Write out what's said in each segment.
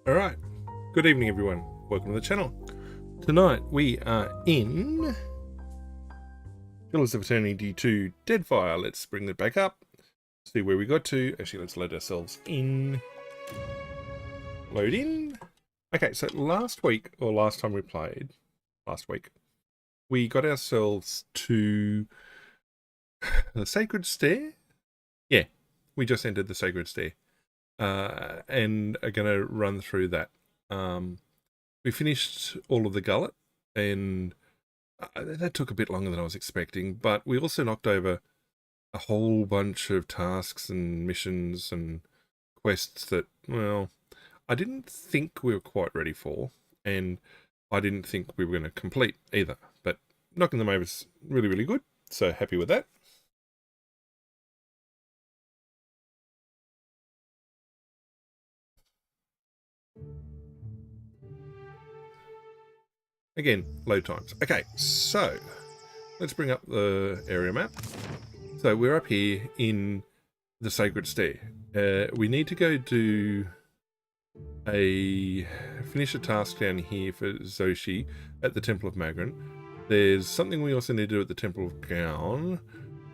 Alright, good evening everyone, welcome to the channel. Tonight we are in Pillars of Eternity 2 Deadfire. Let's bring it back up, see where we got to. Actually, let's load ourselves in. Load in. Okay, so last week, or last time we played, last week, we got ourselves to the Sacred Stair? Yeah, we just entered the Sacred Stair. And are going to run through that. We finished all of the gullet, and that took a bit longer than I was expecting, but we also knocked over a whole bunch of tasks and missions and quests that, well, I didn't think we were quite ready for, and I didn't think we were going to complete either, but knocking them over is really, really good, so happy with that. Again, load times. Okay, so let's bring up the area map. So we're up here in the Sacred Stair. We need to go do finish a task down here for Zoshi at the Temple of Magran. There's something we also need to do at the Temple of Gaon,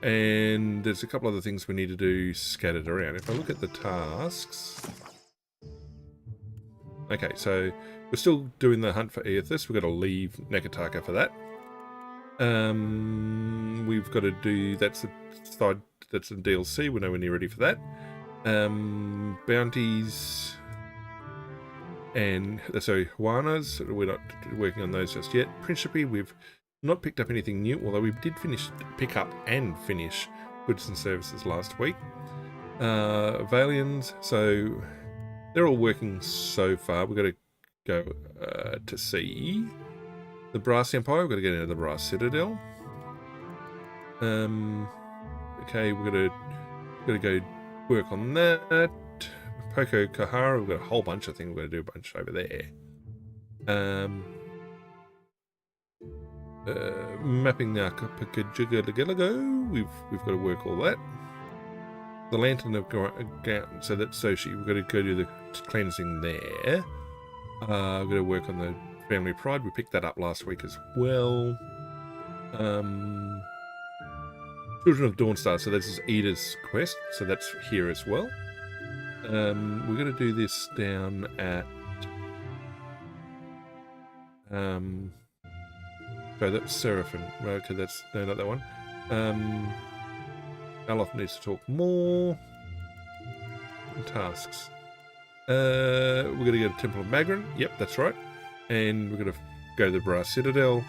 and there's a couple other things we need to do scattered around. If I look at the tasks... Okay, so we're still doing the hunt for Aethys. We've got to leave Nekataka for that. We've got to do... That's a DLC. We're nowhere near ready for that. Bounties... And so Juana's, we're not working on those just yet. Principe, we've not picked up anything new, although we did pick up and finish goods and services last week. Valians, so they're all working so far. We've got to go to see the Brass Empire. We've got to get into the Brass Citadel. Okay, we've got to go work on that. Poco Kahara, we've got a whole bunch of things. We've got to do a bunch over there. Mapping the Archipelago, we've got to work all that. The Lantern of Gaon, so that's Soshi. We've got to go do the cleansing there. We've got to work on the Family Pride. We picked that up last week as well. Children of Dawnstar, so this is Ida's quest, so that's here as well. We're going to do this down at... so that's Seraphim. Okay, that's... No, not that one. Aloth needs to talk more. Tasks. We're going to go to Temple of Magran. Yep, that's right. And we're going to go to the Brass Citadel.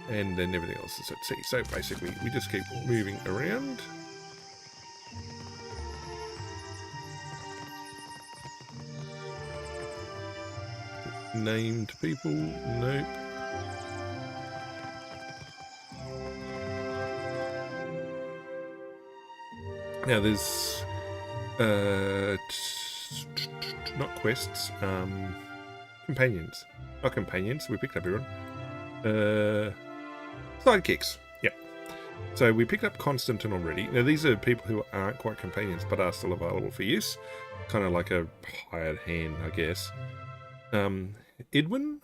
And then everything else is at sea. So basically, we just keep moving around. Named people, nope. Now there's not quests, companions. Not companions, we picked up everyone. Sidekicks, yep. So we picked up Constantine already. Now these are people who aren't quite companions but are still available for use. Kind of like a hired hand, I guess. Edwin?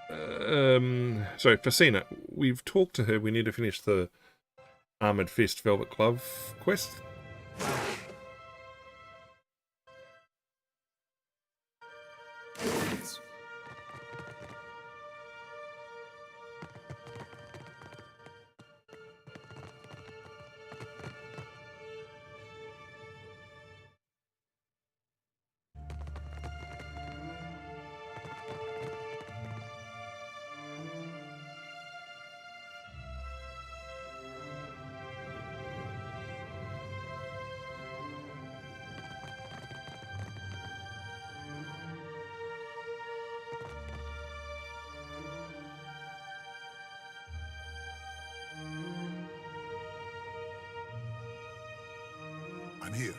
Sorry, Facina. We've talked to her. We need to finish the Armored Fist Velvet Glove quest. I'm here.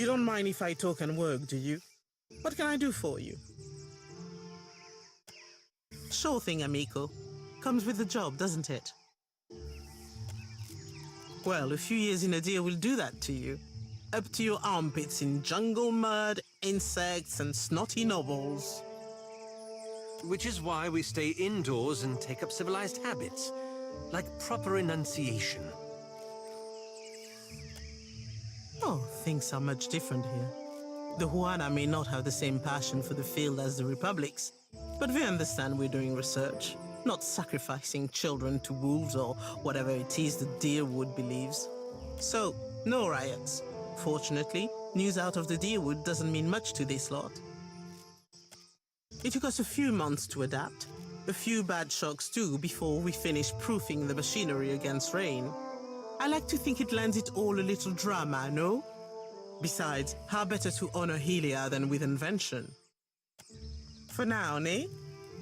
You don't mind if I talk and work, do you? What can I do for you? Sure thing, amico. Comes with the job, doesn't it? Well, a few years in a deer will do that to you. Up to your armpits in jungle mud, insects, and snotty nobles. Which is why we stay indoors and take up civilized habits, like proper enunciation. Oh, things are much different here. The Huana may not have the same passion for the field as the Republics, but we understand we're doing research, not sacrificing children to wolves or whatever it is the Deerwood believes. So, no riots. Fortunately, news out of the Deerwood doesn't mean much to this lot. It took us a few months to adapt, a few bad shocks too before we finished proofing the machinery against rain. I like to think it lends it all a little drama, no? Besides, how better to honor Helia than with invention? For now, ne?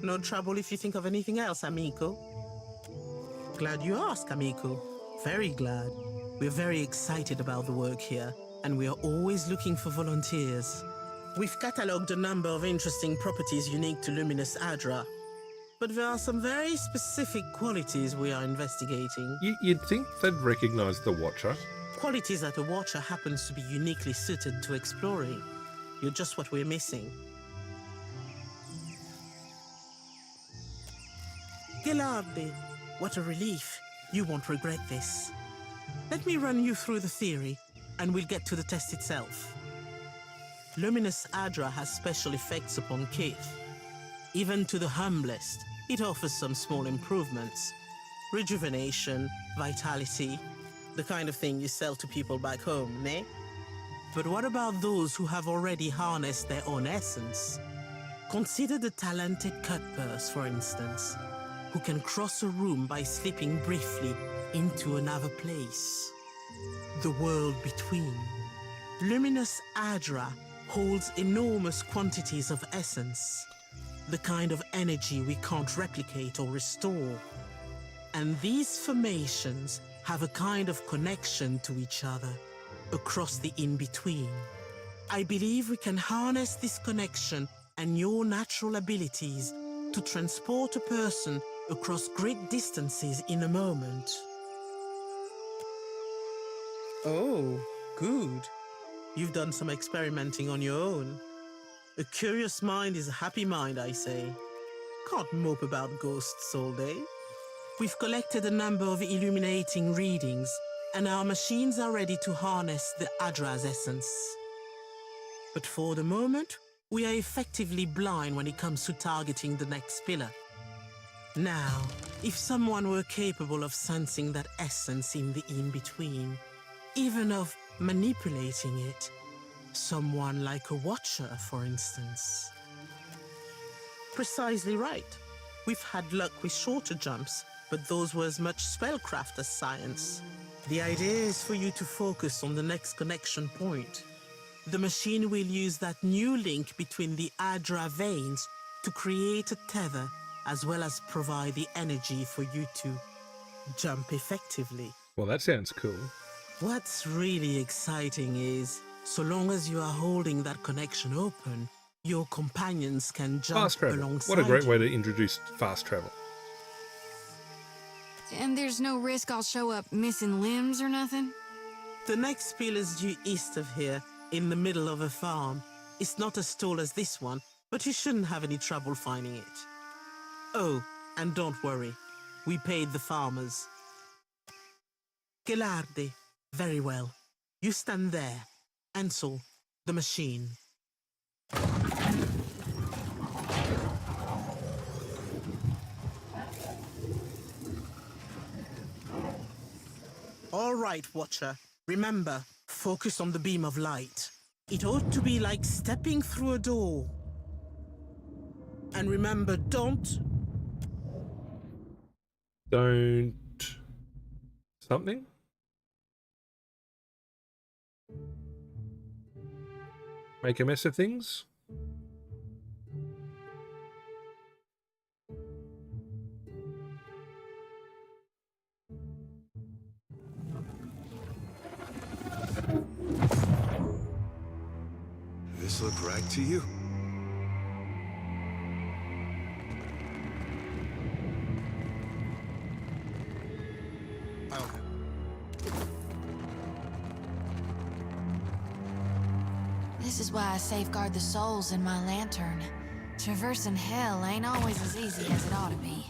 No trouble if you think of anything else, amico. Glad you asked, amico. Very glad. We're very excited about the work here, and we are always looking for volunteers. We've catalogued a number of interesting properties unique to Luminous Adra, but there are some very specific qualities we are investigating. You'd think they'd recognize the Watcher. Qualities that a Watcher happens to be uniquely suited to exploring. You're just what we're missing. Gilardi, what a relief. You won't regret this. Let me run you through the theory, and we'll get to the test itself. Luminous Adra has special effects upon Kith. Even to the humblest, it offers some small improvements. Rejuvenation, vitality, the kind of thing you sell to people back home, ne? But what about those who have already harnessed their own essence? Consider the talented cutpurse, for instance, who can cross a room by slipping briefly into another place. The world between. Luminous Adra holds enormous quantities of essence, the kind of energy we can't replicate or restore. And these formations have a kind of connection to each other across the in-between. I believe we can harness this connection and your natural abilities to transport a person across great distances in a moment. Oh, good. You've done some experimenting on your own. A curious mind is a happy mind, I say. Can't mope about ghosts all day. We've collected a number of illuminating readings, and our machines are ready to harness the Adra's essence. But for the moment, we are effectively blind when it comes to targeting the next pillar. Now, if someone were capable of sensing that essence in the in-between, even of manipulating it, someone like a Watcher, for instance. Precisely right. We've had luck with shorter jumps, but those were as much spellcraft as science. The idea is for you to focus on the next connection point. The machine will use that new link between the Adra veins to create a tether, as well as provide the energy for you to jump effectively. Well, that sounds cool. What's really exciting is, so long as you are holding that connection open, your companions can jump Fast travel. alongside What a great you. way to introduce fast travel. And there's no risk I'll show up missing limbs or nothing? The next pill is due east of here, in the middle of a farm. It's not as tall as this one, but you shouldn't have any trouble finding it. Oh, and don't worry. We paid the farmers. Gelardi. Very well. You stand there. Ansel, the machine. All right, Watcher. Remember, focus on the beam of light. It ought to be like stepping through a door. And remember, don't... Something? Make a mess of things? place look right to you? This is why I safeguard the souls in my lantern. Traversing hell ain't always as easy as it ought to be.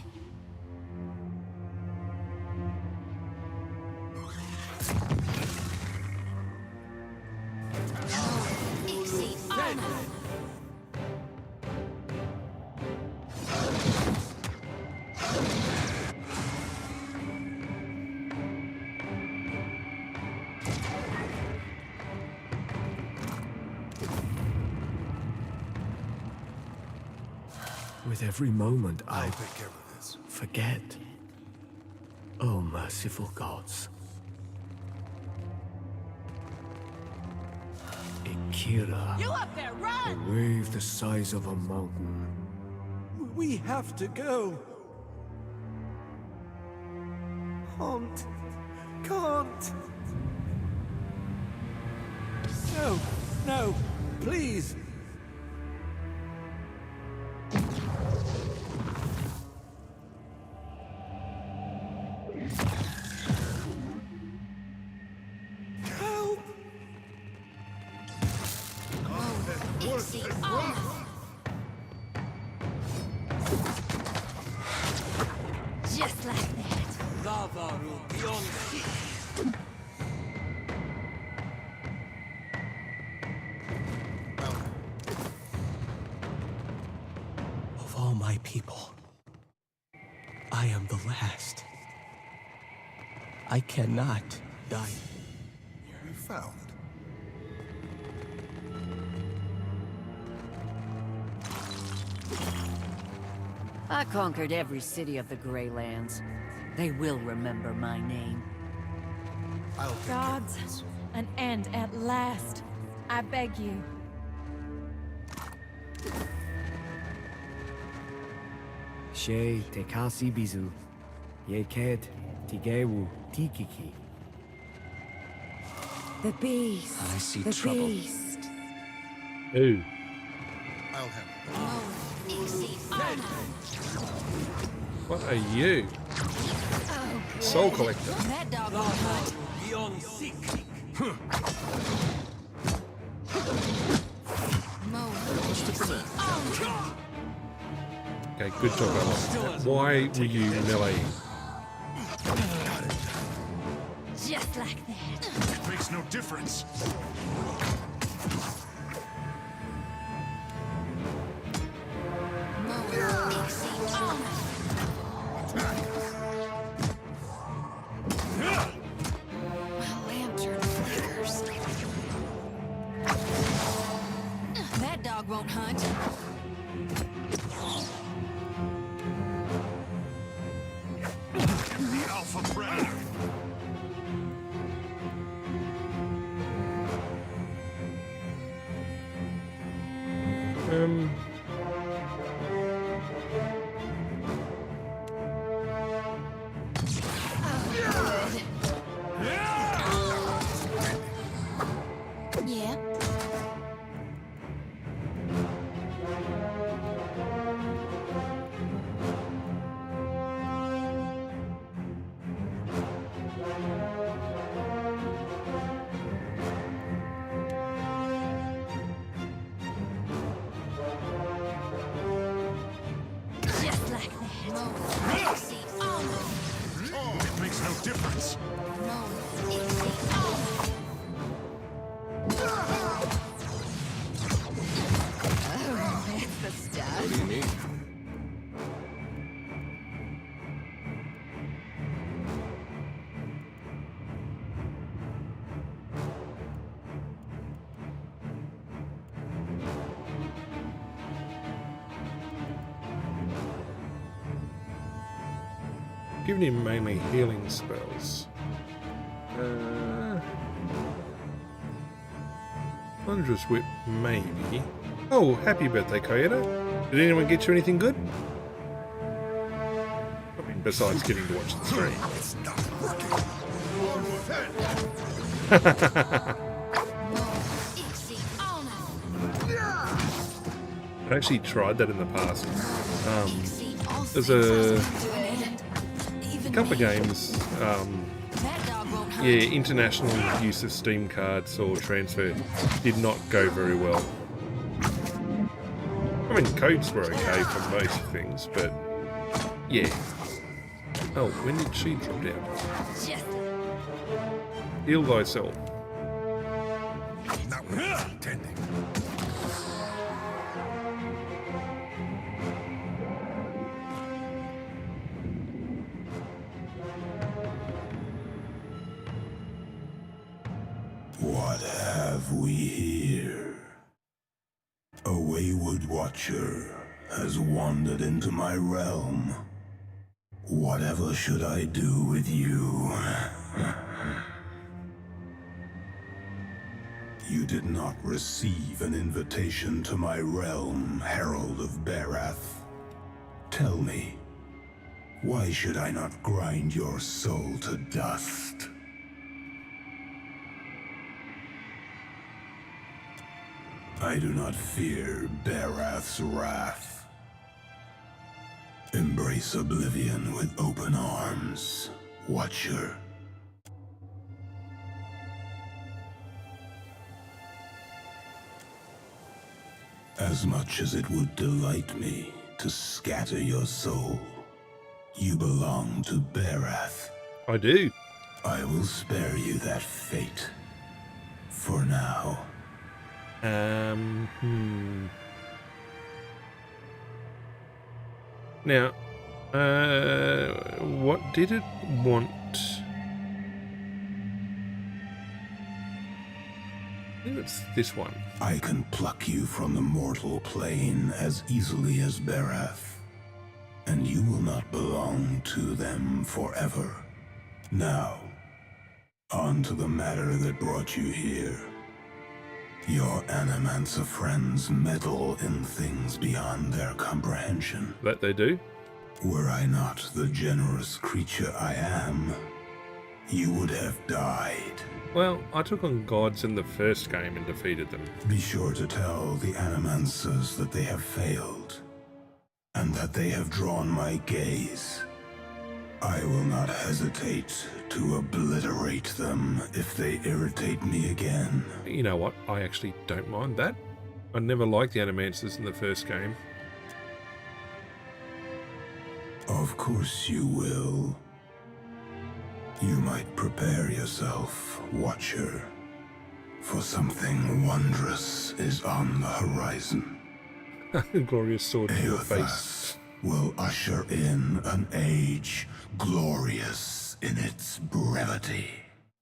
With every moment I'll I take care of this. forget. Oh, merciful gods. Akira. You up there, A run! wave the size of a mountain. We have to go. Can't. No, please. Help! Just like that. Of all my people, I am the last. I cannot die. We found. I conquered every city of the Greylands. They will remember my name. I'll take Gods, care of this. an end at last. I beg you. She te kasi bizu. Ye ked tigewu tikiki. The beast. I see the trouble. beast. Ooh. I'll handle What are you? Soul collector. That dog won't hunt. Mo. Okay, good job, Ella. Why were you meleeing? Just like that. it. Makes no difference. My lantern flickers. That dog won't hunt. The alpha predator. Um. Yeah. Just like that. It makes no difference. That's the stuff. What do you mean? Giving him mainly healing spells. Thunderous Whip, maybe. Oh, happy birthday, Koyeda. Did anyone get you anything good? I mean, besides getting to watch the stream. It's not working. On with it. Ixie, oh no. I actually tried that in the past. See, all There's things a must come to an end. Even couple of me. games, That dog won't hurt. yeah, international use of Steam cards or transfer did not go very well. I mean, codes were okay for most things, but yeah. Oh, when did she drop down? Just Heal thyself. Not what I was intending. What have we here? A wayward watcher has wandered into my realm. Whatever should I do with you? You did not receive an invitation to my realm, Herald of Barath. Tell me, why should I not grind your soul to dust? I do not fear Barath's wrath. Embrace oblivion with open arms, Watcher. As much as it would delight me to scatter your soul, you belong to Barath. I do. I will spare you that fate. For now. Now, what did it want? I think it's this one. I can pluck you from the mortal plane as easily as Barath, and you will not belong to them forever. Now, on to the matter that brought you here. Your Animancer friends meddle in things beyond their comprehension. That they do. Were I not the generous creature I am, you would have died. Well, I took on gods in the first game and defeated them. Be sure to tell the Animancers that they have failed, and that they have drawn my gaze. I will not hesitate to obliterate them if they irritate me again. You know what? I actually don't mind that. I never liked the Animancers in the first game. Of course you will. You might prepare yourself, Watcher, for something wondrous is on the horizon. Glorious sword to your face. Eothas will usher in an age glorious in its brevity.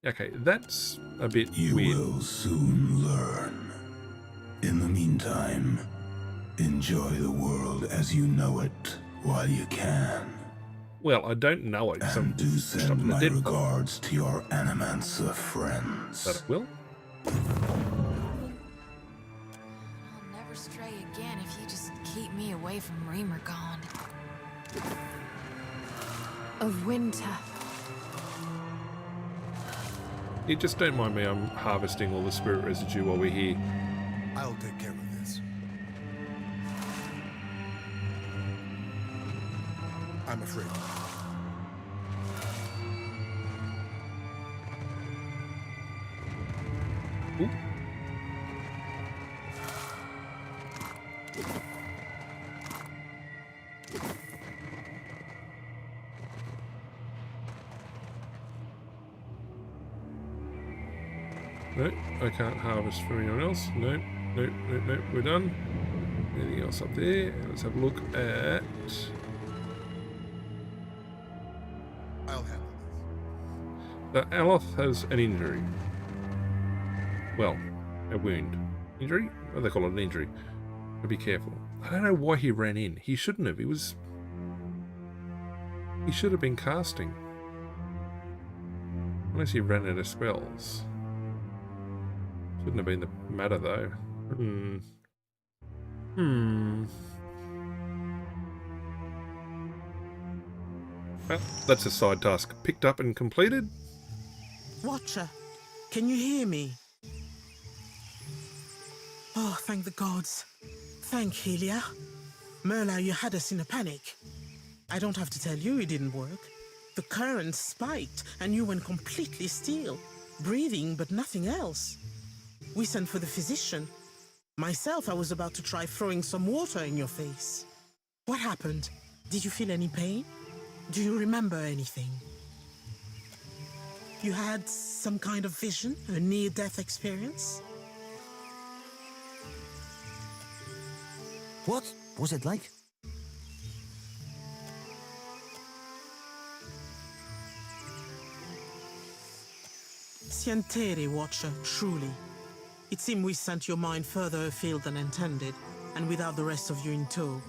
Okay, that's a bit You weird. will soon learn. In the meantime, enjoy the world as you know it while you can. Well, I don't know it, so And do I'm send stopping the my dead. regards to your Animancer friends. That it will. I'll never stray again if you just keep me away from Remergond. of winter. You just don't mind me, I'm harvesting all the spirit residue while we're here. I'll take care of this. I'm afraid. Ooh. No, I can't harvest from anyone else. No, we're done. Anything else up there? Let's have a look at... I'll handle The Aloth has an injury. Well, a wound. Injury? Oh, they call it an injury. But be careful. I don't know why he ran in. He shouldn't have. He should have been casting. Unless he ran out of spells. Shouldn't have been the matter though. Well, that's a side task picked up and completed. Watcher, can you hear me? Oh, thank the gods. Thank Helia. Merla, you had us in a panic. I don't have to tell you it didn't work. The current spiked and you went completely still, breathing but nothing else. We sent for the physician. Myself, I was about to try throwing some water in your face. What happened? Did you feel any pain? Do you remember anything? You had some kind of vision, a near-death experience? What was it like? Sientere, Watcher, truly. It seemed we sent your mind further afield than intended, and without the rest of you in tow.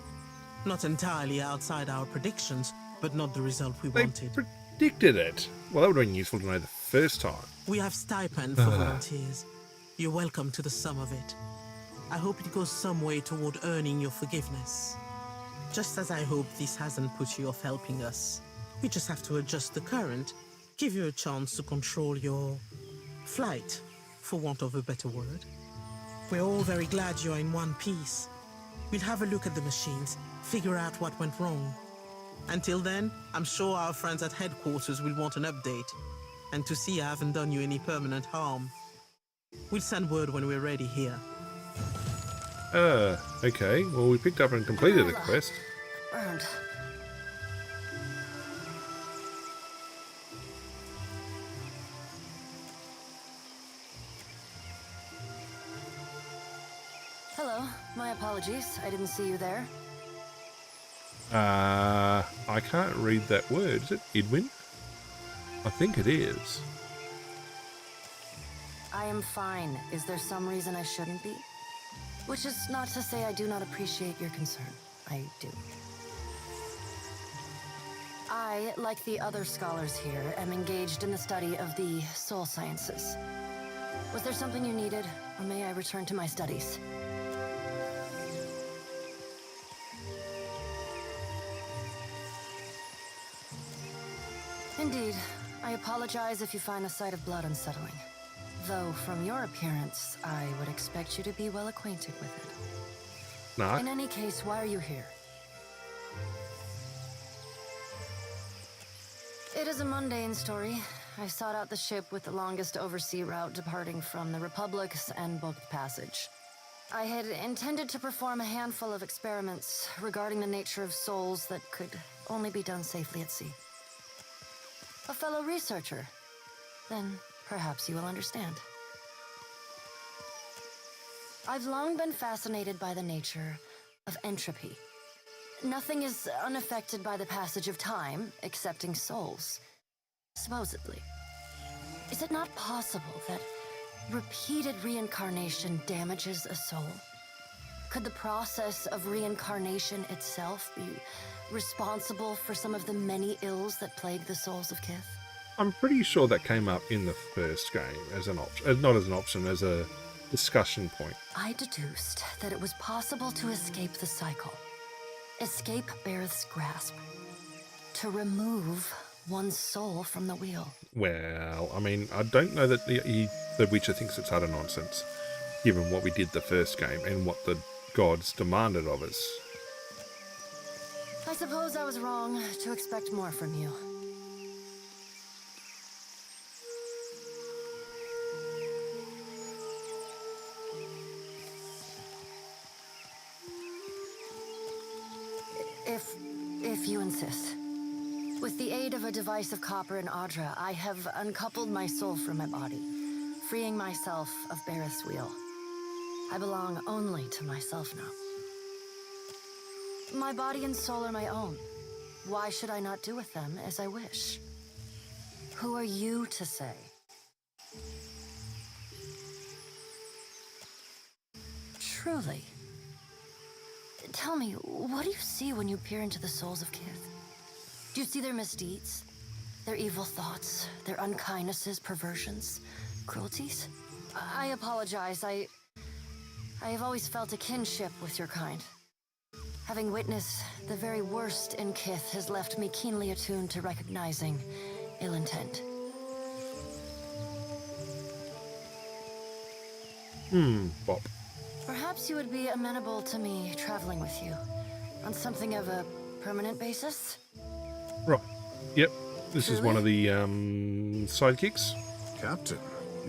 Not entirely outside our predictions, but not the result we They wanted. predicted it. Well, that would have been useful to know the first time. We have stipend for volunteers. You're welcome to the sum of it. I hope it goes some way toward earning your forgiveness. Just as I hope this hasn't put you off helping us. We just have to adjust the current, give you a chance to control your flight, for want of a better word. We're all very glad you're in one piece. We'll have a look at the machines, figure out what went wrong. Until then, I'm sure our friends at headquarters will want an update, and to see I haven't done you any permanent harm. We'll send word when we're ready here. Okay. Well, we picked up and completed the quest. Burned. Hello. My apologies. I didn't see you there. I can't read that word. Is it Idwin? I think it is. I am fine. Is there some reason I shouldn't be? Which is not to say I do not appreciate your concern. I do. I, like the other scholars here, am engaged in the study of the soul sciences. Was there something you needed, or may I return to my studies? Indeed. I apologize if you find the sight of blood unsettling. Though, from your appearance, I would expect you to be well acquainted with it. Nah. In any case, why are you here? It is a mundane story. I sought out the ship with the longest oversea route departing from the Republics and booked passage. I had intended to perform a handful of experiments regarding the nature of souls that could only be done safely at sea. A fellow researcher? Then perhaps you will understand. I've long been fascinated by the nature of entropy. Nothing is unaffected by the passage of time, excepting souls. Supposedly. Is it not possible that repeated reincarnation damages a soul? Could the process of reincarnation itself be responsible for some of the many ills that plague the souls of Kith? I'm pretty sure that came up in the first game as an option, not as an option, as a discussion point. I deduced that it was possible to escape the cycle, escape Bareth's grasp, to remove one's soul from the wheel. Well, I mean, I don't know that the Witcher thinks it's utter nonsense, given what we did the first game and what the gods demanded of us. I suppose I was wrong to expect more from you. If you insist. With the aid of a device of copper and Audra, I have uncoupled my soul from my body, freeing myself of Bareth's wheel. I belong only to myself now. My body and soul are my own. Why should I not do with them as I wish? Who are you to say? Truly. Tell me, what do you see when you peer into the souls of Kith? Do you see their misdeeds? Their evil thoughts? Their unkindnesses, perversions, cruelties? I apologize. I have always felt a kinship with your kind. Having witnessed the very worst in Kith has left me keenly attuned to recognizing ill intent. Bop. Perhaps Perhaps you would be amenable to me traveling with you on something of a permanent basis? Right. Yep. This is Truly? one of the sidekicks. Captain,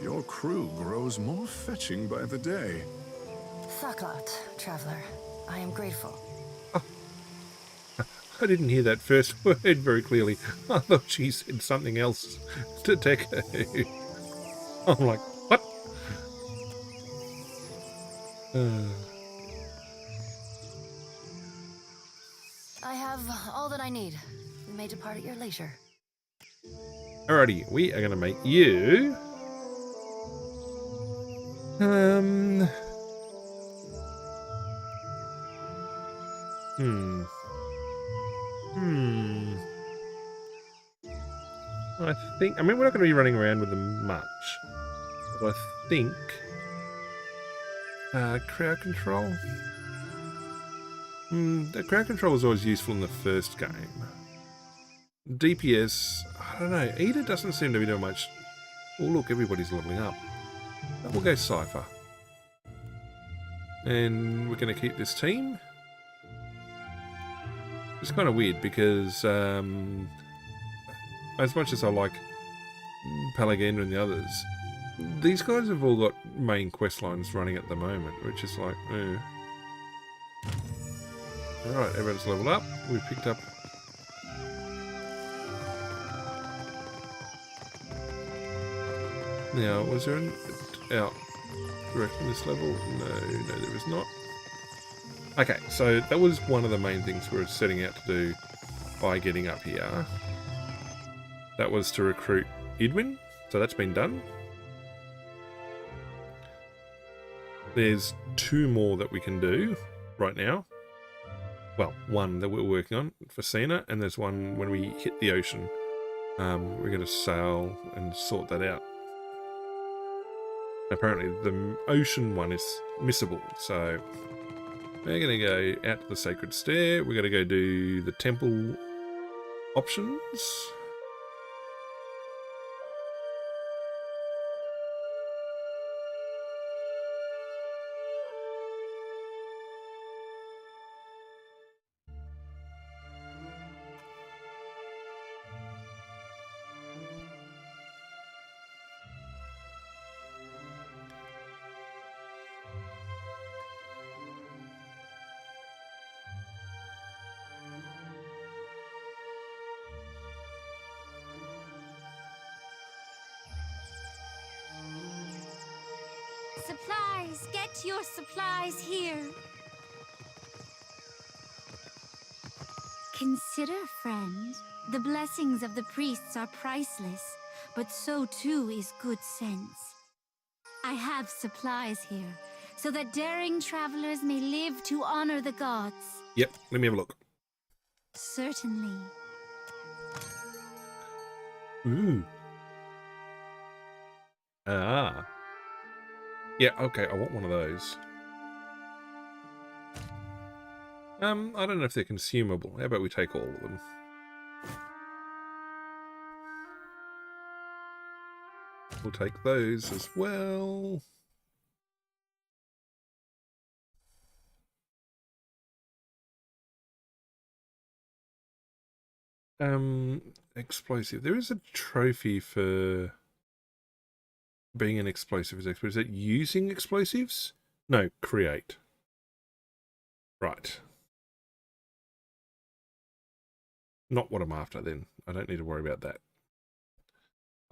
your crew grows more fetching by the day. Thaklat, traveler. I am grateful. I didn't hear that first word very clearly. I thought she said something else to Deco. I'm like, what? I have all that I need. You may depart at your leisure. Alrighty, we are going to make you... I mean, we're not going to be running around with them much. But I think... crowd control? The crowd control was always useful in the first game. DPS, I don't know. Ada doesn't seem to be doing much. Oh, look, everybody's leveling up. We'll go Cypher. And we're going to keep this team. It's kind of weird because as much as I like Palaganda and the others, these guys have all got main quest lines running at the moment, which is like, eh. Alright, everyone's leveled up. We've picked up... Now, was there an out direct on this level? No, there was not. Okay, so that was one of the main things we were setting out to do by getting up here. That was to recruit Idwin, so that's been done. There's 2 more that we can do right now. Well, one that we're working on for Cena, and there's one when we hit the ocean. We're going to sail and sort that out. Apparently the ocean one is missable, so we're going to go out to the Sacred Stair. We're going to go do the temple options. Supplies! Get your supplies here! Consider, friend, the blessings of the priests are priceless, but so too is good sense. I have supplies here, so that daring travelers may live to honor the gods. Yep, let me have a look. Certainly. Ooh. Ah. Yeah, okay, I want one of those. I don't know if they're consumable. How about we take all of them? We'll take those as well. Explosive. There is a trophy for being an explosives expert. Is it using explosives? No, create. Right. Not what I'm after then. I don't need to worry about that.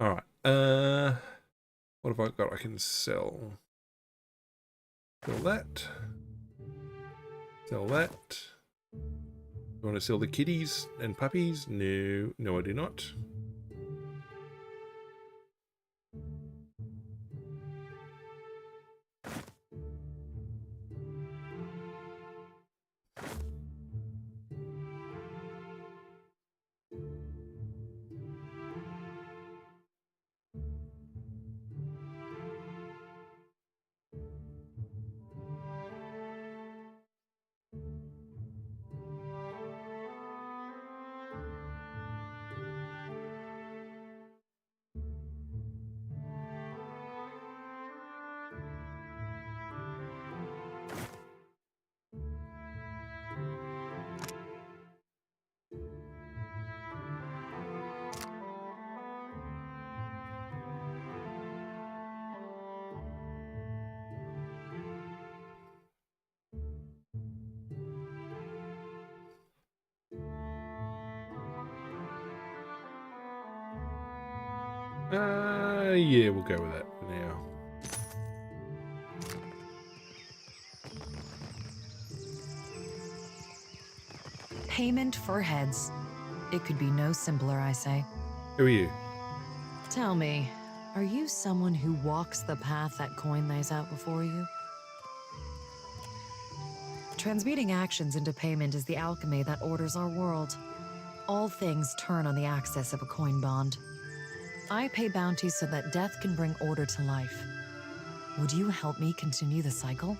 Alright. What have I got I can sell? Sell that. Sell that. You want to sell the kitties and puppies? No, no I do not. Yeah, we'll go with that for now. Payment for heads. It could be no simpler, I say. Who are you? Tell me, are you someone who walks the path that coin lays out before you? Transmuting actions into payment is the alchemy that orders our world. All things turn on the axis of a coin bond. I pay bounties so that death can bring order to life. Would you help me continue the cycle?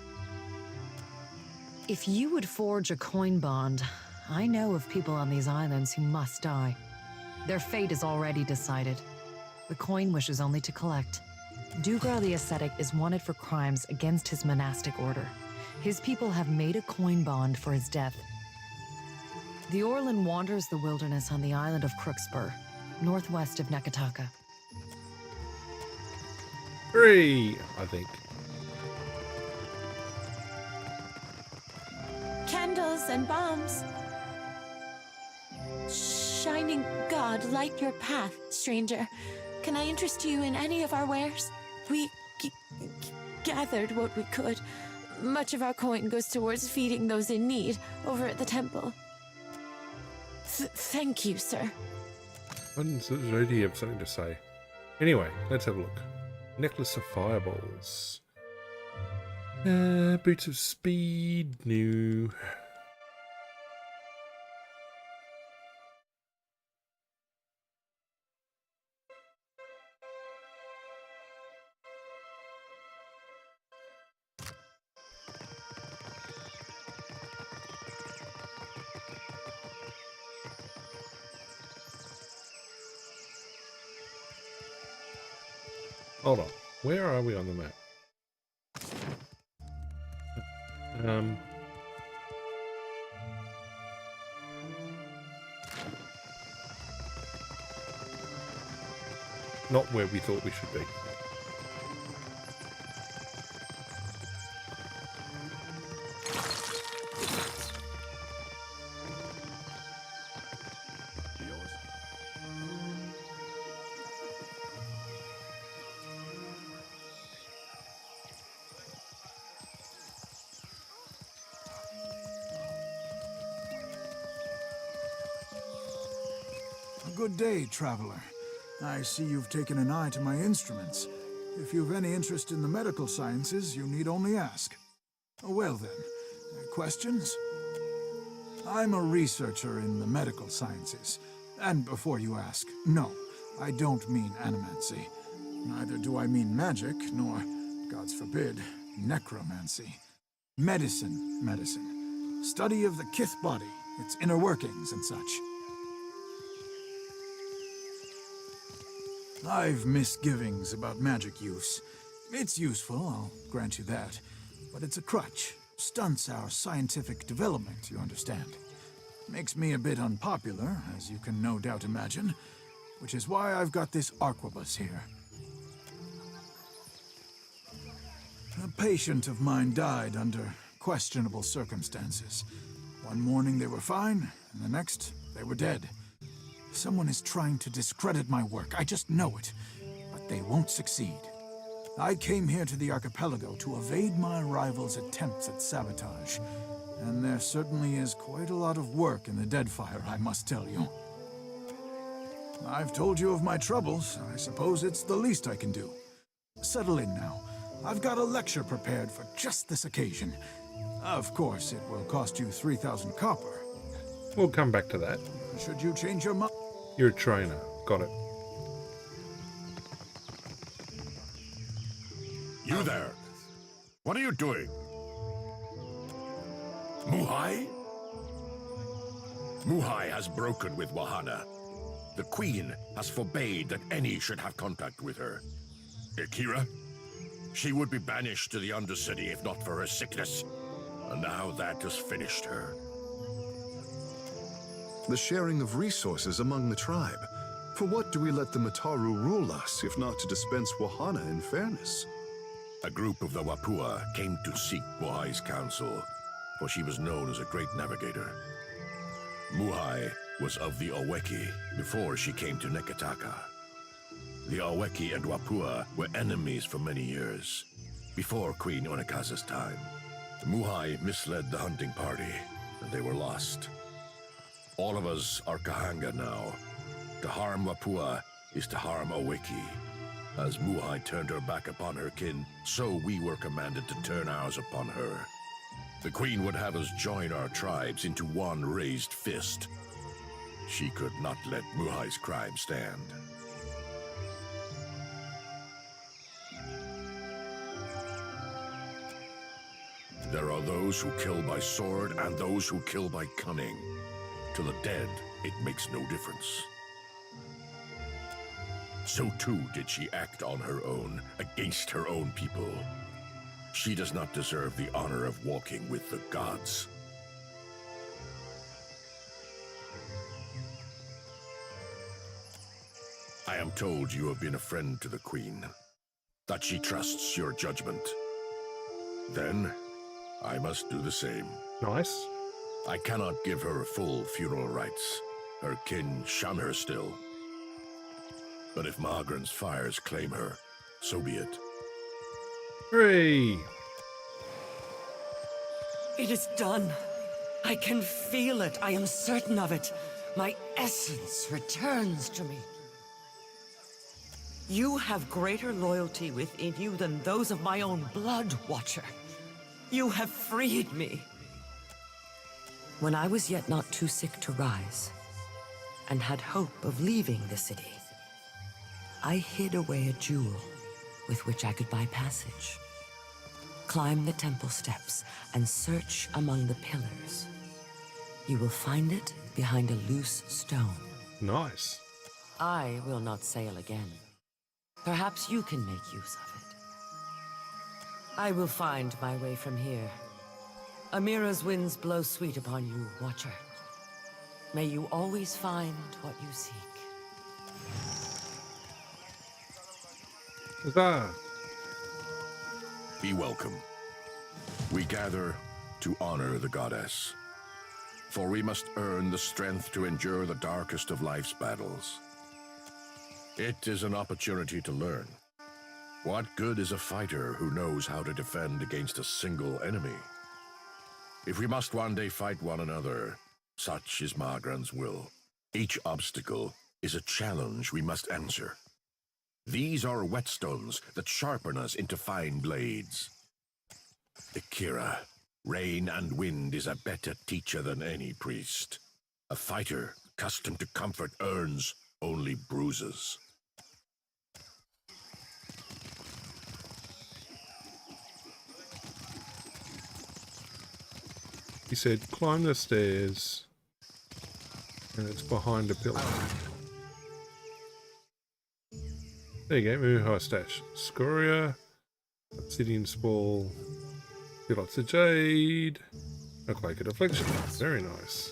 If you would forge a coin bond, I know of people on these islands who must die. Their fate is already decided. The coin wishes only to collect. Dugra the Ascetic is wanted for crimes against his monastic order. His people have made a coin bond for his death. The Orlan wanders the wilderness on the island of Crookspur, northwest of Nekataka. 3, I think. Candles and bombs. Shining God, light your path, stranger. Can I interest you in any of our wares? We gathered what we could. Much of our coin goes towards feeding those in need over at the temple. Thank you, sir. I didn't already have something to say. Anyway, let's have a look. Necklace of fireballs. Boots of speed, new. Hold on. Where are we on the map? Not where we thought we should be. Good day, traveler. I see you've taken an eye to my instruments. If you've any interest in the medical sciences, you need only ask. Well then, questions? I'm a researcher in the medical sciences. And before you ask, no, I don't mean animancy. Neither do I mean magic, nor, gods forbid, necromancy. Medicine. Study of the kith body, its inner workings and such. I've misgivings about magic use. It's useful, I'll grant you that. But it's a crutch. Stunts our scientific development, you understand. Makes me a bit unpopular, as you can no doubt imagine. Which is why I've got this arquebus here. A patient of mine died under questionable circumstances. One morning they were fine, and the next they were dead. Someone is trying to discredit my work, I just know it. But they won't succeed. I came here to the archipelago to evade my rival's attempts at sabotage. And there certainly is quite a lot of work in the Deadfire, I must tell you. I've told you of my troubles. I suppose it's the least I can do. Settle in now. I've got a lecture prepared for just this occasion. Of course, it will cost you 3,000 copper. We'll come back to that. Should you change your mind? You're a trainer. Got it. You there! What are you doing? Muhai? Muhai has broken with Wahana. The Queen has forbade that any should have contact with her. Akira? She would be banished to the Undercity if not for her sickness. And now that has finished her. The sharing of resources among the tribe. For what do we let the Mataru rule us, if not to dispense Wahana in fairness? A group of the Wapua came to seek Muhai's counsel, for she was known as a great navigator. Muhai was of the Oweki before she came to Nekataka. The Aweki and Wapua were enemies for many years, before Queen Onekaza's time. The Muhai misled the hunting party, and they were lost. All of us are Kahanga now. To harm Wapua is to harm Aweki. As Muhai turned her back upon her kin, so we were commanded to turn ours upon her. The Queen would have us join our tribes into one raised fist. She could not let Muhai's crime stand. There are those who kill by sword and those who kill by cunning. To the dead, it makes no difference. So too did she act on her own, against her own people. She does not deserve the honor of walking with the gods. I am told you have been a friend to the Queen, that she trusts your judgment. Then, I must do the same. Nice. I cannot give her full funeral rites. Her kin shun her still. But if Mahgran's fires claim her, so be it. Hooray! It is done. I can feel it. I am certain of it. My essence returns to me. You have greater loyalty within you than those of my own blood, Watcher. You have freed me. When I was yet not too sick to rise, and had hope of leaving the city, I hid away a jewel with which I could buy passage. Climb the temple steps and search among the pillars. You will find it behind a loose stone. Nice. I will not sail again. Perhaps you can make use of it. I will find my way from here. Amira's winds blow sweet upon you, Watcher. May you always find what you seek. Huzzah! Be welcome. We gather to honor the goddess. For we must earn the strength to endure the darkest of life's battles. It is an opportunity to learn. What good is a fighter who knows how to defend against a single enemy? If we must one day fight one another, such is Mahgran's will. Each obstacle is a challenge we must answer. These are whetstones that sharpen us into fine blades. Akira, rain and wind is a better teacher than any priest. A fighter accustomed to comfort earns only bruises. He said, climb the stairs, and it's behind a pillar. There you go, Muhai stash. Scoria, obsidian spall, lots of jade, a Quaker deflection. Very nice.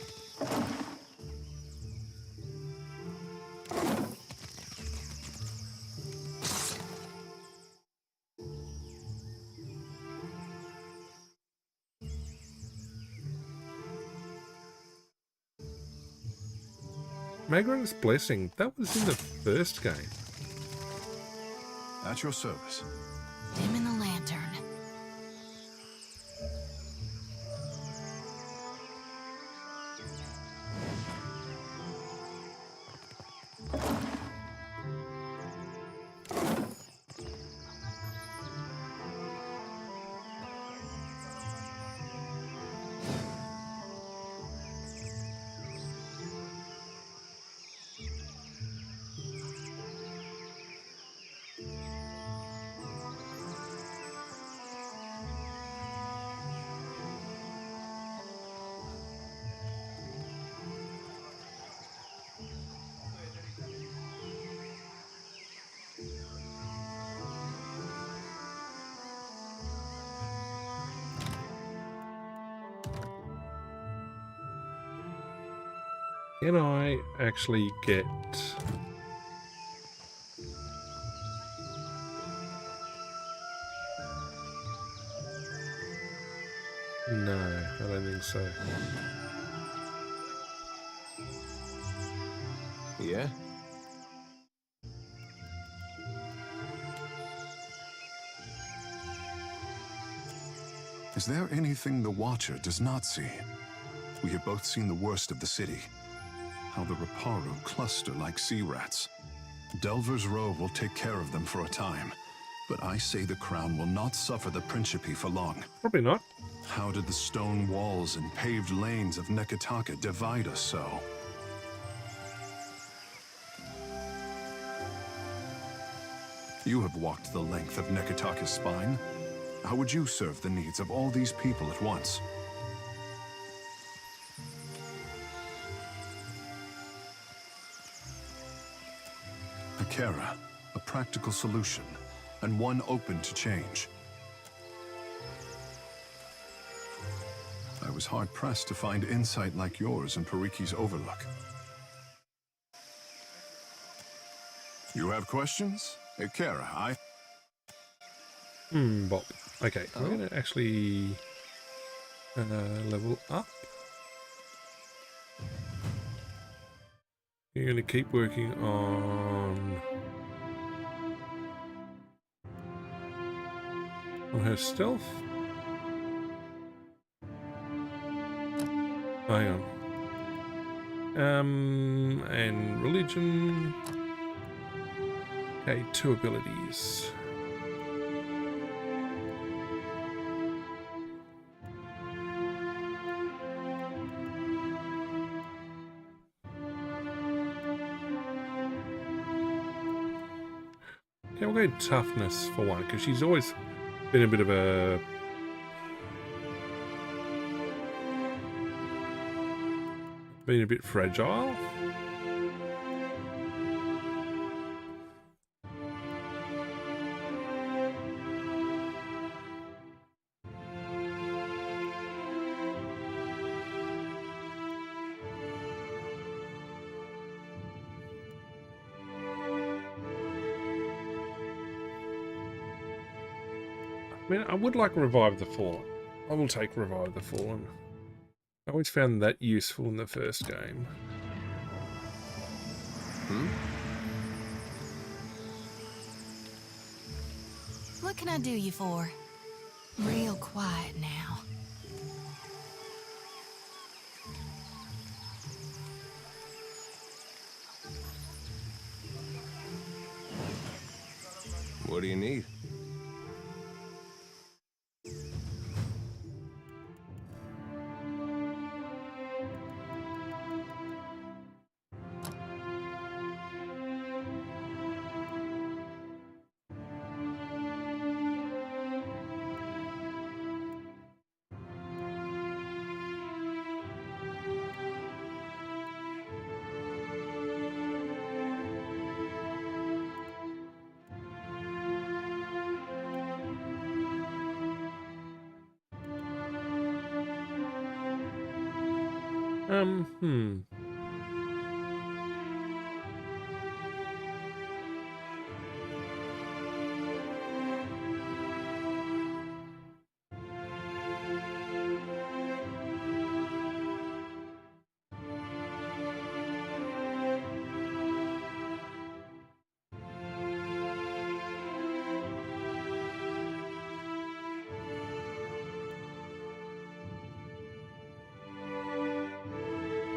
Mahgran's Blessing, that was in the first game. At your service. Him in the lantern. Can I actually get... No, I don't think so. Yeah? Is there anything the Watcher does not see? We have both seen the worst of the city. How the Raparu cluster like sea rats. Delver's Row will take care of them for a time. But I say the Crown will not suffer the Principe for long. Probably not. How did the stone walls and paved lanes of Nekataka divide us so? You have walked the length of Nekataka's spine. How would you serve the needs of all these people at once? Akera, a practical solution, and one open to change. I was hard-pressed to find insight like yours in Pariki's Overlook. You have questions? Akera, Bop. Okay, we're going to actually level up. You're going to keep working on her stealth. Hang on. And religion. Okay, 2 abilities. Okay, we'll go toughness for one, because she's always been a bit of a... been a bit fragile. I mean, I would like Revive the Fallen. I will take Revive the Fallen. I always found that useful in the first game. What can I do you for? Real quiet now. What do you need?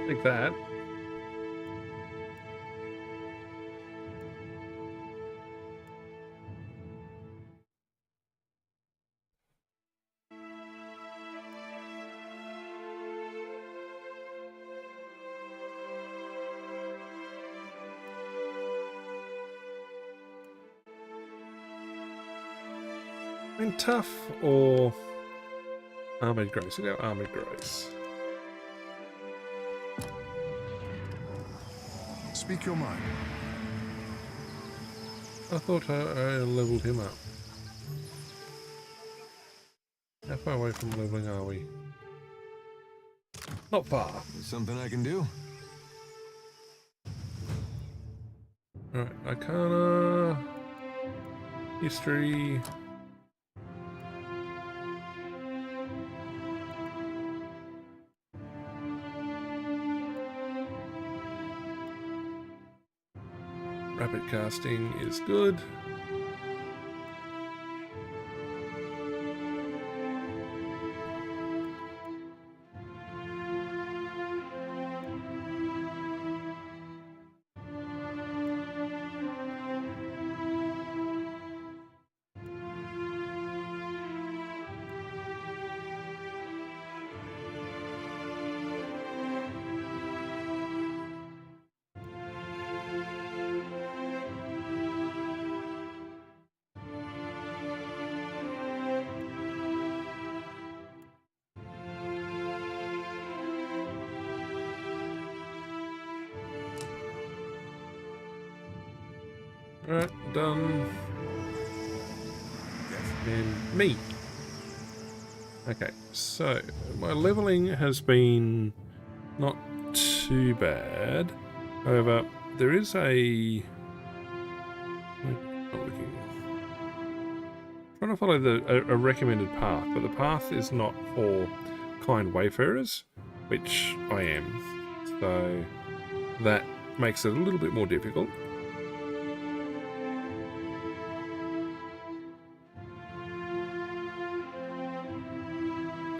Like that. And tough or armored grace? We'll go armored grace. speak your mind. I thought I leveled him up. How far away from leveling are we? Not far. Something I can do? Alright, Arcana, History. Rapid casting is good. Alright, done. And me. Okay, so my leveling has been not too bad. However, there is a... Not looking. Trying to follow a recommended path, but the path is not for kind wayfarers, which I am. So that makes it a little bit more difficult.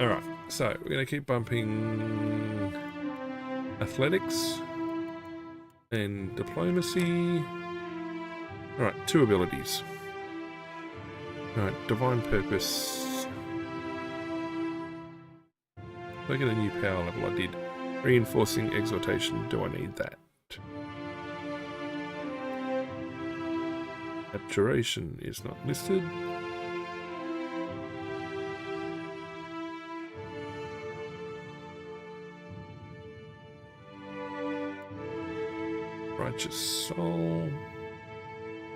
Alright, so we're going to keep bumping athletics and diplomacy. Alright, 2 abilities. Alright, divine purpose. If I get a new power level, I did. Reinforcing exhortation, do I need that? Abjuration is not listed. Righteous Soul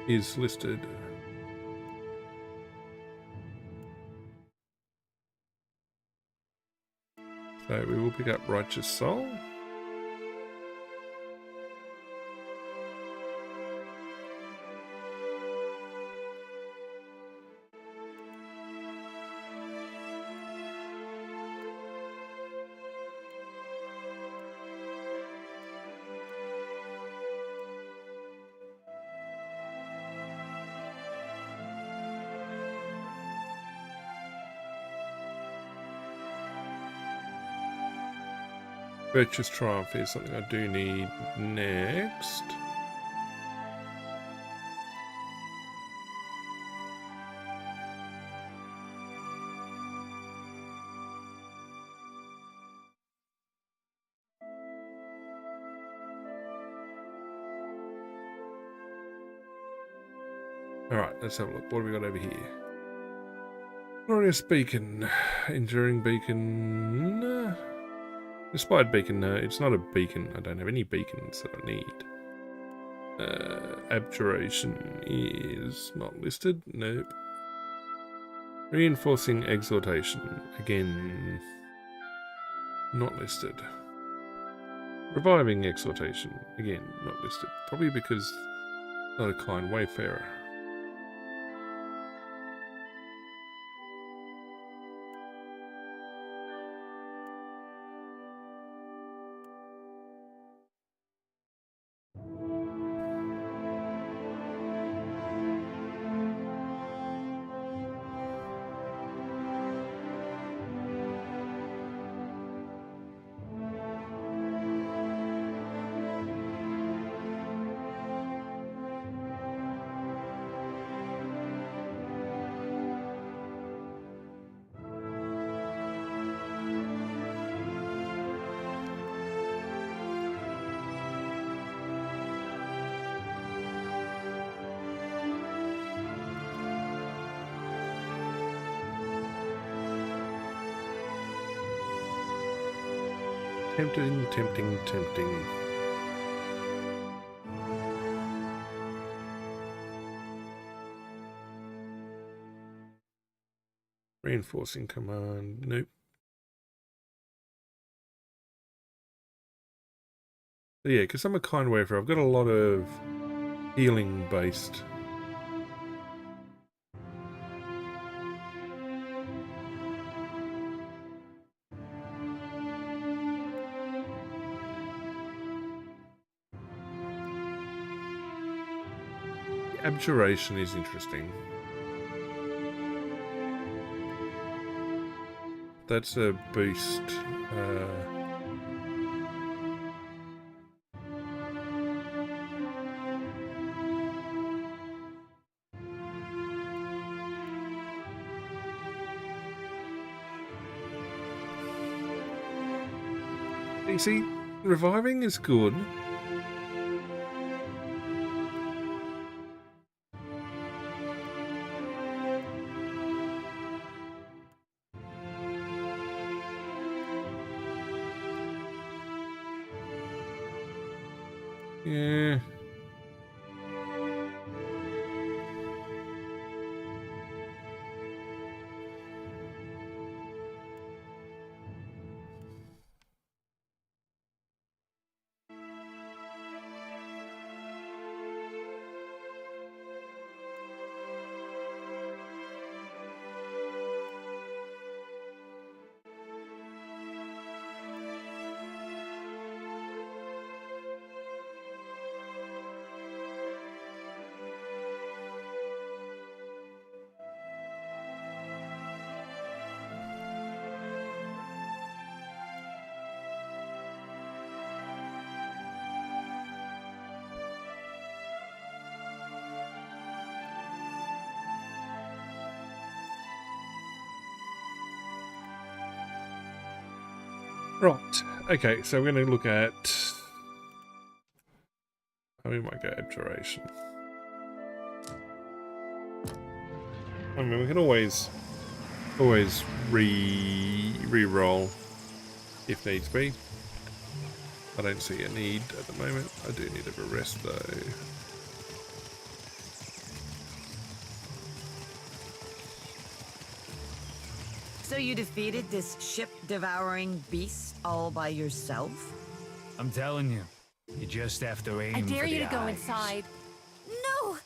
is listed. So we will pick up Righteous Soul. Virtuous Triumph is something I do need next. Alright, let's have a look. What do we got over here? Glorious Beacon. Enduring Beacon. Inspired Beacon, no, it's not a beacon. I don't have any beacons that I need. Abjuration is not listed. Nope. Reinforcing Exhortation. Again, not listed. Reviving Exhortation. Again, not listed. Probably because not a kind wayfarer. Tempting, tempting, tempting. Reinforcing command, nope. So yeah, because I'm a kind wayfarer, I've got a lot of healing based. Abjuration is interesting. That's a boost. You see, reviving is good. Yeah. Right. Okay, so we're going to look at... we might go abjuration. I mean, we can always re-roll if needs be. I don't see a need at the moment. I do need a bit of rest though. So you defeated this ship-devouring beast all by yourself? I'm telling you, you just have to aim I dare for you the to go eyes. inside. No!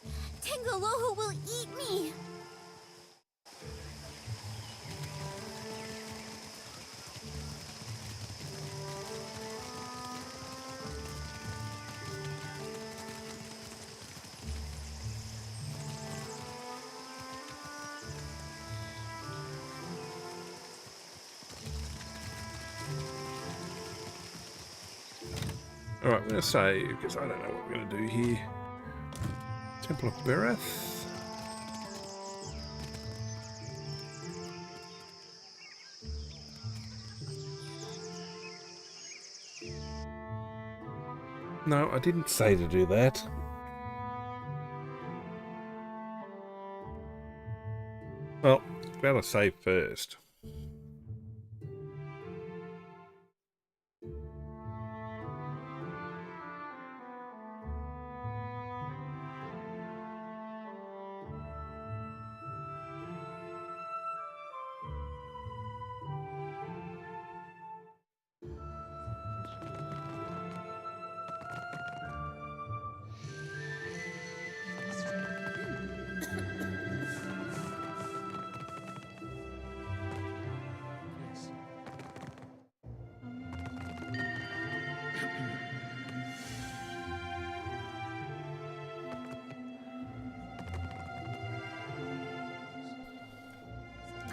Tangaloho will eat me! Alright, I'm going to save, because I don't know what we're going to do here. Temple of Bereth. No, I didn't say to do that. Well, better save first.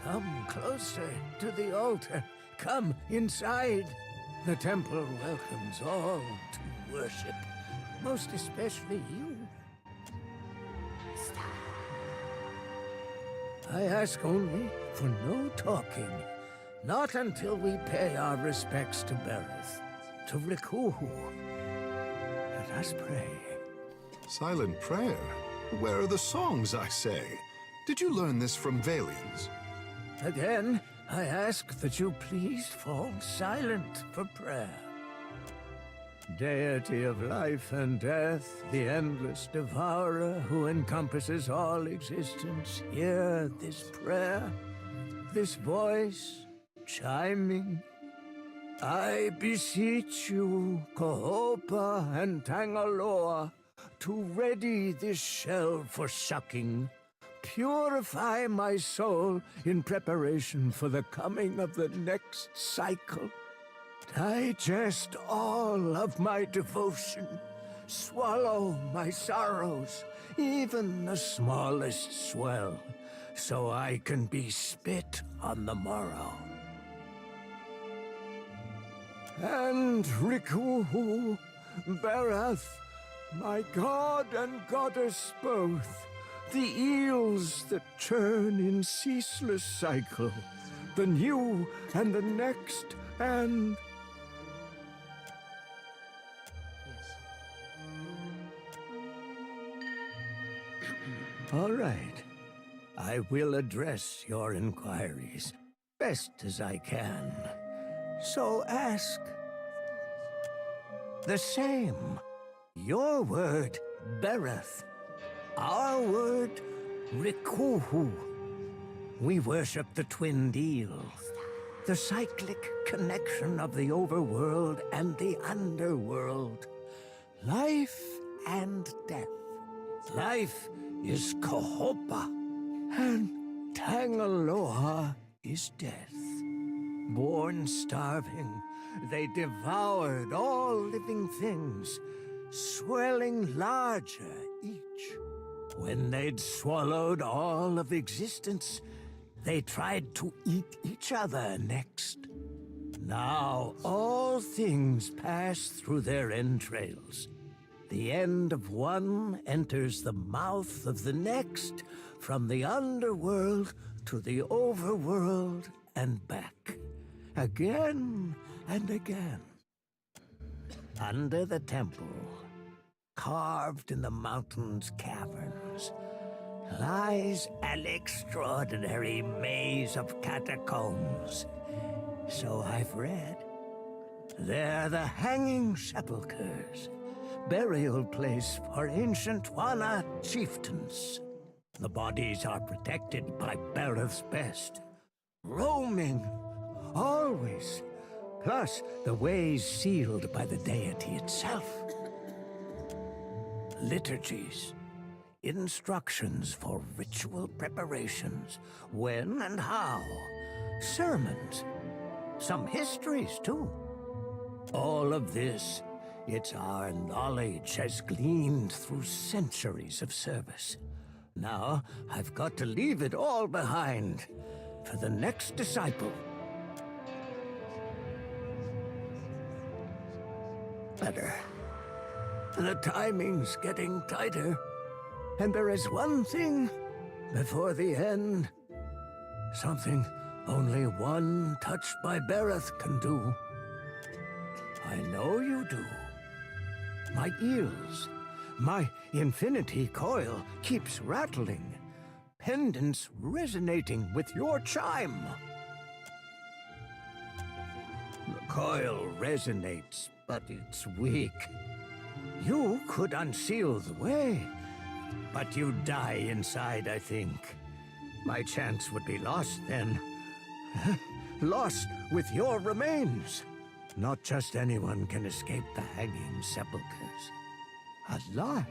Come closer to the altar. Come inside. The temple welcomes all to worship, most especially you. I ask only for no talking. Not until we pay our respects to Bereth, to Rikuhu. Let us pray. Silent prayer? Where are the songs, I say? Did you learn this from Valians? Again, I ask that you please fall silent for prayer. Deity of life and death, the endless devourer who encompasses all existence, hear this prayer, this voice chiming. I beseech you, Kohopa and Tangaloa, to ready this shell for sucking. Purify my soul in preparation for the coming of the next cycle. Digest all of my devotion. Swallow my sorrows, even the smallest swell, so I can be spit on the morrow. And Rikuhu, Bereth, my god and goddess both, the eels that turn in ceaseless cycle, the new and the next, and... All right. I will address your inquiries, best as I can. So ask. The same. Your word, Bereth. Our word, Rikuhu. We worship the twinned eels, the cyclic connection of the overworld and the underworld. Life and death. Life is Kohopa, and Tangaloa is death. Born starving, they devoured all living things, swelling larger each. When they'd swallowed all of existence, they tried to eat each other next. Now all things pass through their entrails. The end of one enters the mouth of the next, from the underworld to the overworld and back. again and again. Under the temple, carved in the mountain's caverns, lies an extraordinary maze of catacombs. So I've read. They're the hanging sepulchres, burial place for ancient Wana chieftains. The bodies are protected by Bereth's best, roaming, always, plus the ways sealed by the deity itself. Liturgies, instructions for ritual preparations, when and how, sermons, some histories too. All of this, it's our knowledge has gleaned through centuries of service. Now, I've got to leave it all behind for the next disciple. Better. The timing's getting tighter. And there is one thing before the end. Something only one touched by Bereth can do. I know you do. My eels, my infinity coil keeps rattling. Pendants resonating with your chime. The coil resonates, but it's weak. You could unseal the way, but you'd die inside, I think. My chance would be lost then. Lost with your remains. Not just anyone can escape the hanging sepulchres. Alive.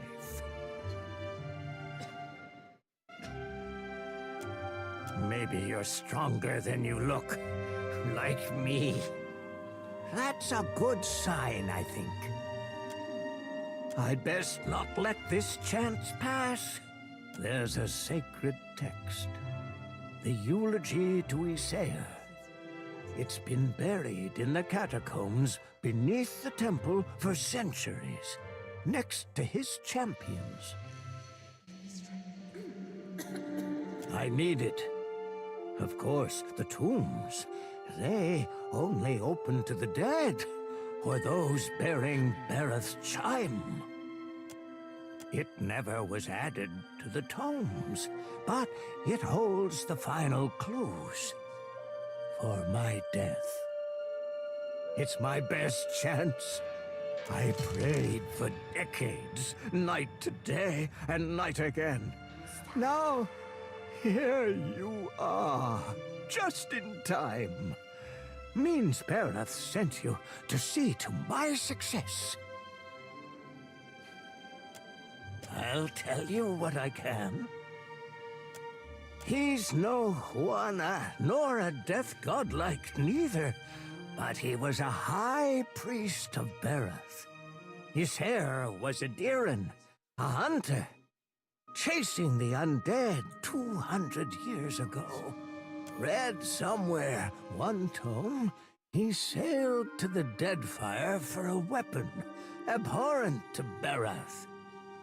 Maybe you're stronger than you look. Like me. That's a good sign, I think. I'd best not let this chance pass. There's a sacred text. The eulogy to Isaia. It's been buried in the catacombs beneath the temple for centuries, next to his champions. I need it. Of course, the tombs, they only open to the dead, or those bearing Bereth's chime. It never was added to the tomes, but it holds the final clues for my death. It's my best chance. I prayed for decades, night to day and night again. Now, here you are, just in time. Means Bereth sent you to see to my success. I'll tell you what I can. He's no Wana, nor a death godlike neither, but he was a high priest of Bereth. His hair was a Diran, a hunter, chasing the undead 200 years ago. Read somewhere, one tome, he sailed to the Deadfire for a weapon, abhorrent to Bereth.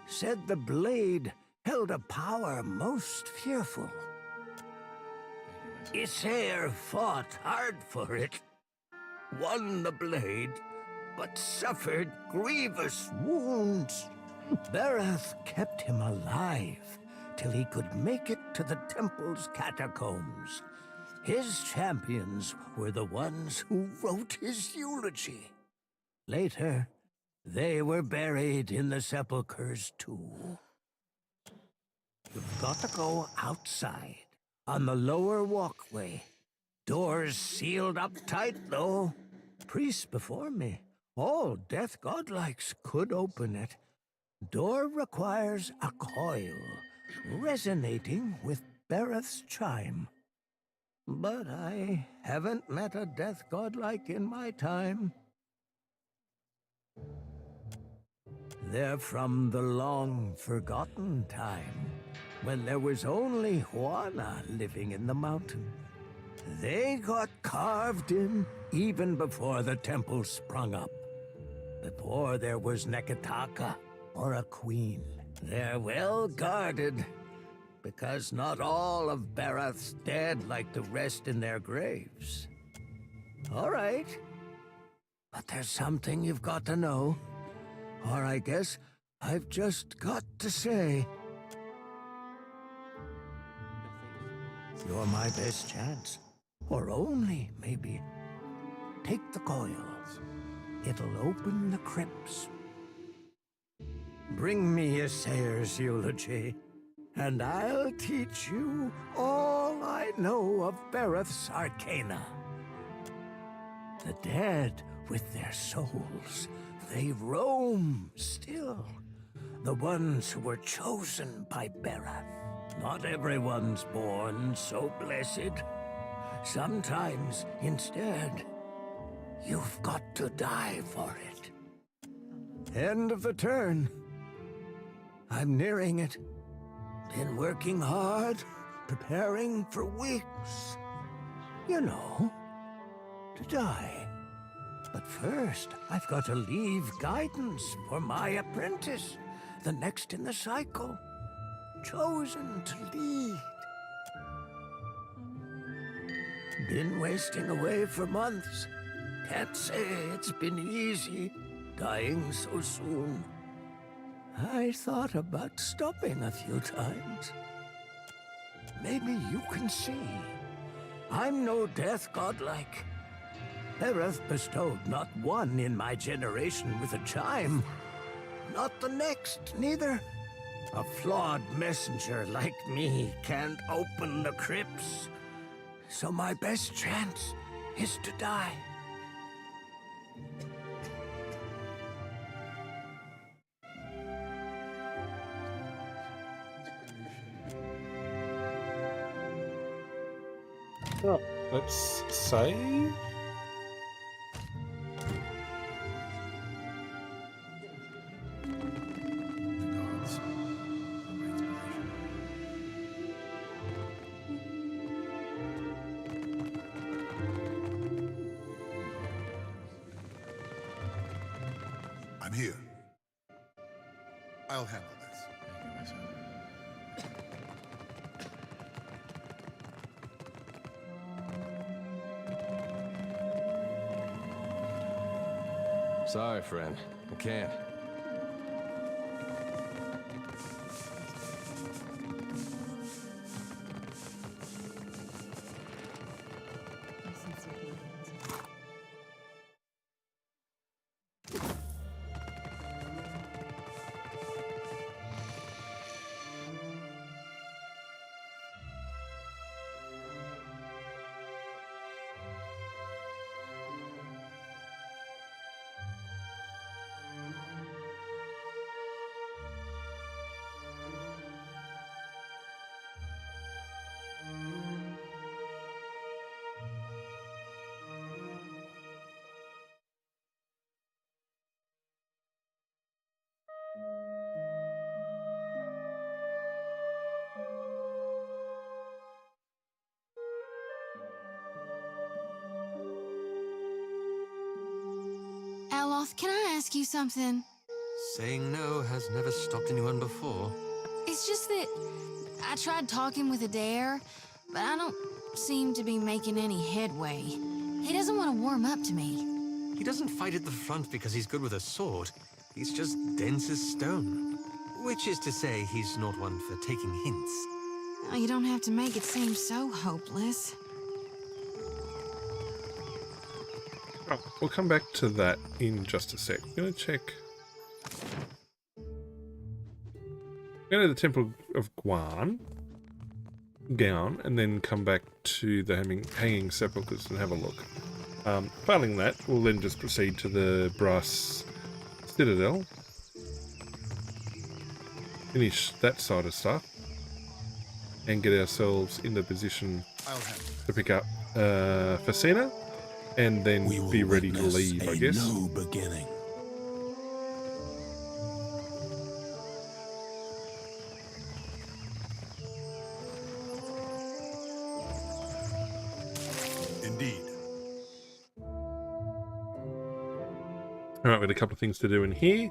Said the blade held a power most fearful. Isaia fought hard for it, won the blade, but suffered grievous wounds. Bereth kept him alive till he could make it to the temple's catacombs. His champions were the ones who wrote his eulogy. Later, they were buried in the sepulchres too. You've got to go outside, on the lower walkway. Doors sealed up tight, though. Priests before me, all death godlikes, could open it. Door requires a coil, resonating with Bereth's chime. But I haven't met a death godlike in my time. They're from the long-forgotten time, when there was only Wana living in the mountain. They got carved in even before the temple sprung up. Before there was Neketaka or a queen. They're well guarded, because not all of Bereth's dead like to rest in their graves. All right. But there's something you've got to know. Or I guess I've just got to say. You're my best chance. Or only, maybe. Take the coil. It'll open the crypts. Bring me a sayer's eulogy, and I'll teach you all I know of Bereth's arcana. The dead, with their souls, they roam still. The ones who were chosen by Bereth. Not everyone's born so blessed. Sometimes, instead, you've got to die for it. End of the turn. I'm nearing it. Been working hard, preparing for weeks. You know, to die. But first, I've got to leave guidance for my apprentice, the next in the cycle. Chosen to lead. Been wasting away for months. Can't say it's been easy, dying so soon. I thought about stopping a few times. Maybe you can see. I'm no death godlike. Bereth bestowed not one in my generation with a chime. Not the next, neither. A flawed messenger like me can't open the crypts. So my best chance is to die. Oh, let's save. I'm here. I'll handle this. Sorry, friend. I can't. Aloth, can I ask you something? Saying no has never stopped anyone before. It's just that I tried talking with Adair, but I don't seem to be making any headway. He doesn't want to warm up to me. He doesn't fight at the front because he's good with a sword. He's just dense as stone. Which is to say, he's not one for taking hints. Oh, you don't have to make it seem so hopeless. Oh, we'll come back to that in just a sec. We're going to check. Go to the Temple of Guan, and then come back to the Hanging Sepulchres and have a look. Failing that, we'll then just proceed to the Brass Citadel. Finish that side of stuff. And get ourselves in the position to pick up Facina. And then be ready to leave, I guess. New beginning. Indeed. Alright, we got a couple of things to do in here.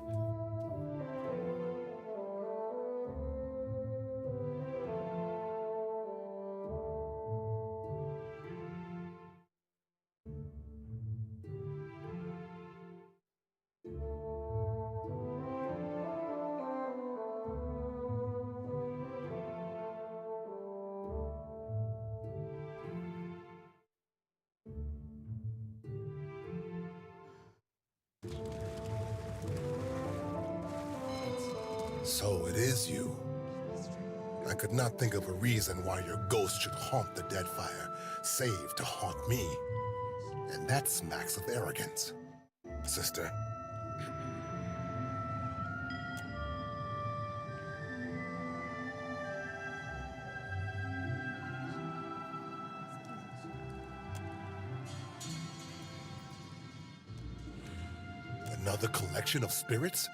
So it is you. I could not think of a reason why your ghost should haunt the Deadfire, save to haunt me. And that smacks of arrogance, sister. Another collection of spirits?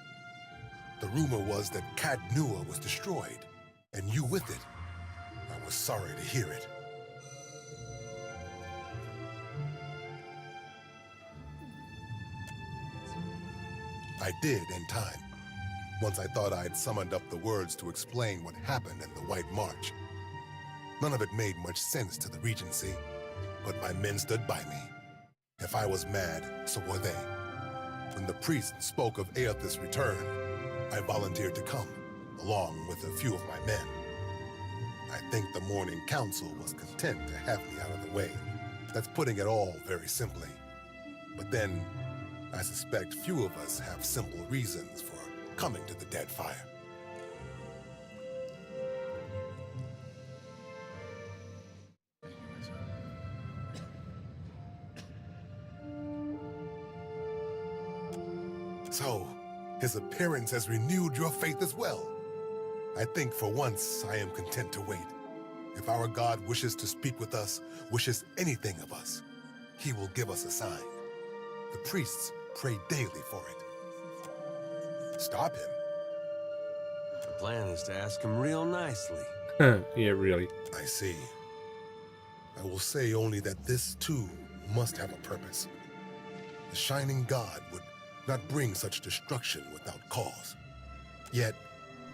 The rumor was that Cat Nua was destroyed, and you with it. I was sorry to hear it. I did in time, once I thought I'd summoned up the words to explain what happened in the White March. None of it made much sense to the Regency, but my men stood by me. If I was mad, so were they. When the priest spoke of Aethys' return, I volunteered to come, along with a few of my men. I think the Morning Council was content to have me out of the way. That's putting it all very simply. But then, I suspect few of us have simple reasons for coming to the Deadfire. So, his appearance has renewed your faith as well. I think for once I am content to wait. If our God wishes to speak with us, wishes anything of us, he will give us a sign. The priests pray daily for it. Stop him. The plan is to ask him real nicely. Yeah, really. I see. I will say only that this, too, must have a purpose. The Shining God would not bring such destruction without cause. Yet,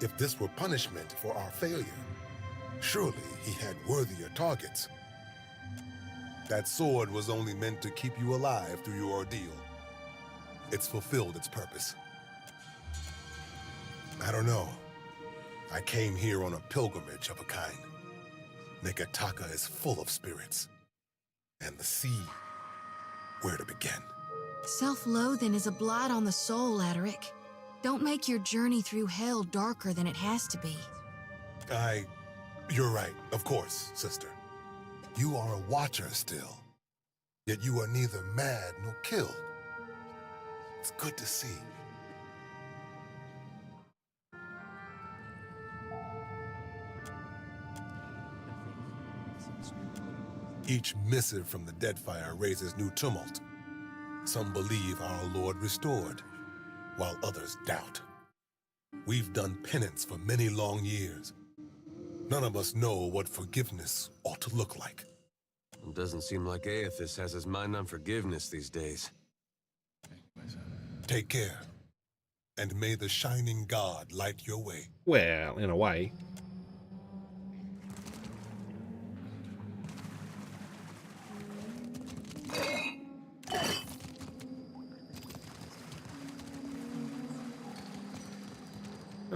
if this were punishment for our failure, surely he had worthier targets. That sword was only meant to keep you alive through your ordeal. It's fulfilled its purpose. I don't know. I came here on a pilgrimage of a kind. Nekataka is full of spirits. And the sea, where to begin? Self-loathing is a blight on the soul, Adaric. Don't make your journey through hell darker than it has to be. You're right, of course, sister. You are a watcher still. Yet you are neither mad nor killed. It's good to see. Each missive from the Deadfire raises new tumult. Some believe our Lord restored, while others doubt. We've done penance for many long years. None of us know what forgiveness ought to look like. It doesn't seem like Aethys has his mind on forgiveness these days. Take care, and may the Shining God light your way. Well, in a way.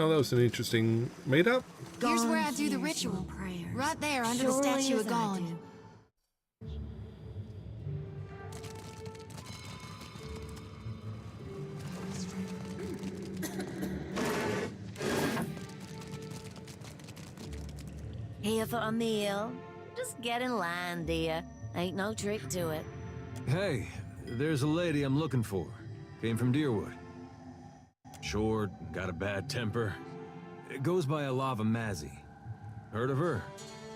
Oh, that was an interesting meetup. Here's where I do the ritual. Right there, under the statue of Gone. Here for a meal? Just get in line, dear. Ain't no trick to it. Hey, there's a lady I'm looking for. Came from Deerwood. Short, got a bad temper. It goes by Alava Mazzy. Heard of her?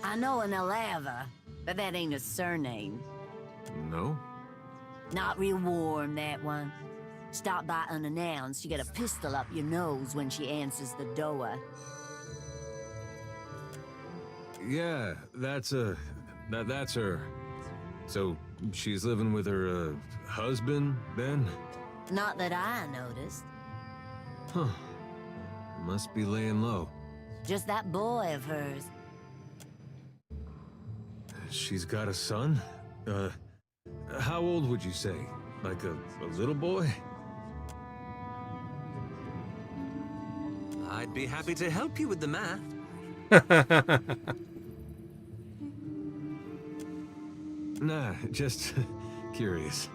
I know an Alava, but that ain't a surname. No? Not real warm, that one. Stop by unannounced, you get a pistol up your nose when she answers the door. Yeah, that's her. So, she's living with her, husband, then? Not that I noticed. Huh. Must be laying low. Just that boy of hers. She's got a son? How old would you say? Like a little boy? I'd be happy to help you with the math. Nah, just curious.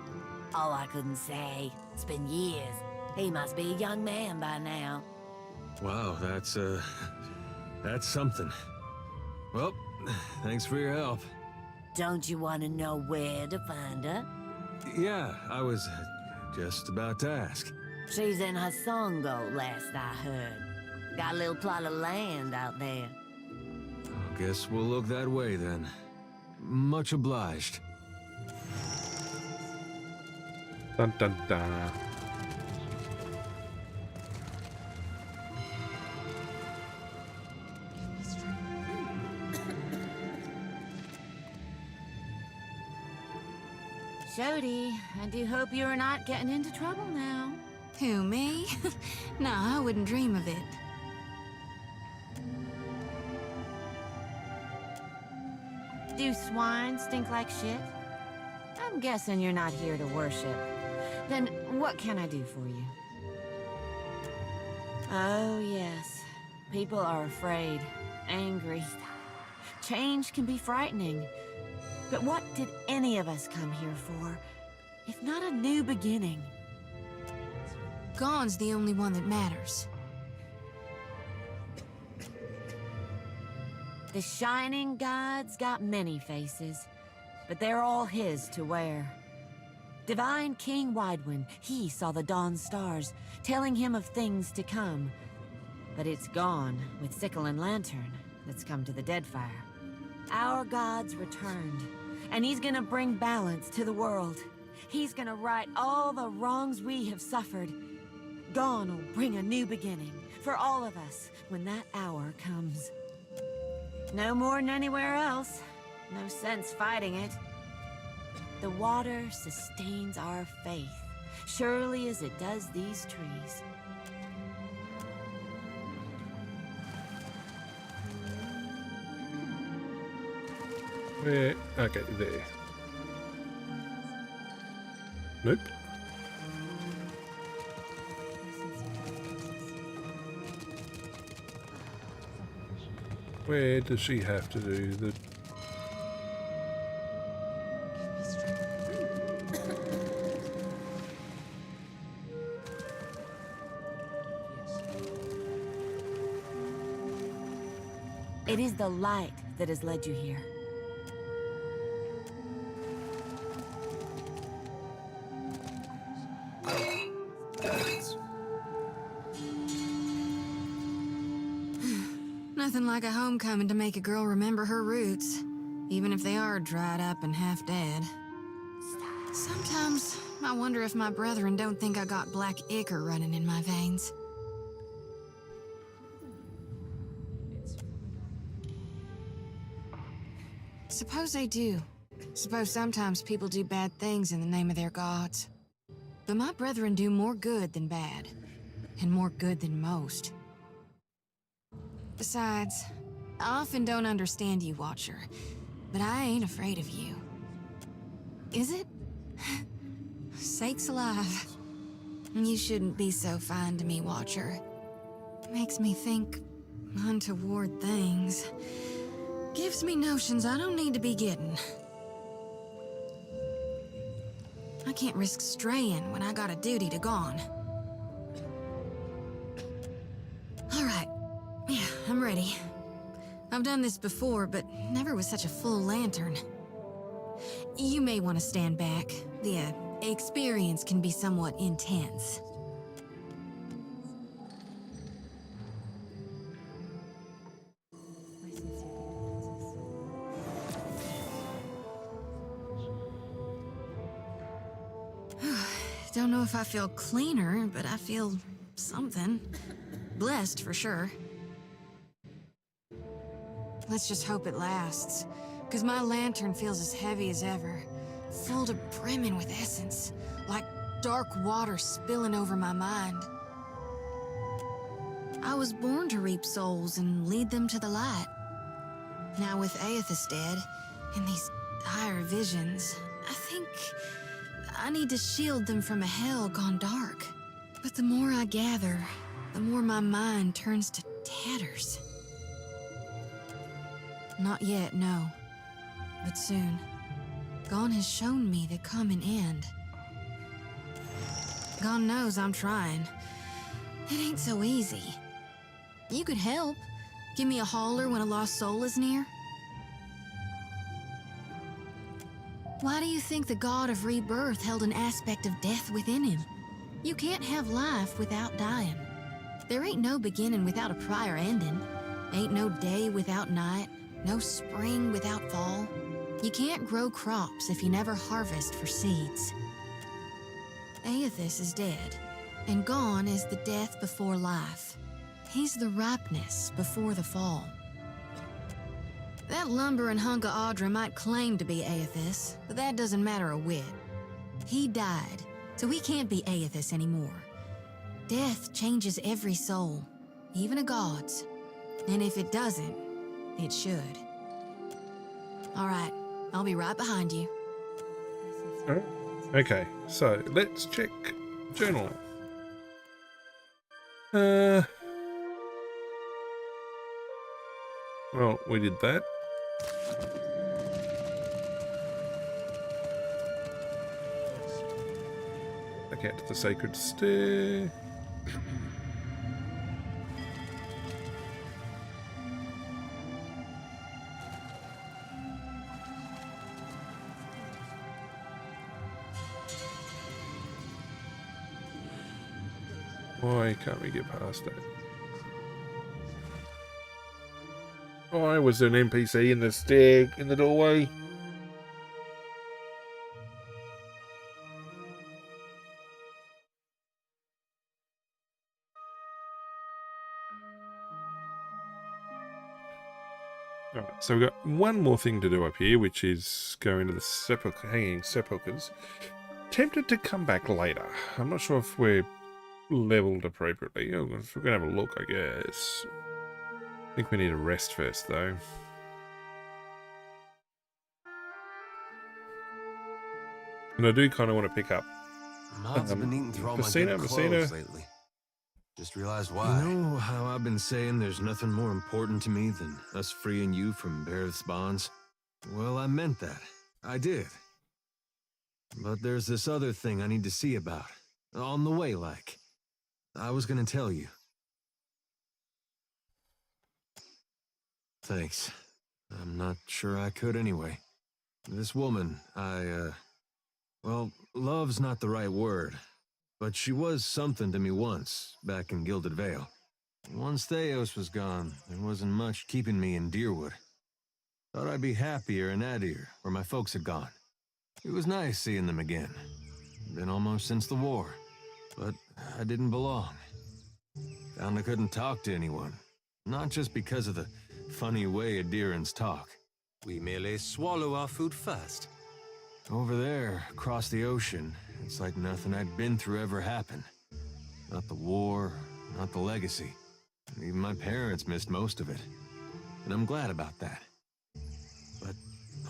Oh, I couldn't say. It's been years. He must be a young man by now. Wow, that's something. Well, thanks for your help. Don't you want to know where to find her? Yeah, I was just about to ask. She's in Hasongo, last I heard. Got a little plot of land out there. Guess we'll look that way then. Much obliged. Dun dun dun. Jody, I do hope you're not getting into trouble now. Who, me? No, I wouldn't dream of it. Do swine stink like shit? I'm guessing you're not here to worship. Then what can I do for you? Oh, yes. People are afraid, angry. Change can be frightening. But what did any of us come here for, if not a new beginning? Gone's the only one that matters. The Shining God's got many faces, but they're all his to wear. Divine King Widewind, he saw the dawn stars, telling him of things to come. But it's gone with Sickle and Lantern that's come to the Deadfire. Our God's returned, and he's gonna bring balance to the world. He's gonna right all the wrongs we have suffered. Gone will bring a new beginning for all of us when that hour comes. No more than anywhere else. No sense fighting it. The water sustains our faith, surely as it does these trees. Where? Okay, there. Nope. Where does she have to do the... It is the light that has led you here. Nothing like a homecoming to make a girl remember her roots, even if they are dried up and half dead. Sometimes I wonder if my brethren don't think I got black ichor running in my veins. Suppose they do. Suppose sometimes people do bad things in the name of their gods. But my brethren do more good than bad, and more good than most. Besides, I often don't understand you, Watcher, but I ain't afraid of you. Is it? Sakes alive. You shouldn't be so fine to me, Watcher. Makes me think untoward things. Gives me notions I don't need to be getting. I can't risk straying when I got a duty to gone. All right. Yeah, I'm ready. I've done this before, but never with such a full lantern. You may want to stand back. The experience can be somewhat intense. Don't know if I feel cleaner, but I feel something. Blessed for sure. Let's just hope it lasts, because my lantern feels as heavy as ever, full to brimming with essence, like dark water spilling over my mind. I was born to reap souls and lead them to the light. Now with Aethys dead, and these dire visions, I think I need to shield them from a hell gone dark. But the more I gather, the more my mind turns to tatters. Not yet, no. But soon. Gon has shown me the coming end. Gon knows I'm trying. It ain't so easy. You could help. Give me a holler when a lost soul is near. Why do you think the god of rebirth held an aspect of death within him? You can't have life without dying. There ain't no beginning without a prior ending. Ain't no day without night, no spring without fall. You can't grow crops if you never harvest for seeds. Aethys is dead, and gone is the death before life. He's the ripeness before the fall. That lumbering hunk of Audra might claim to be Aethys, but that doesn't matter a whit. He died, so he can't be Aethys anymore. Death changes every soul, even a god's. And if it doesn't, it should. All right, I'll be right behind you. Okay, so let's check journal. Well, we did that. Back out to the sacred stair. Why can't we get past that? Why was there an NPC in the stair in the doorway? Alright, so we've got one more thing to do up here, which is go into the hanging sepulchres. Tempted to come back later. I'm not sure if we're leveled appropriately. Oh, if we're going to have a look, I guess. I think we need a rest first, though. And I do kind of want to pick up Mobs have been eating through all my Messina, good clothes lately. Just realized why. You know how I've been saying there's nothing more important to me than us freeing you from Bereth's bonds? Well, I meant that. I did. But there's this other thing I need to see about. On the way, like. I was gonna tell you. Thanks. I'm not sure I could anyway. This woman, well, love's not the right word. But she was something to me once, back in Gilded Vale. Once Theos was gone, there wasn't much keeping me in Deerwood. Thought I'd be happier in Adir, where my folks had gone. It was nice seeing them again. Been almost since the war. But I didn't belong. Found I couldn't talk to anyone. Not just because of the funny way Adirans talk. We merely swallow our food first. Over there, across the ocean, it's like nothing I'd been through ever happened. Not the war, not the legacy. Even my parents missed most of it. And I'm glad about that. But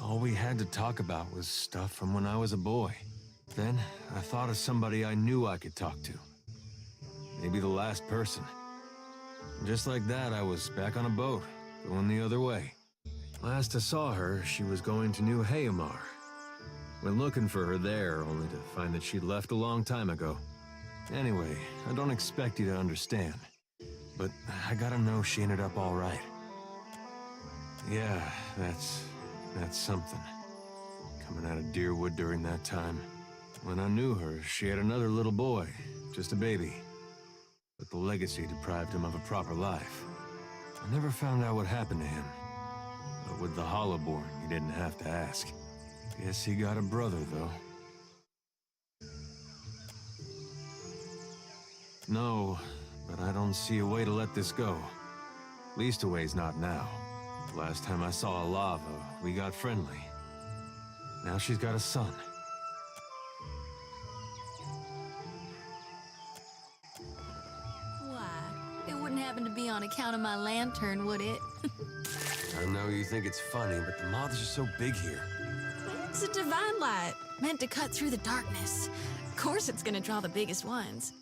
all we had to talk about was stuff from when I was a boy. Then I thought of somebody I knew I could talk to. Maybe the last person. And just like that, I was back on a boat, going the other way. Last I saw her, she was going to New Hayamar. Went looking for her there, only to find that she'd left a long time ago. Anyway, I don't expect you to understand. But I gotta know she ended up all right. Yeah, that's something. Coming out of Deerwood during that time. When I knew her, she had another little boy, just a baby. But the legacy deprived him of a proper life. I never found out what happened to him. But with the Hollowborn, you didn't have to ask. Guess he got a brother, though. No, but I don't see a way to let this go. Least a way's not now. Last time I saw Alava, we got friendly. Now she's got a son. Why? It wouldn't happen to be on account of my lantern, would it? I know you think it's funny, but the moths are so big here. It's a divine light, meant to cut through the darkness. Of course it's gonna draw the biggest ones.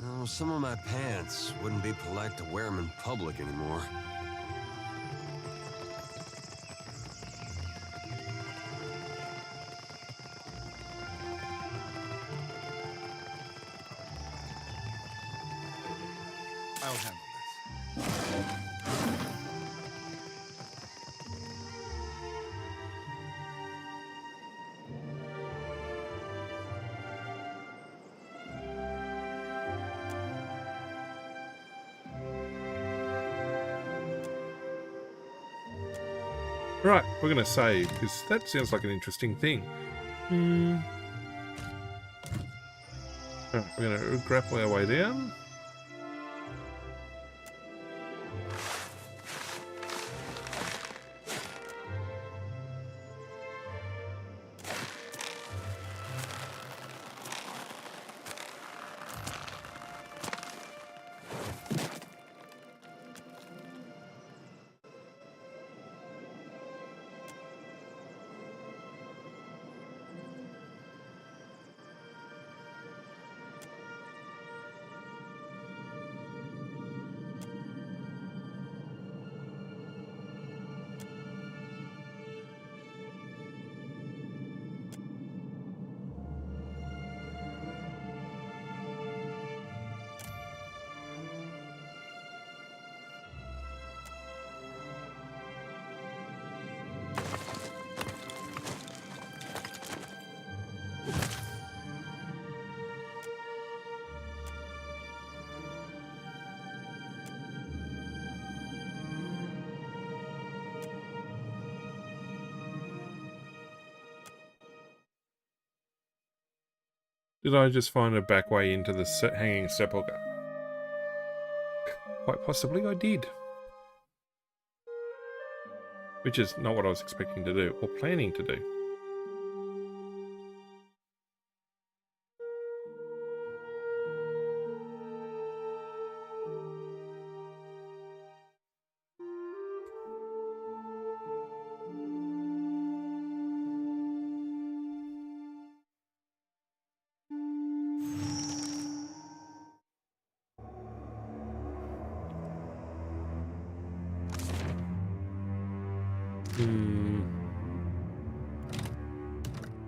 Oh, some of my pants wouldn't be polite to wear them in public anymore. I'll handle this. Right, we're going to save, because that sounds like an interesting thing. Right, we're going to grapple our way down. Did I just find a back way into the hanging sepulchre? Quite possibly I did. Which is not what I was expecting to do, or planning to do.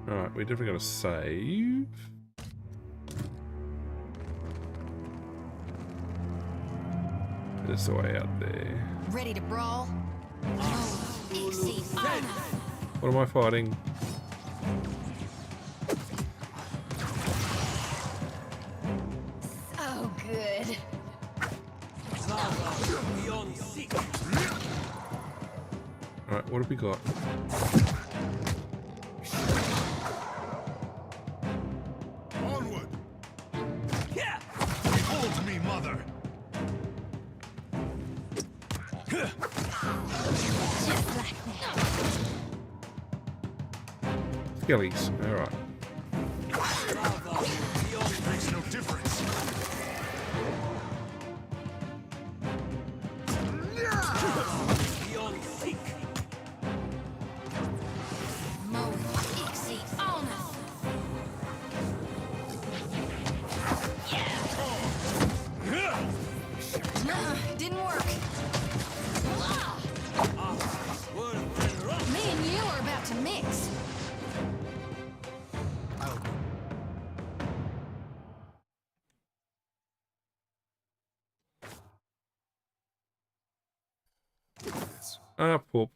Alright, we're definitely going to save. There's the way out there. Ready to brawl? What am I fighting? So good. Alright, what have we got? Onward! Behold me, mother! Skellies, alright. Makes no difference. Didn't work. Me and you are about to mix. Ah, poop.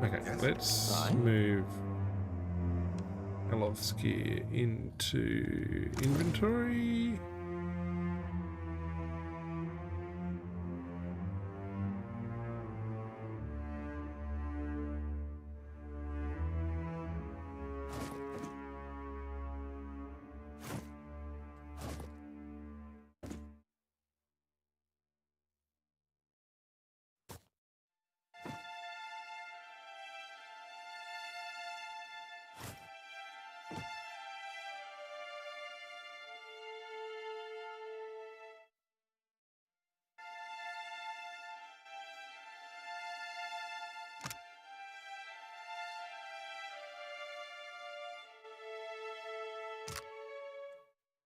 Okay, let's move Elov's into inventory.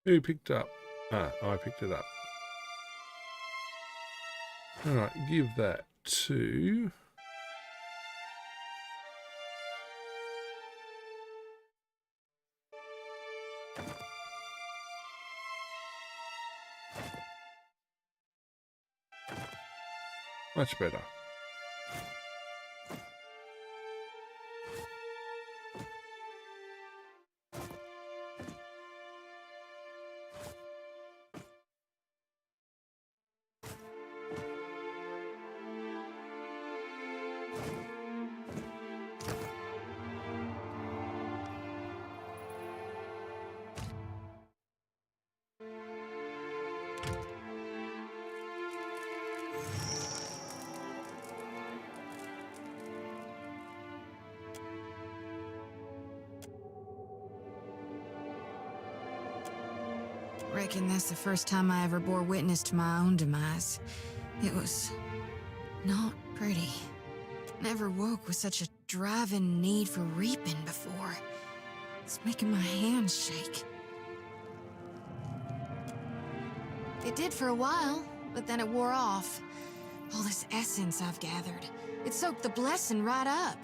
Who picked up? Ah, I picked it up. Alright, give that to... Much better. reckon that's the first time I ever bore witness to my own demise. It was not pretty. Never woke with such a driving need for reaping before. It's making my hands shake. It did for a while, but then it wore off. All this essence I've gathered, it soaked the blessing right up,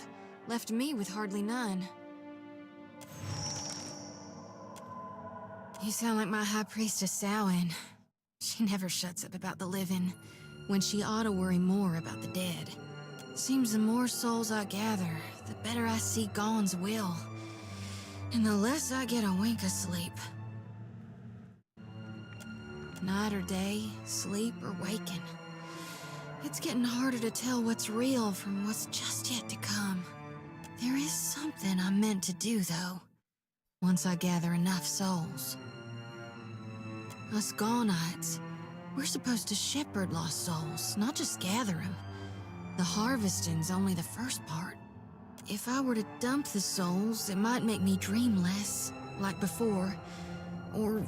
left me with hardly none. You sound like my high priestess Samhain. She never shuts up about the living, when she ought to worry more about the dead. Seems the more souls I gather, the better I see Gaun's will, and the less I get a wink of sleep. Night or day, sleep or waking. It's getting harder to tell what's real from what's just yet to come. There is something I'm meant to do, though, once I gather enough souls. Us Gaunites, we're supposed to shepherd lost souls, not just gather them. The harvesting's only the first part. If I were to dump the souls, it might make me dream less, like before. Or,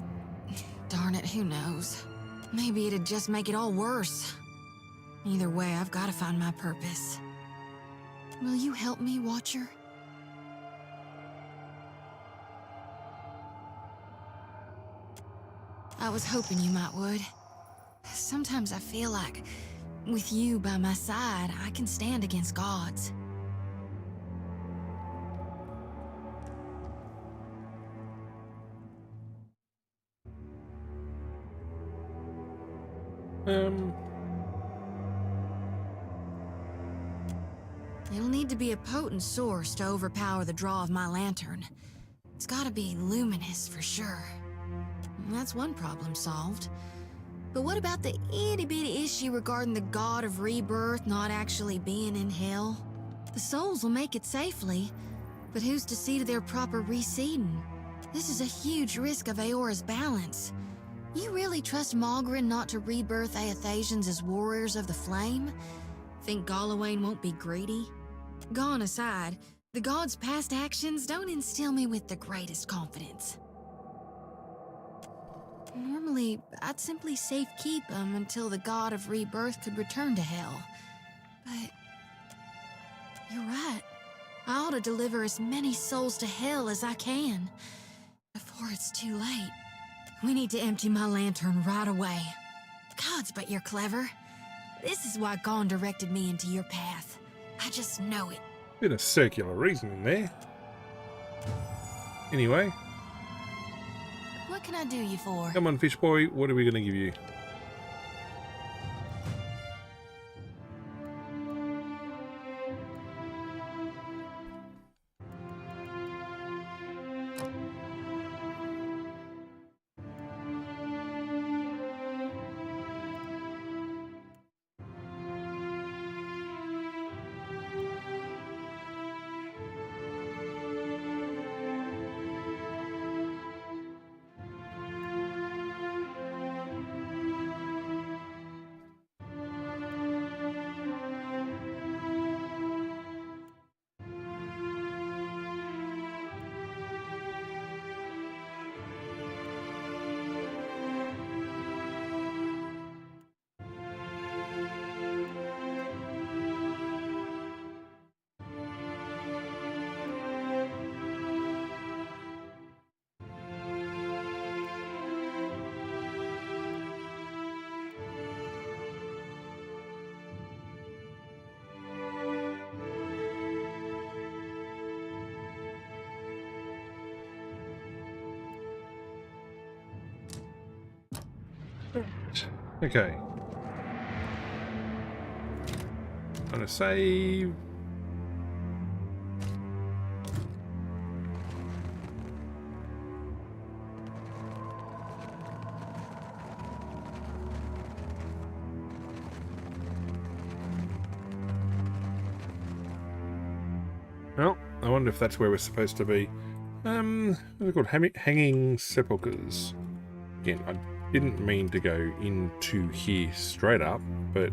darn it, who knows? Maybe it'd just make it all worse. Either way, I've got to find my purpose. Will you help me, Watcher? I was hoping you might would. Sometimes I feel like, with you by my side, I can stand against gods. It'll need to be a potent source to overpower the draw of my lantern. It's gotta be luminous for sure. That's one problem solved. But what about the itty-bitty issue regarding the god of rebirth not actually being in hell? The souls will make it safely, but who's to see to their proper reseeding? This is a huge risk of Aora's balance. You really trust Malgrin not to rebirth Aethasians as warriors of the flame? Think Galawain won't be greedy? Gone aside, the god's past actions don't instill me with the greatest confidence. Normally, I'd simply safekeep him until the god of rebirth could return to hell. But you're right. I ought to deliver as many souls to hell as I can before it's too late. We need to empty my lantern right away. Gods, but you're clever. This is why Gaun directed me into your path. I just know it. Bit of circular reasoning there. Anyway. What can I do you for? Come on, fish boy. What are we going to give you? Okay. I'm gonna save. Well, I wonder if that's where we're supposed to be. They're called hanging sepulchres. Again, I didn't mean to go into here straight up, but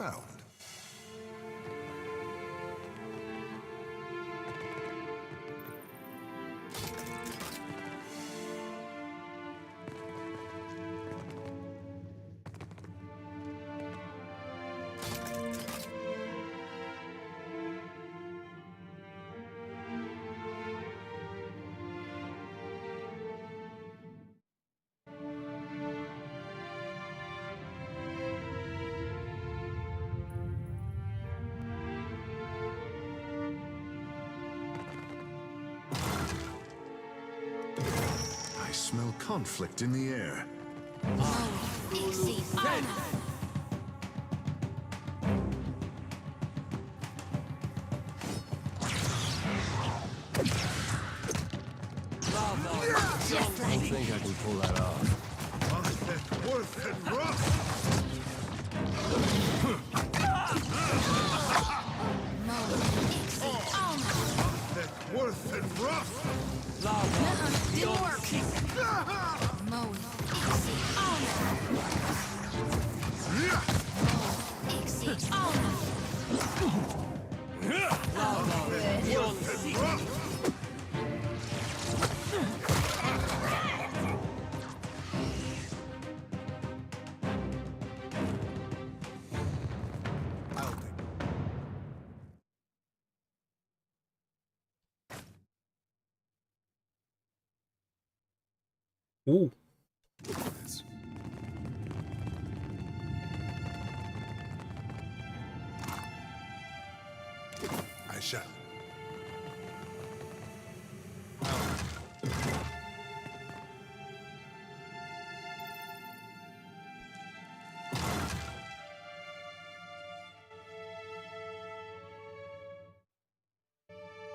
found. I smell conflict in the air. I think I can pull that off. Worth and rough. Worth and rough. Didn't work. Mode. Ooh. I shall.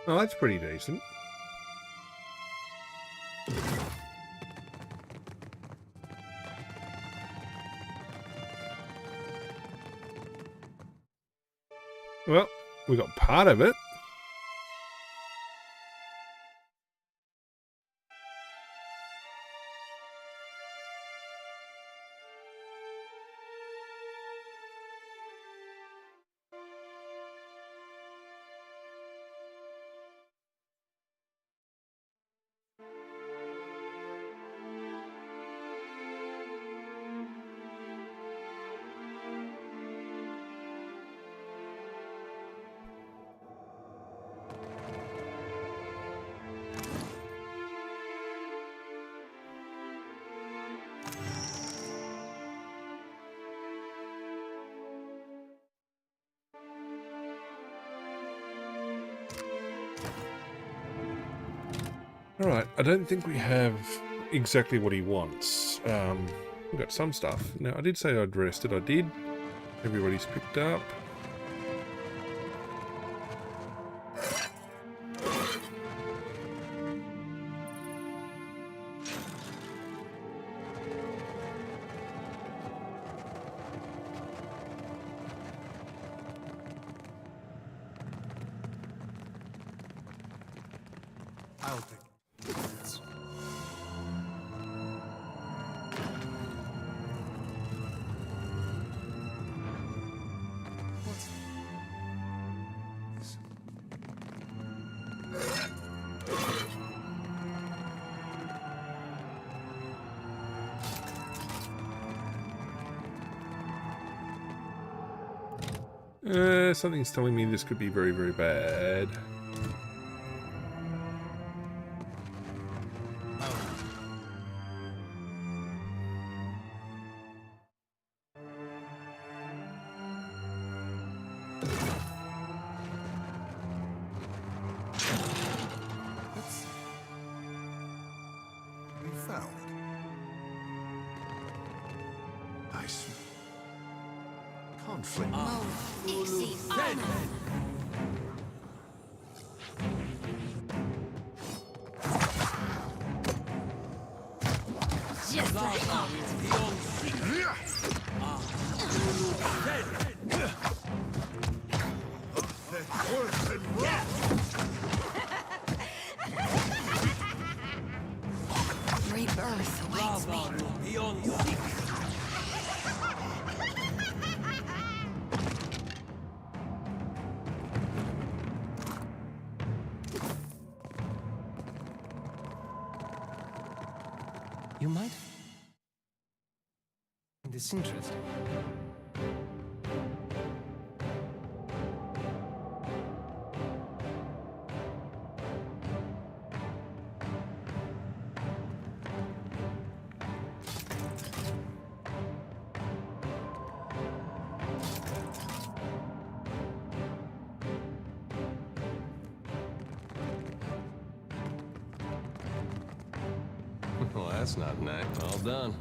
Oh, that's pretty decent. Well, we got part of it. Alright, I don't think we have exactly what he wants. We've got some stuff. Now, I did say I'd rested. I did. Everybody's picked up. I'll take this. Something's telling me this could be very, very bad. Conflict. Just like rebirth awaits me. You might find this interesting. Well, that's not nice. All done.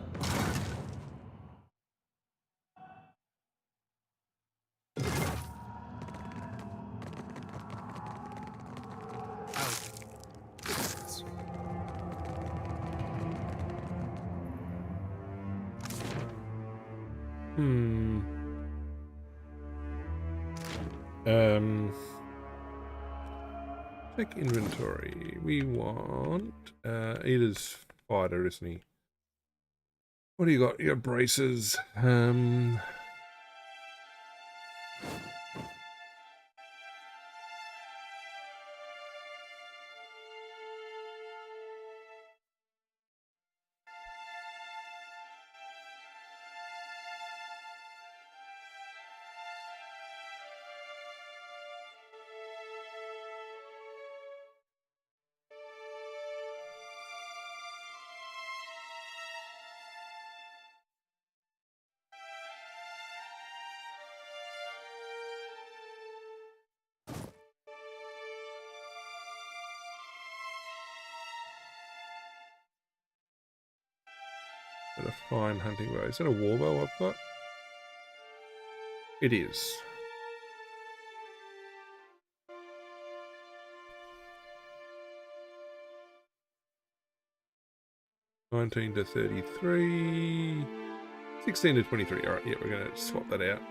Check inventory. We want Eda's fighter, isn't he? What do you got? You got braces. Got a fine hunting bow. Is that a warbow I've got? It is. $19 to $33, $16 to $23. All right, yeah, we're gonna swap that out.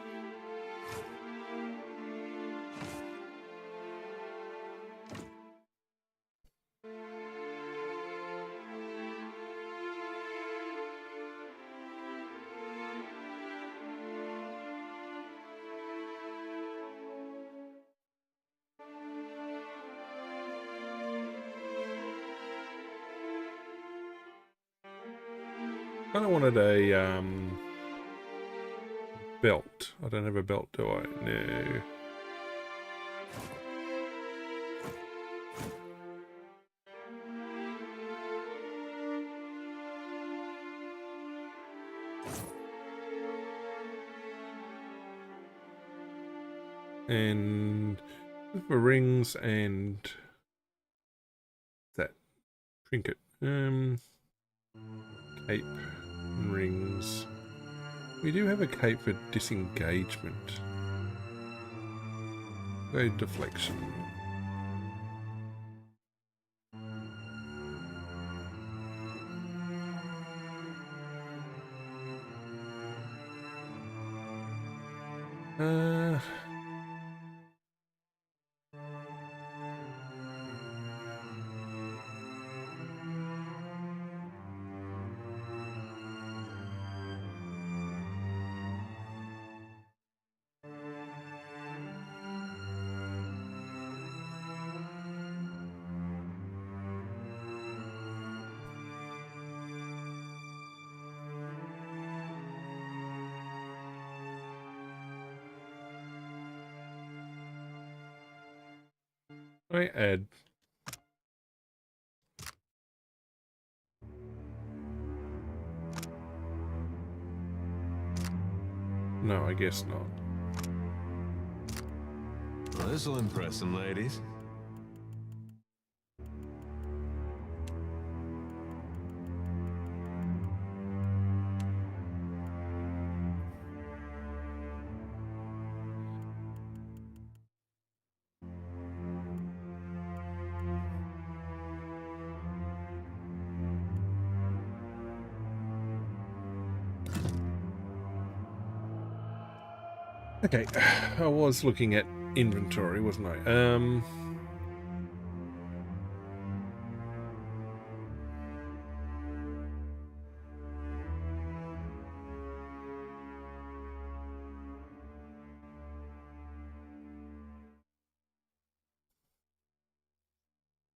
Kind of wanted a belt. I don't have a belt, do I? No. And for rings and that trinket. Cape and rings. We do have a cape for disengagement. Go deflection. I add. No, I guess not. Well, this'll impress some ladies. Okay, I was looking at inventory, wasn't I?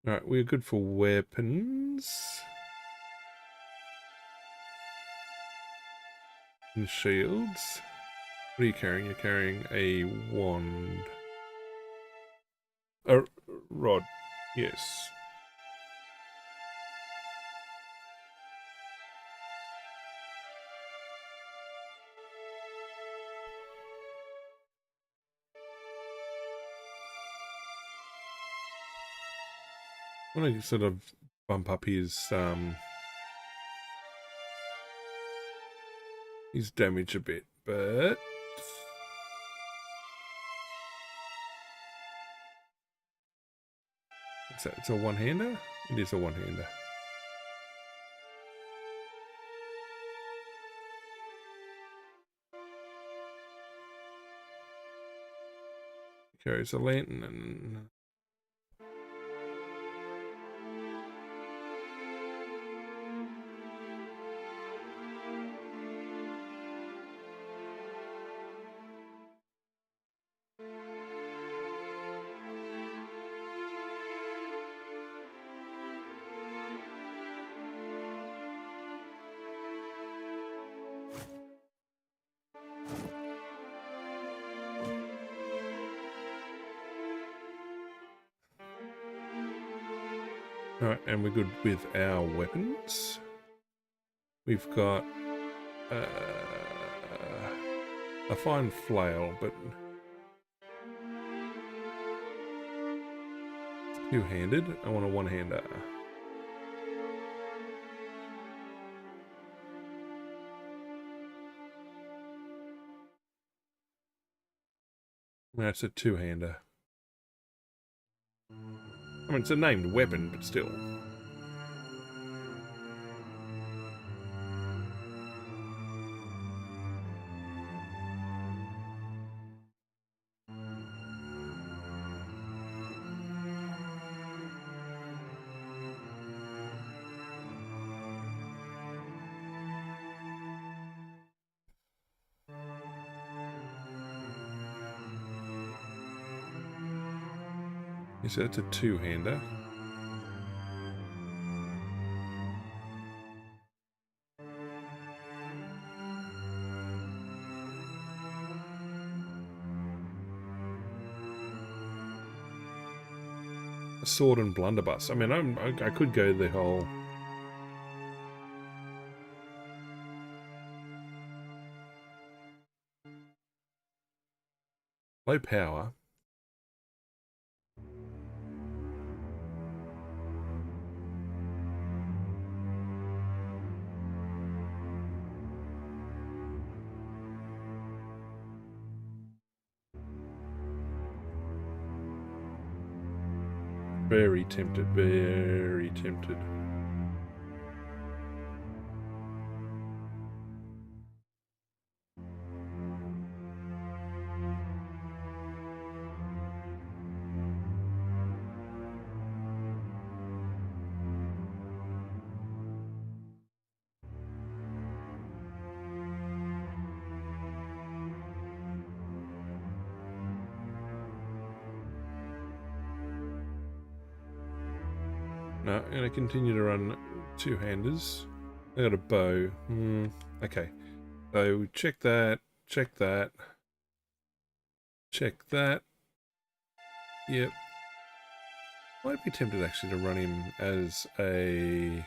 Alright, we're good for weapons. And shields. What are you carrying? You're carrying a wand. A rod. Yes. I want to sort of bump up his damage a bit, but it's a one-hander? It is a one-hander. Carries a lantern and alright, and we're good with our weapons. We've got a fine flail, but two-handed. I want a one-hander. That's a two-hander. I mean, it's a named weapon, but still. So it's a two-hander. A sword and blunderbuss. I mean, I could go the whole low power. Very tempted, very tempted. No, I'm going to continue to run two-handers. I got a bow. Okay. So check that, check that, check that. Yep. Might be tempted actually to run him as a...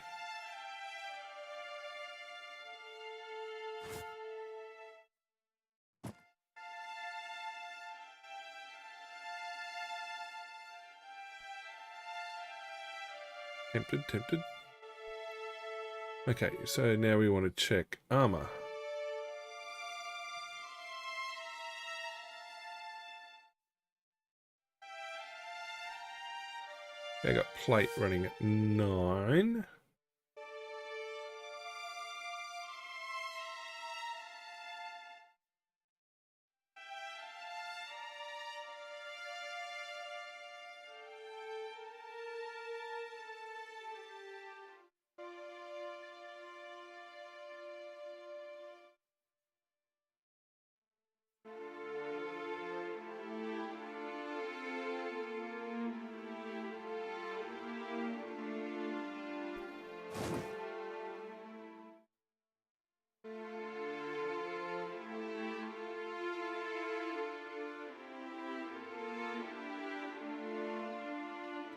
Tempted. Okay, so now we want to check armor. I got plate running at 9.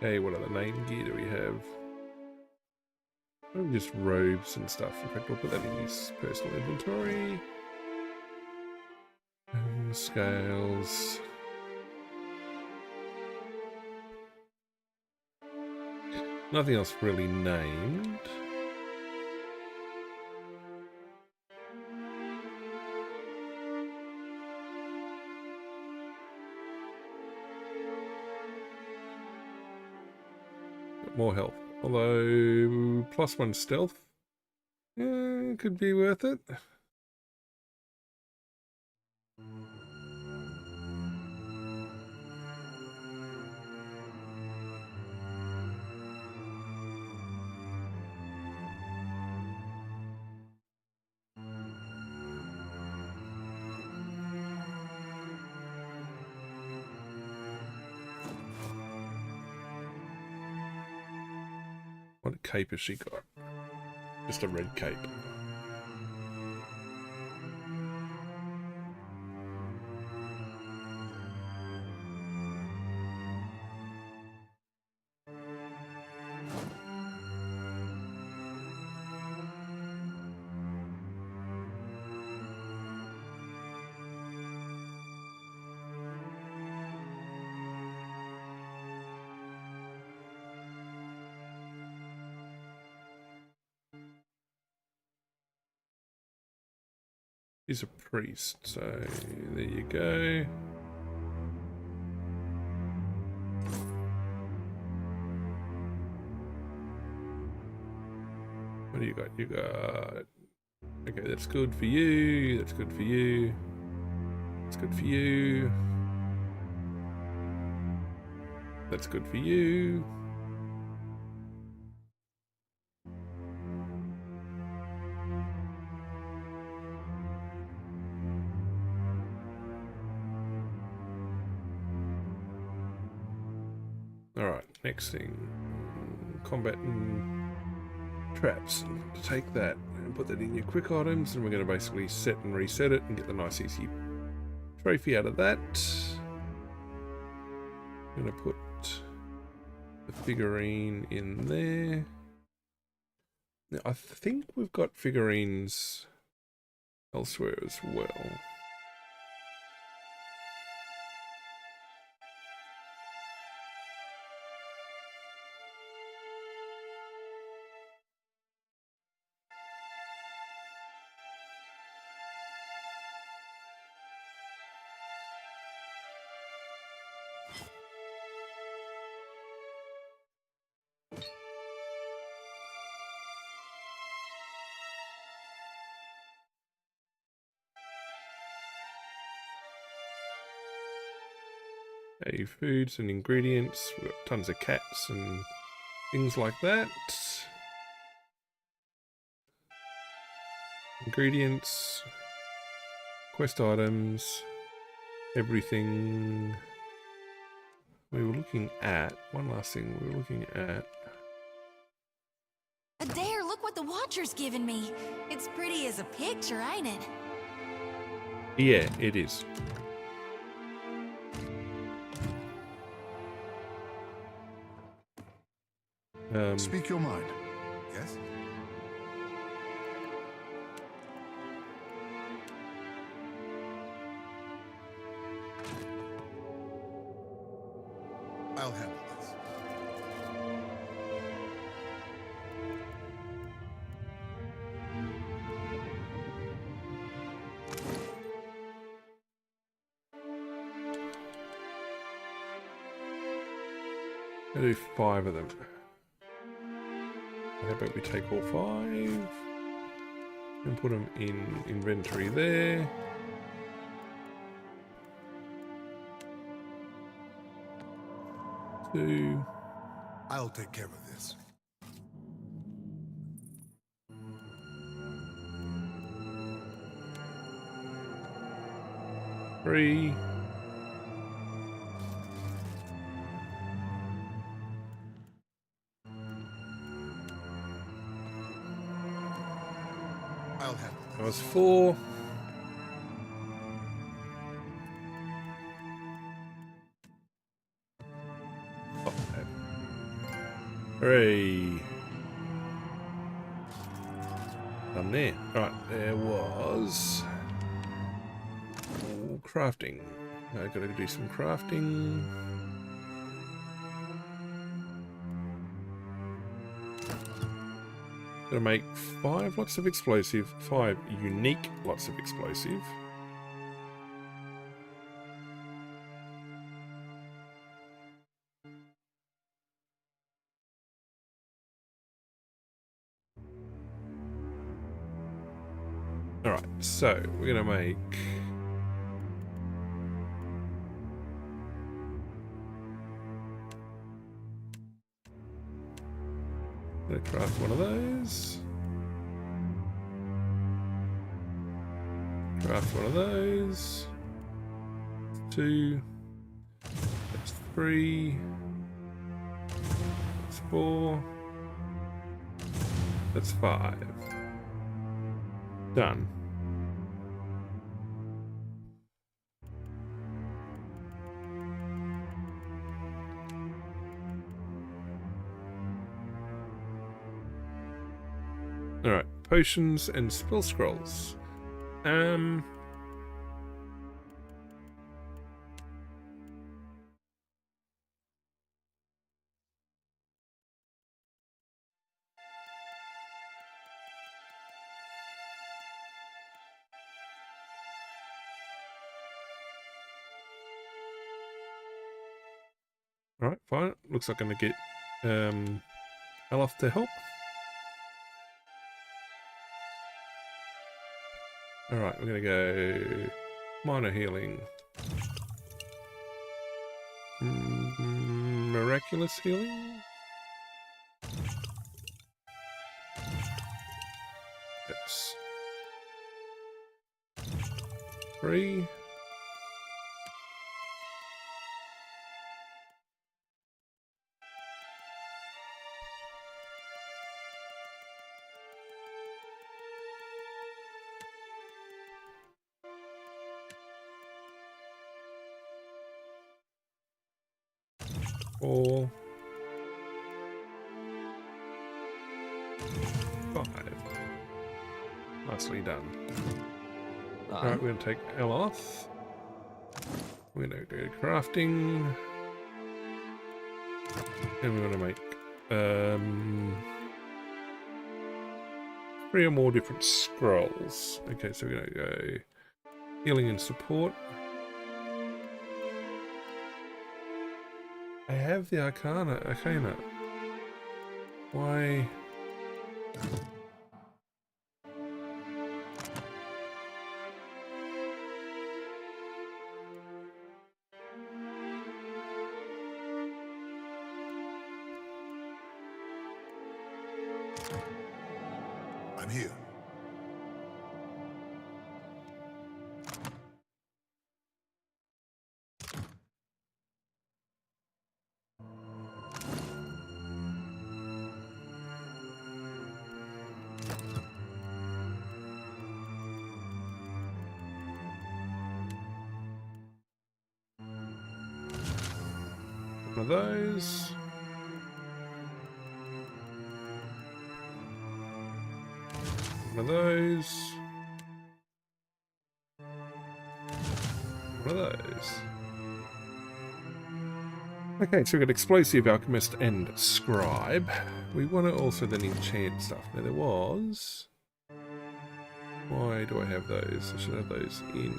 Okay, what other name gear do we have? Oh, just robes and stuff. In fact, I'll put that in his personal inventory. Scales. Nothing else really named. More health. Although, +1 stealth. Could be worth it. What cape has she got? Just a red cape. He's a priest, so there you go. What do you got? You got... Okay, that's good for you. That's good for you. That's good for you. That's good for you. Alright, next thing. Combat and traps. Take that and put that in your quick items, and we're going to basically set and reset it and get the nice easy trophy out of that. I'm going to put the figurine in there. Now, I think we've got figurines elsewhere as well. Okay, foods and ingredients. We've got tons of cats and things like that. Ingredients, quest items, everything. We were looking at, one last thing we were looking at. Adair, look what the Watcher's given me. It's pretty as a picture, ain't it? Yeah, it is. Speak your mind. Yes? I'll handle this. I'll do 5 of them. How about we take all 5 and put them in inventory there. Two. I'll take care of this. Three. I'll handle That was 4. Hooray. Done there. Right, there was... Oh, crafting. I gotta do some crafting. Gonna make 5 lots of explosive, 5 unique lots of explosive. Alright, so we're gonna make... Gonna craft one of those. Craft one of those. 2. That's 3. That's 4. That's 5. Done. Alright, potions and spell scrolls. Alright, fine. Looks like I'm gonna get Aloth to help. Alright, we're gonna go minor healing. Miraculous healing? That's 3. Four, 5. Nicely done. Alright, we're going to take Aloth. We're going to go crafting. And we're going to make 3 or more different scrolls. Okay, so we're going to go healing and support. I have the Arcana. Why? I'm here. One of those. One of those. One of those. Okay, so we've got Explosive, Alchemist, and Scribe. We want to also then enchant stuff. Now there was... Why do I have those? I should have those in...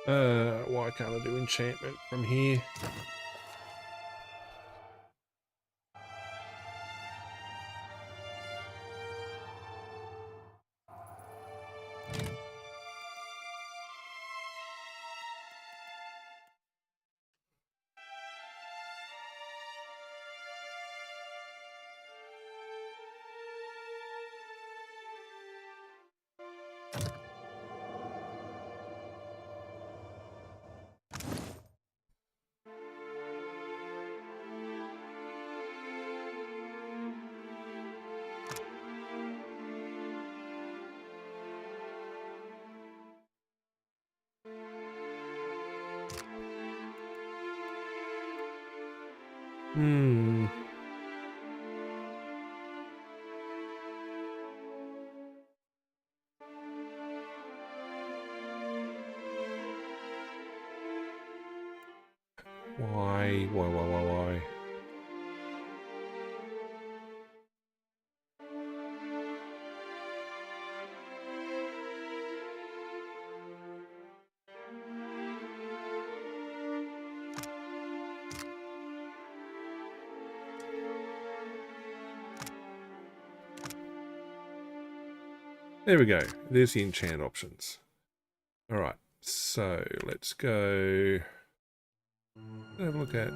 Why can't I do enchantment from here? Why? There we go. There's the enchant options. Alright, so let's go have a look at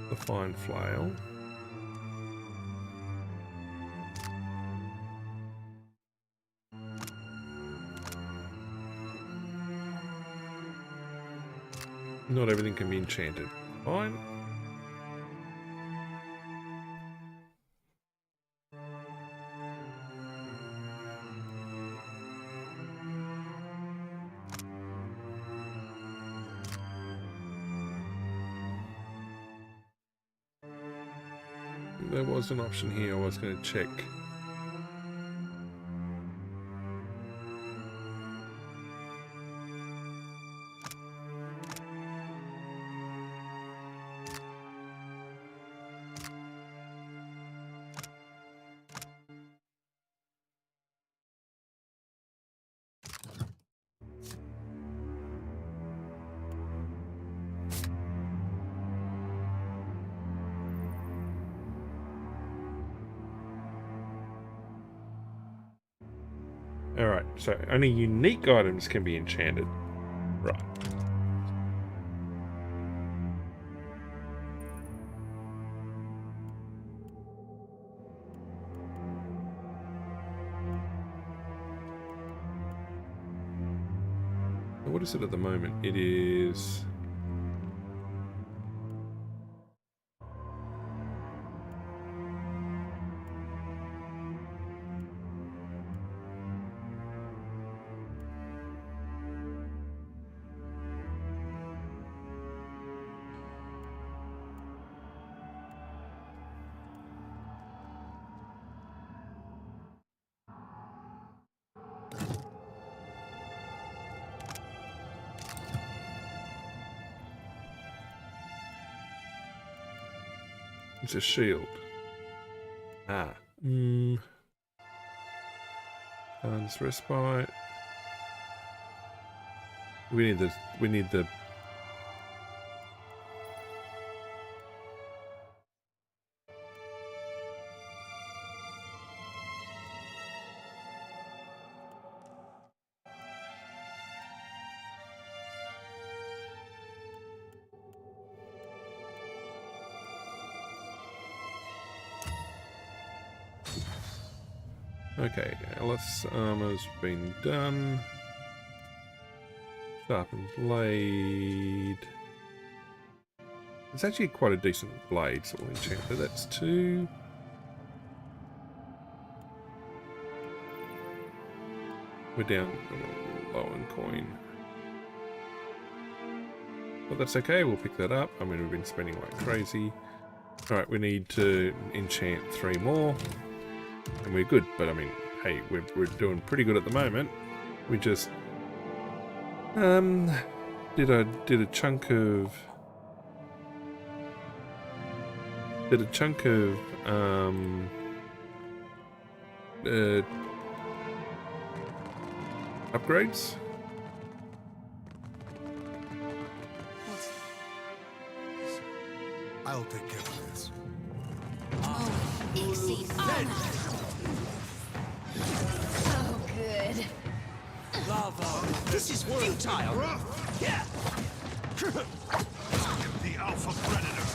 the fine flail. Not everything can be enchanted. Fine. There was an option here I was going to check. Alright, so only unique items can be enchanted. Right. What is it at the moment? It is... It's a shield. Ah. Balance respite. We need the Okay, Alice armor's been done. Sharpened blade. It's actually quite a decent blade, so we'll enchant it. That's 2. We're down low in coin. But that's okay, we'll pick that up. I mean, we've been spending like crazy. Alright, we need to enchant 3 more. And we're good, but I mean, hey, we're doing pretty good at the moment. We just did a chunk of Upgrades. I'll take care of this. Oh, good. Lava. This is futile. Yeah. The alpha predator.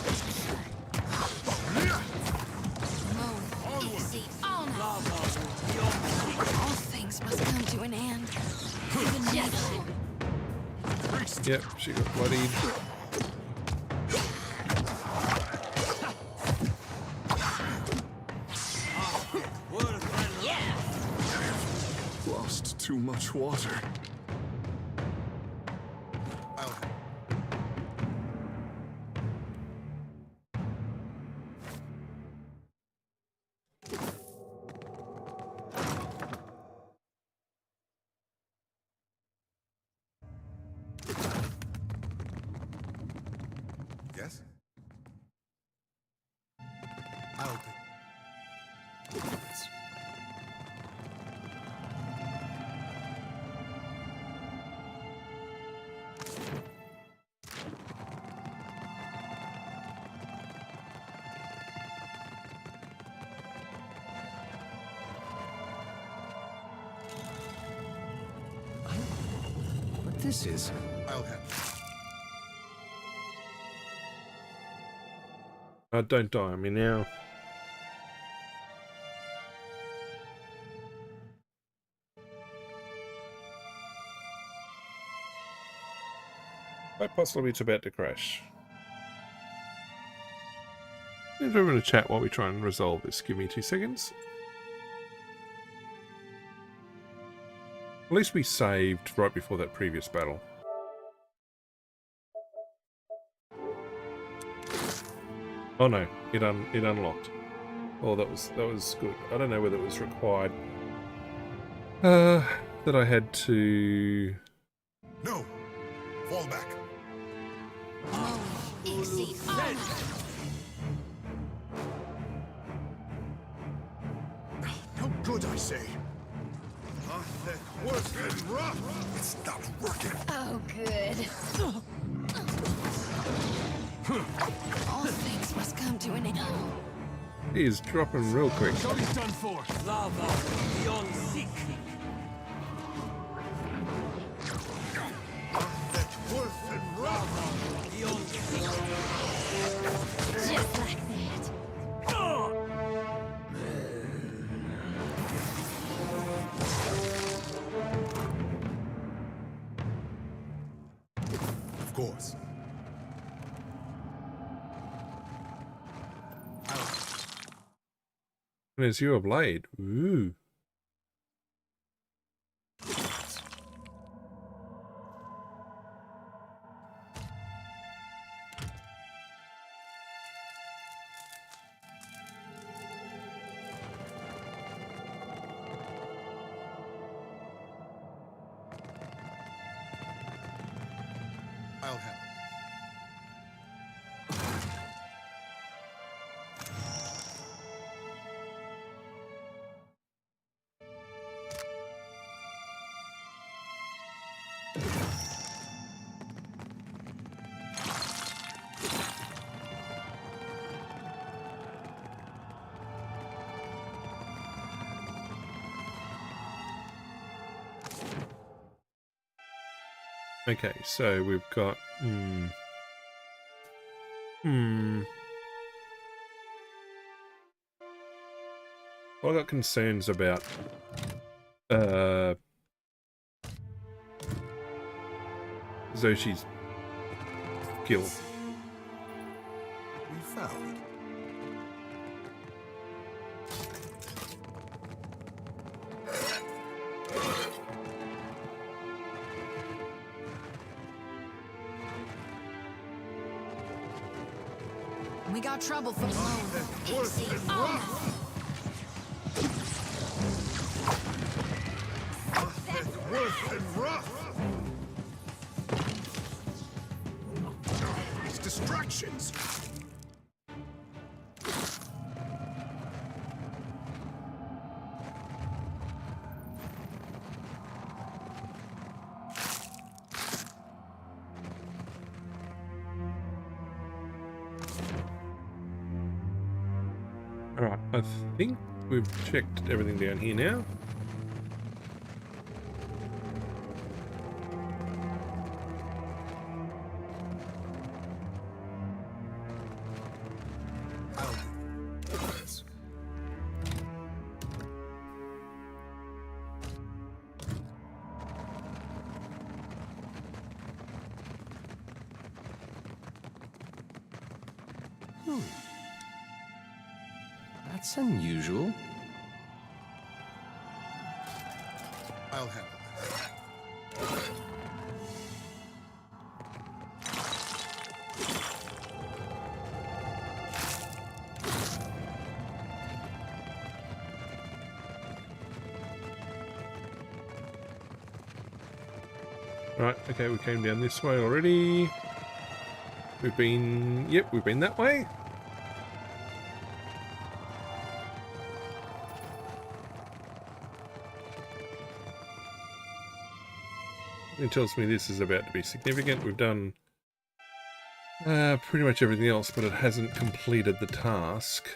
All things must come to an end. Even death. Yep, she got bloodied. Lost too much water. Yes? I'll take this. But this is... I'll have Don't die on me now. Quite possibly it's about to crash. Leave over in the chat while we try and resolve this. Give me 2 seconds. At least we saved right before that previous battle. Oh no, it unlocked. Oh, that was good. I don't know whether it was required. That I had to... No! Fall back. No good, I say. Worse than rough. It's not working. Oh, good. All things must come to an end. He is dropping real quick. Johnny's done for. Lava beyond seek. Worse than rough. Beyond seek. Just like that. Of course. And it's your blade. Ooh. I'll have Okay, so we've got... Well, I got concerns about... Zoshi's skill. we found. We got trouble from below. Worse than rough. Worse than rough. These distractions. I think we've checked everything down here now. That's unusual. I'll handle Right, okay, we came down this way already. We've been that way. It tells me this is about to be significant. We've done pretty much everything else, but it hasn't completed the task.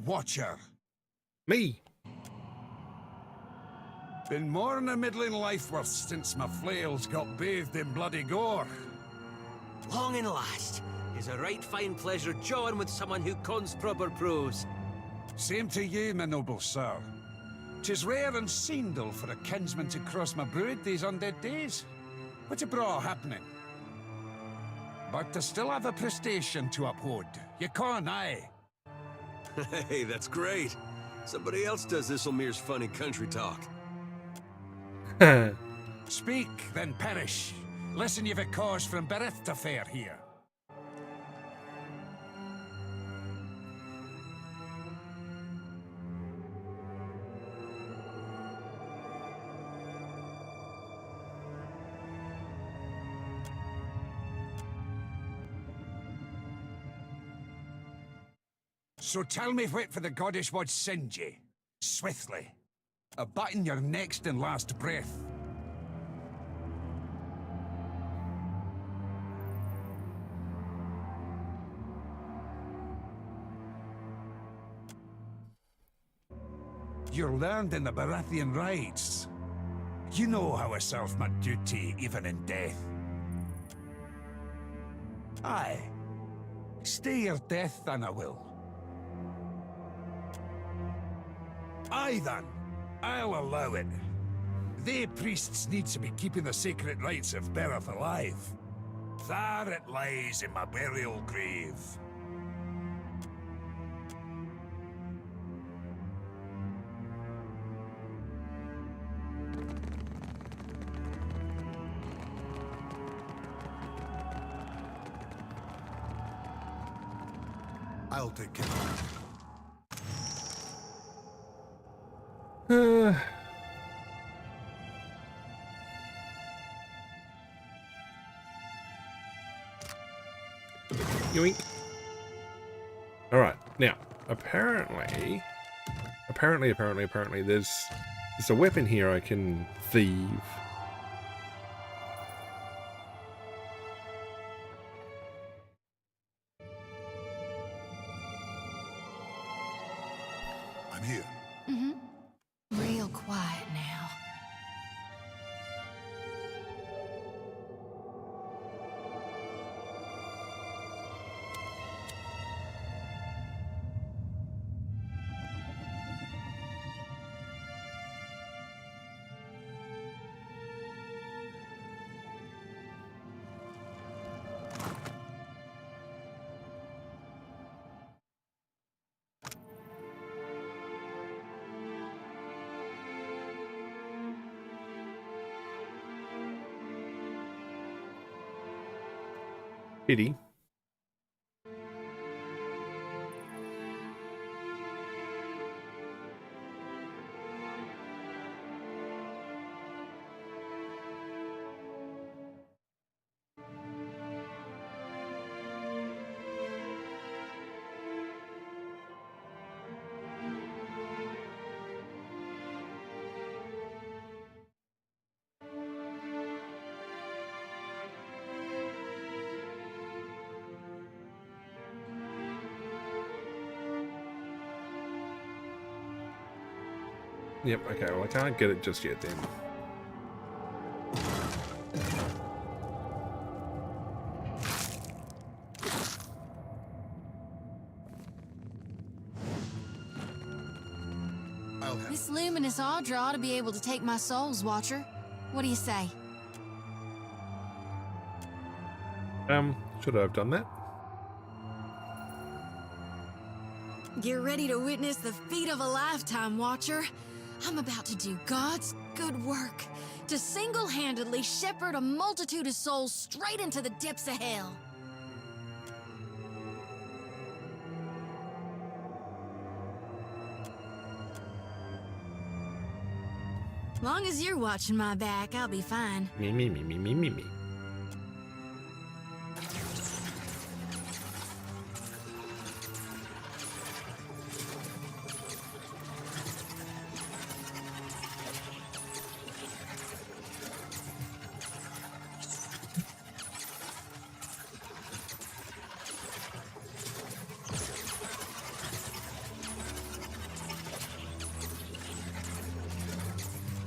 Watcher. Me. Been more than a middling life worth since my flails got bathed in bloody gore. Long and last. Is a right fine pleasure jawing with someone who cons proper prose. Same to you, my noble sir. 'Tis rare and seendal for a kinsman to cross my brood these undead days. What a braw happening. But I still have a prestation to uphold. You can't, aye. Hey, that's great. Somebody else does this Ulmir's funny country talk. Speak, then perish. Listen, you've a cause from birth to fare here. So tell me what for the goddess would send ye. Swiftly. A button your next and last breath. You're learned in the Baratheon rites. You know how I serve my duty even in death. Aye. Stay your death, then I will. Aye then, I'll allow it. They priests need to be keeping the sacred rites of Bereth alive. There it lies in my burial grave. I'll take care of it. Yoink. Alright, now, apparently there's a weapon here I can thieve. I'm here. Mm-hmm. Real quiet now. Pity. Yep, okay, well I can't get it just yet then. This luminous Audra ought to be able to take my souls, Watcher. What do you say? Should I have done that? Get ready to witness the feat of a lifetime, Watcher. I'm about to do God's good work, to single-handedly shepherd a multitude of souls straight into the depths of hell. Long as you're watching my back, I'll be fine. Me.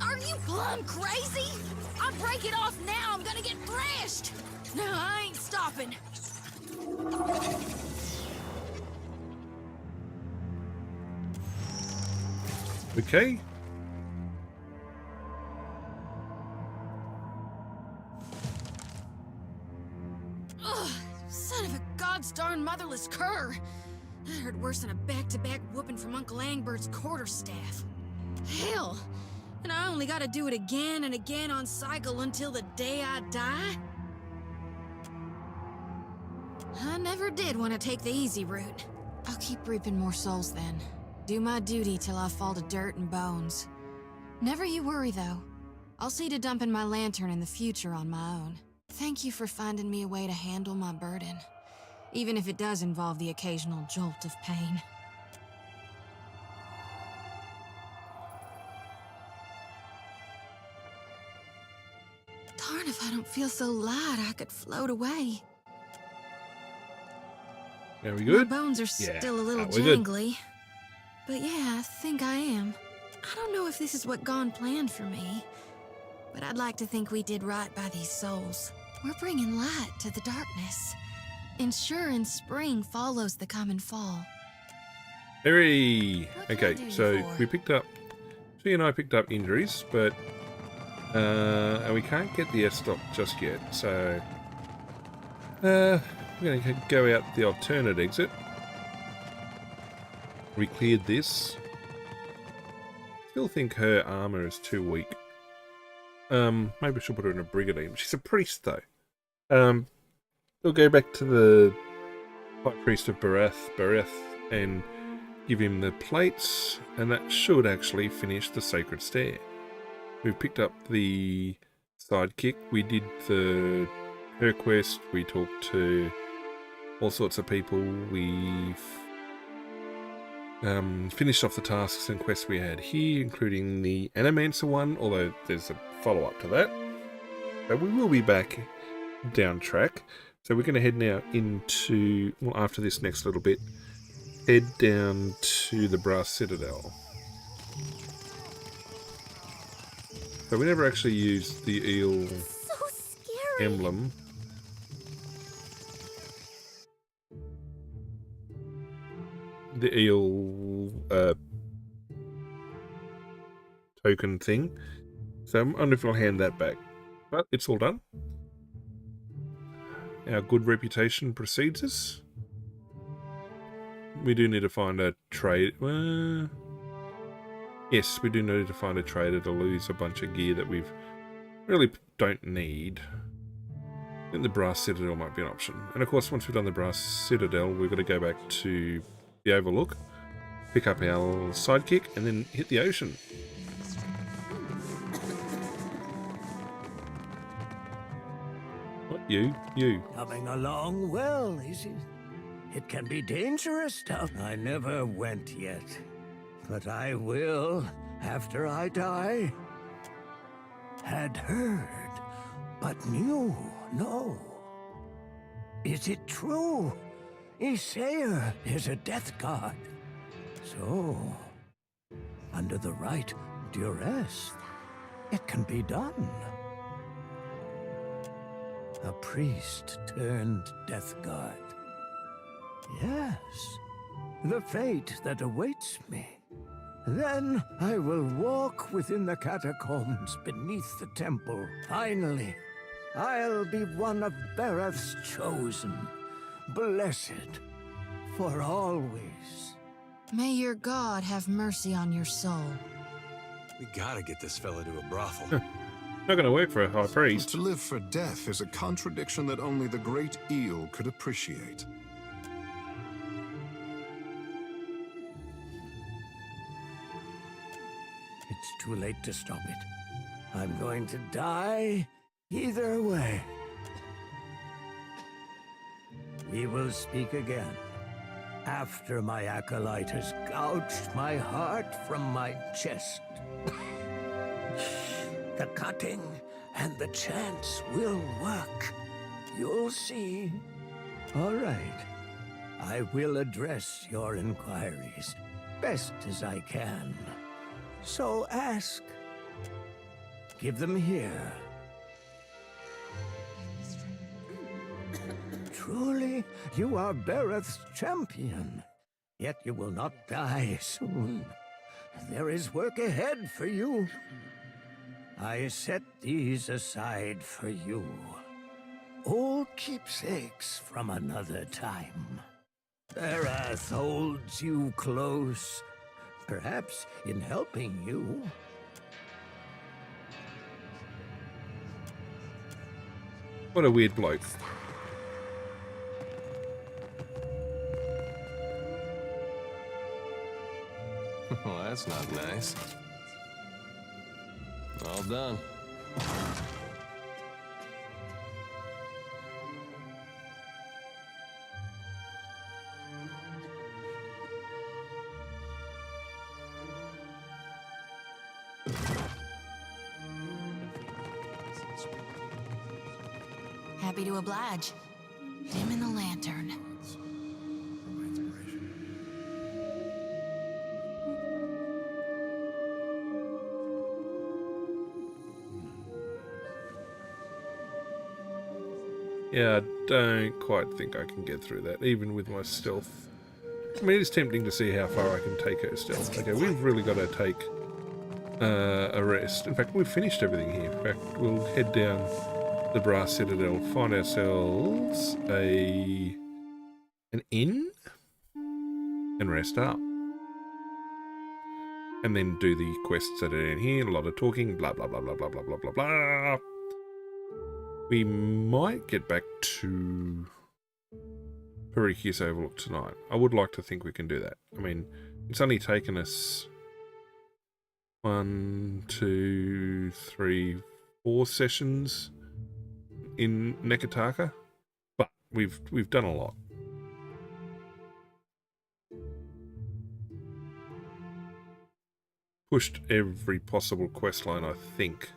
Are you plumb crazy? I break it off now, I'm gonna get thrashed. No, I ain't stopping. Okay. Ugh, son of a gods-darn motherless cur. I heard worse than a back-to-back whooping from Uncle Angbert's quarterstaff. Hell, and I only gotta do it again and again on cycle until the day I die? I never did want to take the easy route. I'll keep reaping more souls then. Do my duty till I fall to dirt and bones. Never you worry, though. I'll see to dumping my lantern in the future on my own. Thank you for finding me a way to handle my burden, even if it does involve the occasional jolt of pain. Darn if I don't feel so light I could float away. Are we good? My bones are Yeah. still a little we're good. jangly. But yeah, I think I am. I don't know if this is what God planned for me, but I'd like to think we did right by these souls. We're bringing light to the darkness, ensuring spring follows the coming fall. Hooray! can I Okay, do you so for? we picked up... She and I picked up injuries, but... and we can't get the S-stop just yet, so... we're going to go out the alternate exit. We cleared this. Still think her armor is too weak. Maybe she'll put her in a brigadier. She's a priest, though. We'll go back to the High Priest of Bareth, and give him the plates, and that should actually finish the Sacred Stair. We've picked up the sidekick. We did her quest. We talked to all sorts of people. We've finished off the tasks and quests we had here, including the Animancer one, although there's a follow-up to that. So we will be back down track. So we're going to head now into, well, after this next little bit, head down to the Brass Citadel. So we never actually used the eel emblem. The eel token thing. So I wonder if I'll hand that back. But it's all done. Our good reputation precedes us. We do need to find a trade. Yes, we do need to find a trader to lose a bunch of gear that we've really don't need. think the Brass Citadel might be an option. And of course, once we've done the Brass Citadel, we've got to go back to the Overlook, pick up our sidekick, and then hit the ocean. What, you? Coming along well, is it? It can be dangerous down. I never went yet, but I will after I die. Had heard, but knew no. Is it true? Isair is a death god. So, under the right duress, it can be done. A priest turned death god. Yes, the fate that awaits me. Then I will walk within the catacombs beneath the temple. Finally, I'll be one of Bereth's chosen, blessed for always. May your god have mercy on your soul. We gotta get this fella to a brothel. Not going to work for a high priest. To live for death is a contradiction that only the great eel could appreciate. It's too late to stop it. I'm going to die either way. We will speak again after my acolyte has gouged my heart from my chest. The cutting and the chants will work. You'll see. All right. I will address your inquiries best as I can. So ask. Give them here. Truly, you are Bereth's champion. Yet you will not die soon. There is work ahead for you. I set these aside for you. Old keepsakes from another time. Bereth holds you close, perhaps in helping you. What a weird bloke. Well, that's not nice. All done. Happy to oblige. Dim in the lantern. Yeah, I don't quite think I can get through that, even with my stealth. I mean, it's tempting to see how far I can take her stealth. Okay, we've really got to take a rest. In fact, we've finished everything here. In fact, we'll head down the Brass Citadel, find ourselves an inn, and rest up. And then do the quests that are in here, a lot of talking, blah, blah, blah, blah, blah, blah, blah, blah, blah. We might get back to Perikius Overlook tonight. I would like to think we can do that. I mean, it's only taken us 1, 2, 3, 4 sessions in Nekataka, but we've done a lot. Pushed every possible quest line, I think.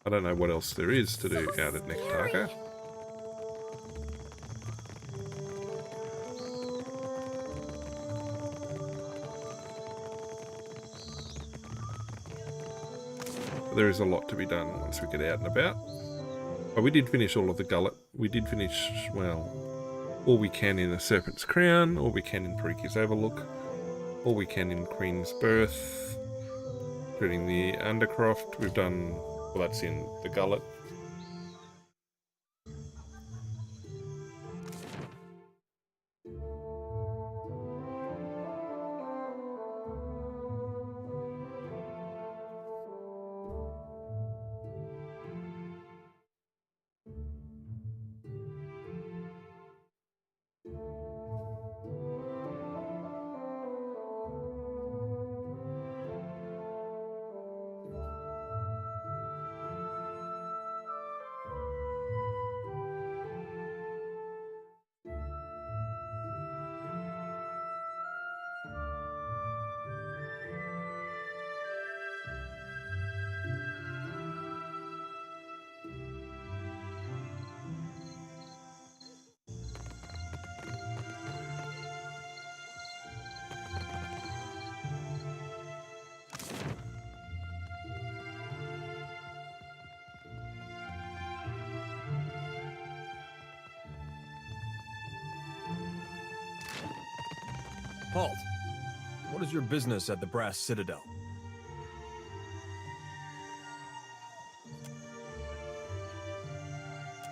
I don't know what else there is to do out at Nekataka. There is a lot to be done once we get out and about. But we did finish all of the Gullet. We did finish, well, all we can in the Serpent's Crown, all we can in Perikius Overlook, all we can in Queen's Birth, including the Undercroft. We've done, well, that's in the Gullet. Halt! What is your business at the Brass Citadel?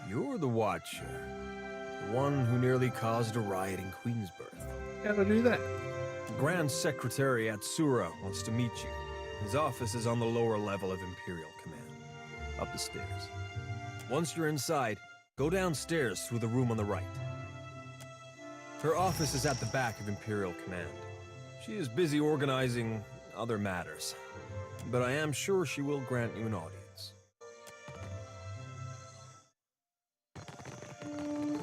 You're the Watcher. The one who nearly caused a riot in Queensburg. How'd I do that? The Grand Secretary Atsura wants to meet you. His office is on the lower level of Imperial Command. Up the stairs. Once you're inside, go downstairs through the room on the right. Her office is at the back of Imperial Command. She is busy organizing other matters, but I am sure she will grant you an audience.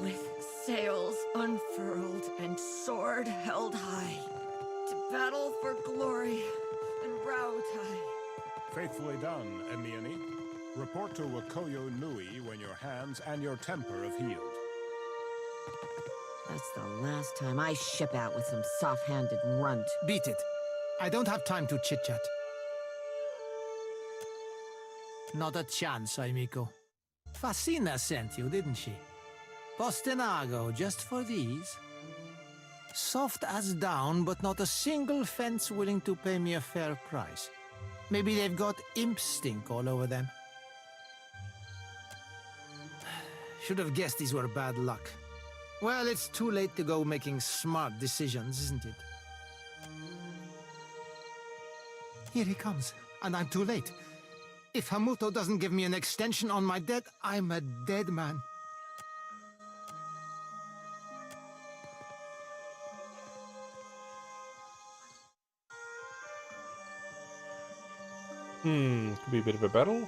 With sails unfurled and sword held high, to battle for glory and Rautai. Faithfully done, Emiani. Report to Wakoyo Nui when your hands and your temper have healed. That's the last time I ship out with some soft-handed runt. Beat it. I don't have time to chit-chat. Not a chance, amico. Fascina sent you, didn't she? Postinago, just for these? Soft as down, but not a single fence willing to pay me a fair price. Maybe they've got imp stink all over them. Should have guessed these were bad luck. Well, it's too late to go making smart decisions, isn't it? Here he comes, and I'm too late. If Hamuto doesn't give me an extension on my debt, I'm a dead man. Could be a bit of a battle.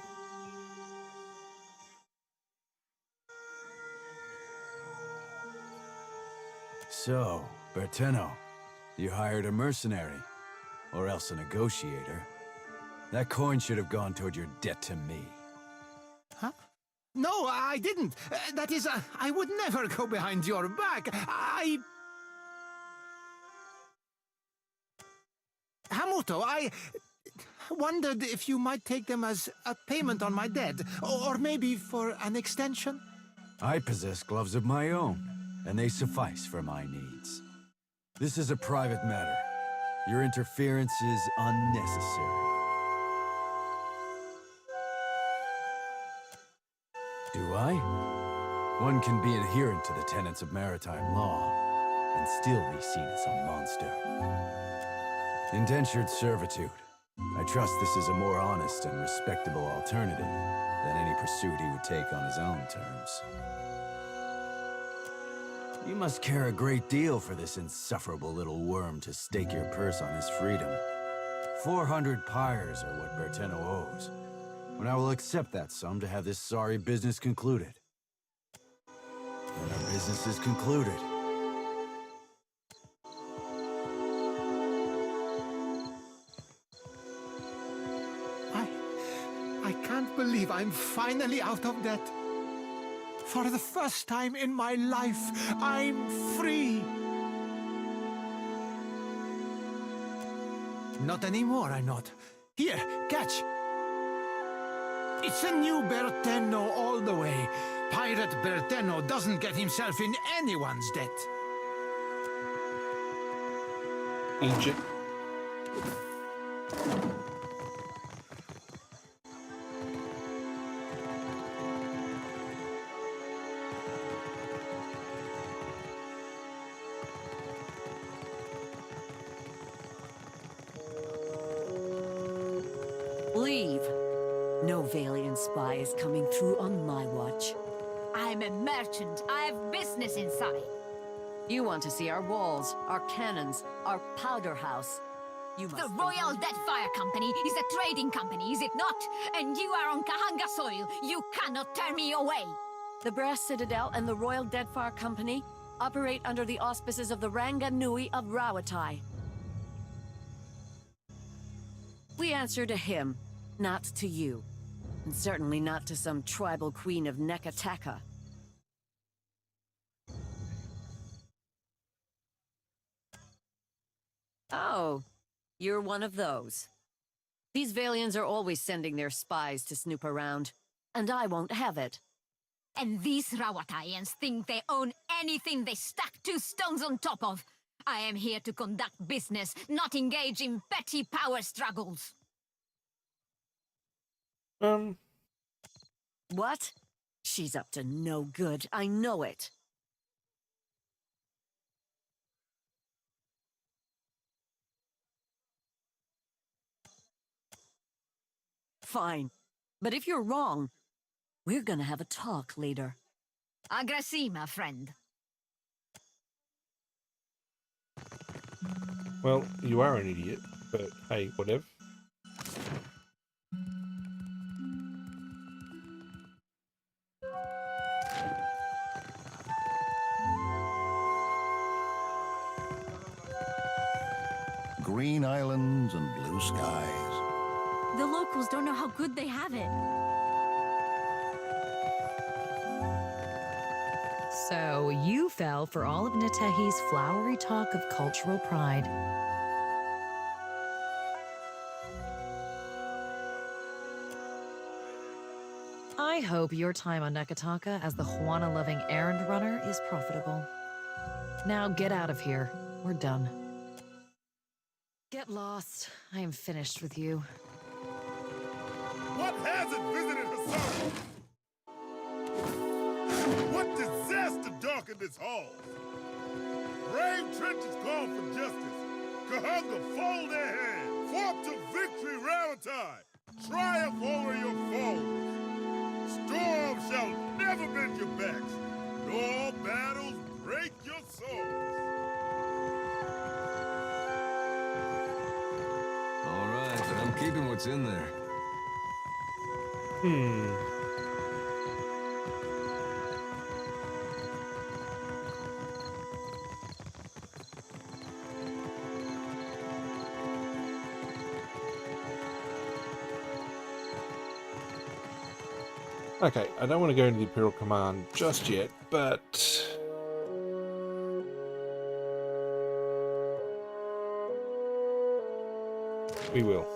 So, Berteno, you hired a mercenary, or else a negotiator. That coin should have gone toward your debt to me. Huh? No, I didn't. That is, I would never go behind your back. Hamuto, I wondered if you might take them as a payment on my debt, or maybe for an extension? I possess gloves of my own, and they suffice for my needs. This is a private matter. Your interference is unnecessary. Do I? One can be adherent to the tenets of maritime law, and still be seen as a monster. Indentured servitude. I trust this is a more honest and respectable alternative than any pursuit he would take on his own terms. You must care a great deal for this insufferable little worm to stake your purse on his freedom. 400 pyres are what Berteno owes, when I will accept that sum to have this sorry business concluded. When our business is concluded, I can't believe I'm finally out of debt. For the first time in my life, I'm free. Not anymore, I'm not. Here, catch. It's a new Berteno all the way. Pirate Berteno doesn't get himself in anyone's debt. Egypt. Leave. No Valiant spy is coming through on my watch. I'm a merchant. I have business inside. You want to see our walls, our cannons, our powder house. You must The Royal Deadfire Company is a trading company, is it not? And you are on Kahanga soil. You cannot turn me away. The Brass Citadel and the Royal Deadfire Company operate under the auspices of the Ranga Nui of Rautai. We answer to him, not to you. And certainly not to some tribal queen of Nekataka. Oh, you're one of those. These Valians are always sending their spies to snoop around, and I won't have it. And these Rawataians think they own anything they stack 2 stones on top of. I am here to conduct business, not engage in petty power struggles. What? She's up to no good. I know it. Fine. But if you're wrong, we're gonna have a talk later. Agrassi, my friend. Well, you are an idiot, but hey, whatever. Green islands and blue skies. The locals don't know how good they have it. So you fell for all of Natehi's flowery talk of cultural pride. I hope your time on Nekataka as the Juana-loving errand runner is profitable. Now get out of here. We're done. Get lost. I am finished with you. What hazard visited Hassan? What disaster darkened this hall? Brave trenches call for justice. Kahunga fold their hands. Fought to victory, Ravatai. Triumph over your foes. Storm shall never bend your backs, nor battles break your souls. All right, but I'm keeping what's in there. Okay, I don't want to go into the Imperial Command just yet, but we will.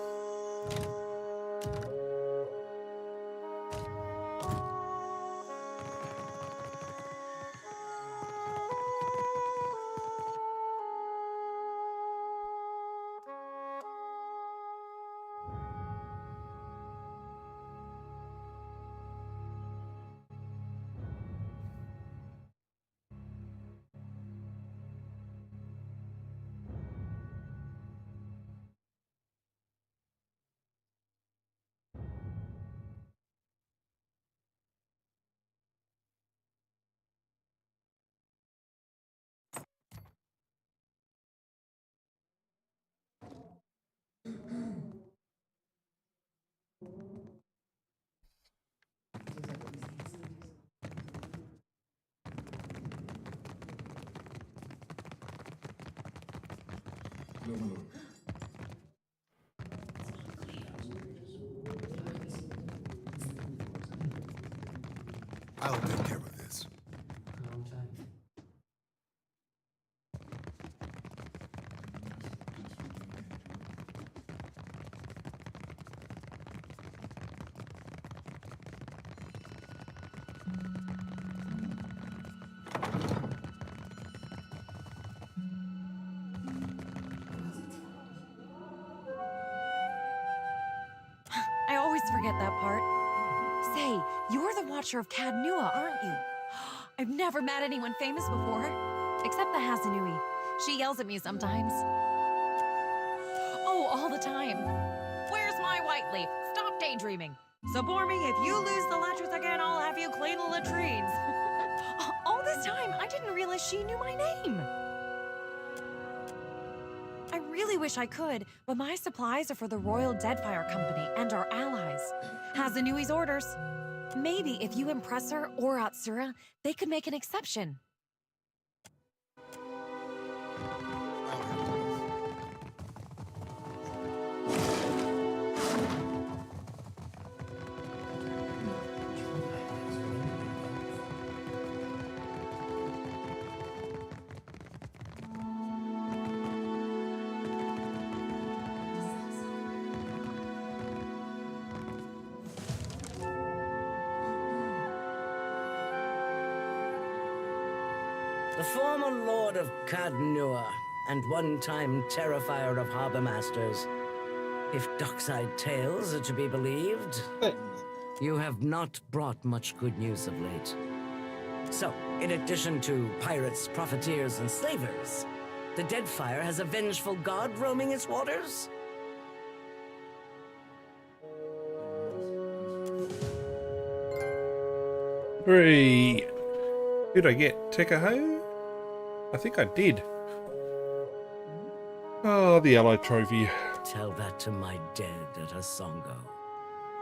I'll take care of this. I always forget that part. Say, you're the Watcher of Cadnua, aren't you? I've never met anyone famous before. Except the Hasanui. She yells at me sometimes. Oh, all the time. Where's my white leaf? Stop daydreaming. Sabormi, if you lose the letters again, I'll have you clean the latrines. All this time, I didn't realize she knew my name. I really wish I could, but my supplies are for the Royal Deadfire Company and our allies. Hasanui's orders. Maybe if you impress her or Atsura, they could make an exception. The former Lord of Cadnua, and one-time terrifier of harbor masters. If dockside tales are to be believed, you have not brought much good news of late. So, in addition to pirates, profiteers, and slavers, the Deadfire has a vengeful god roaming its waters? Three. Did I get Tekaho? I think I did. Oh, the Ally Trophy. Tell that to my dead at Asongo.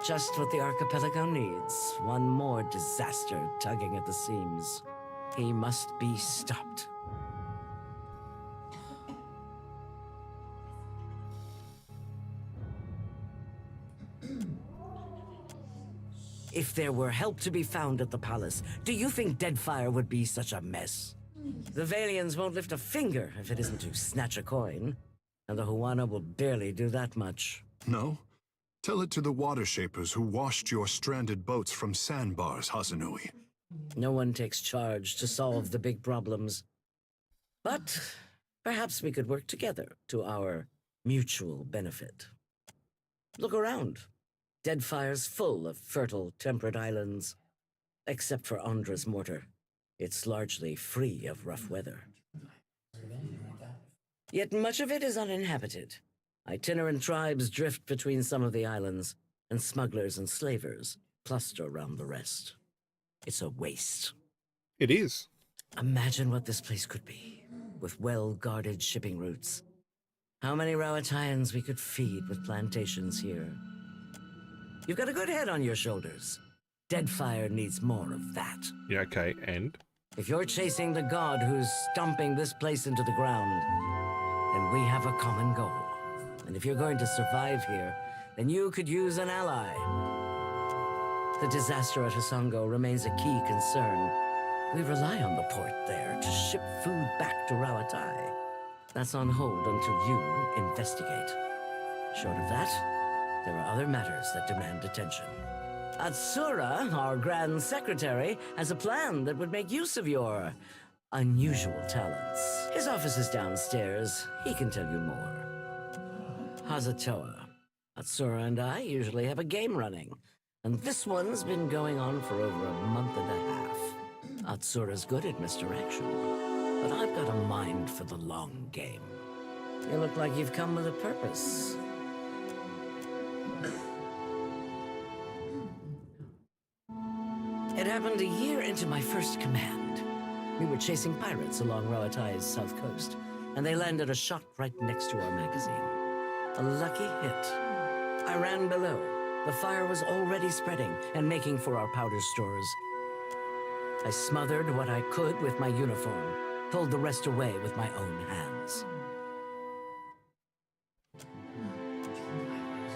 Just what the archipelago needs. One more disaster tugging at the seams. He must be stopped. If there were help to be found at the palace, do you think Deadfire would be such a mess? The Valians won't lift a finger if it isn't to snatch a coin. And the Huana will barely do that much. No? Tell it to the water shapers who washed your stranded boats from sandbars, Hazanui. No one takes charge to solve the big problems. But perhaps we could work together to our mutual benefit. Look around. Deadfire's full of fertile, temperate islands. Except for Andra's mortar. It's largely free of rough weather. Yet much of it is uninhabited. Itinerant tribes drift between some of the islands, and smugglers and slavers cluster around the rest. It's a waste. It is. Imagine what this place could be, with well-guarded shipping routes. How many Rawatayans we could feed with plantations here. You've got a good head on your shoulders. Deadfire needs more of that. Yeah, okay, and? If you're chasing the god who's stomping this place into the ground, then we have a common goal. And if you're going to survive here, then you could use an ally. The disaster at Hasongo remains a key concern. We rely on the port there to ship food back to Rawatai. That's on hold until you investigate. Short of that, there are other matters that demand attention. Atsura, our Grand Secretary, has a plan that would make use of your unusual talents. His office is downstairs. He can tell you more. Hazatoa. Atsura and I usually have a game running, and this one's been going on for over a month and a half. Atsura's good at misdirection, but I've got a mind for the long game. You look like you've come with a purpose. It happened a year into my first command. We were chasing pirates along Rawatai's south coast, and they landed a shot right next to our magazine. A lucky hit. I ran below. The fire was already spreading and making for our powder stores. I smothered what I could with my uniform, pulled the rest away with my own hands.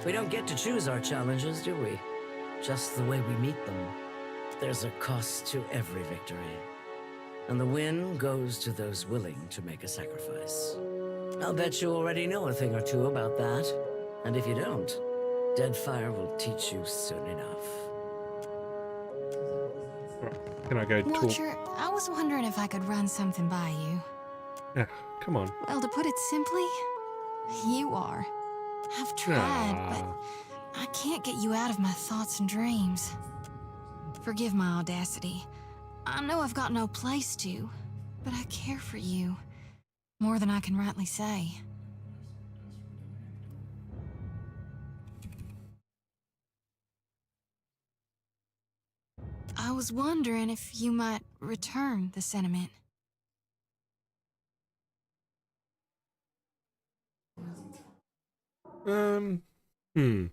We don't get to choose our challenges, do we? Just the way we meet them. There's a cost to every victory. And the win goes to those willing to make a sacrifice. I'll bet you already know a thing or two about that. And if you don't, Deadfire will teach you soon enough. Can I go talk? Watcher, I was wondering if I could run something by you. Yeah, come on. Well, to put it simply, you are. I've tried, but I can't get you out of my thoughts and dreams. Forgive my audacity. I know I've got no place to, but I care for you. More than I can rightly say. I was wondering if you might return the sentiment. Hmm. Hmm.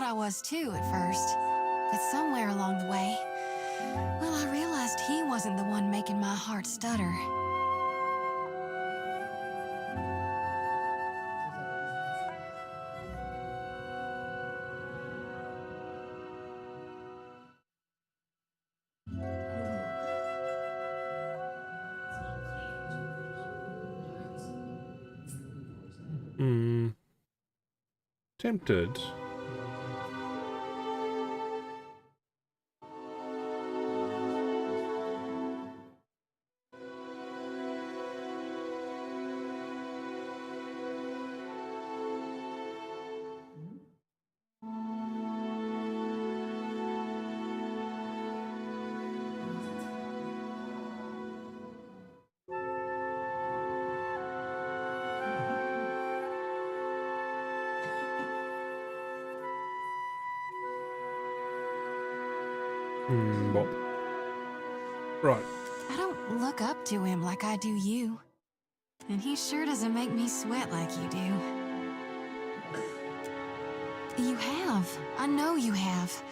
I was too at first. But somewhere along the way, well, I realized he wasn't the one making my heart stutter. Tempted. Well. Right. I don't look up to him like I do you. And he sure doesn't make me sweat like you do. You have. I know you have.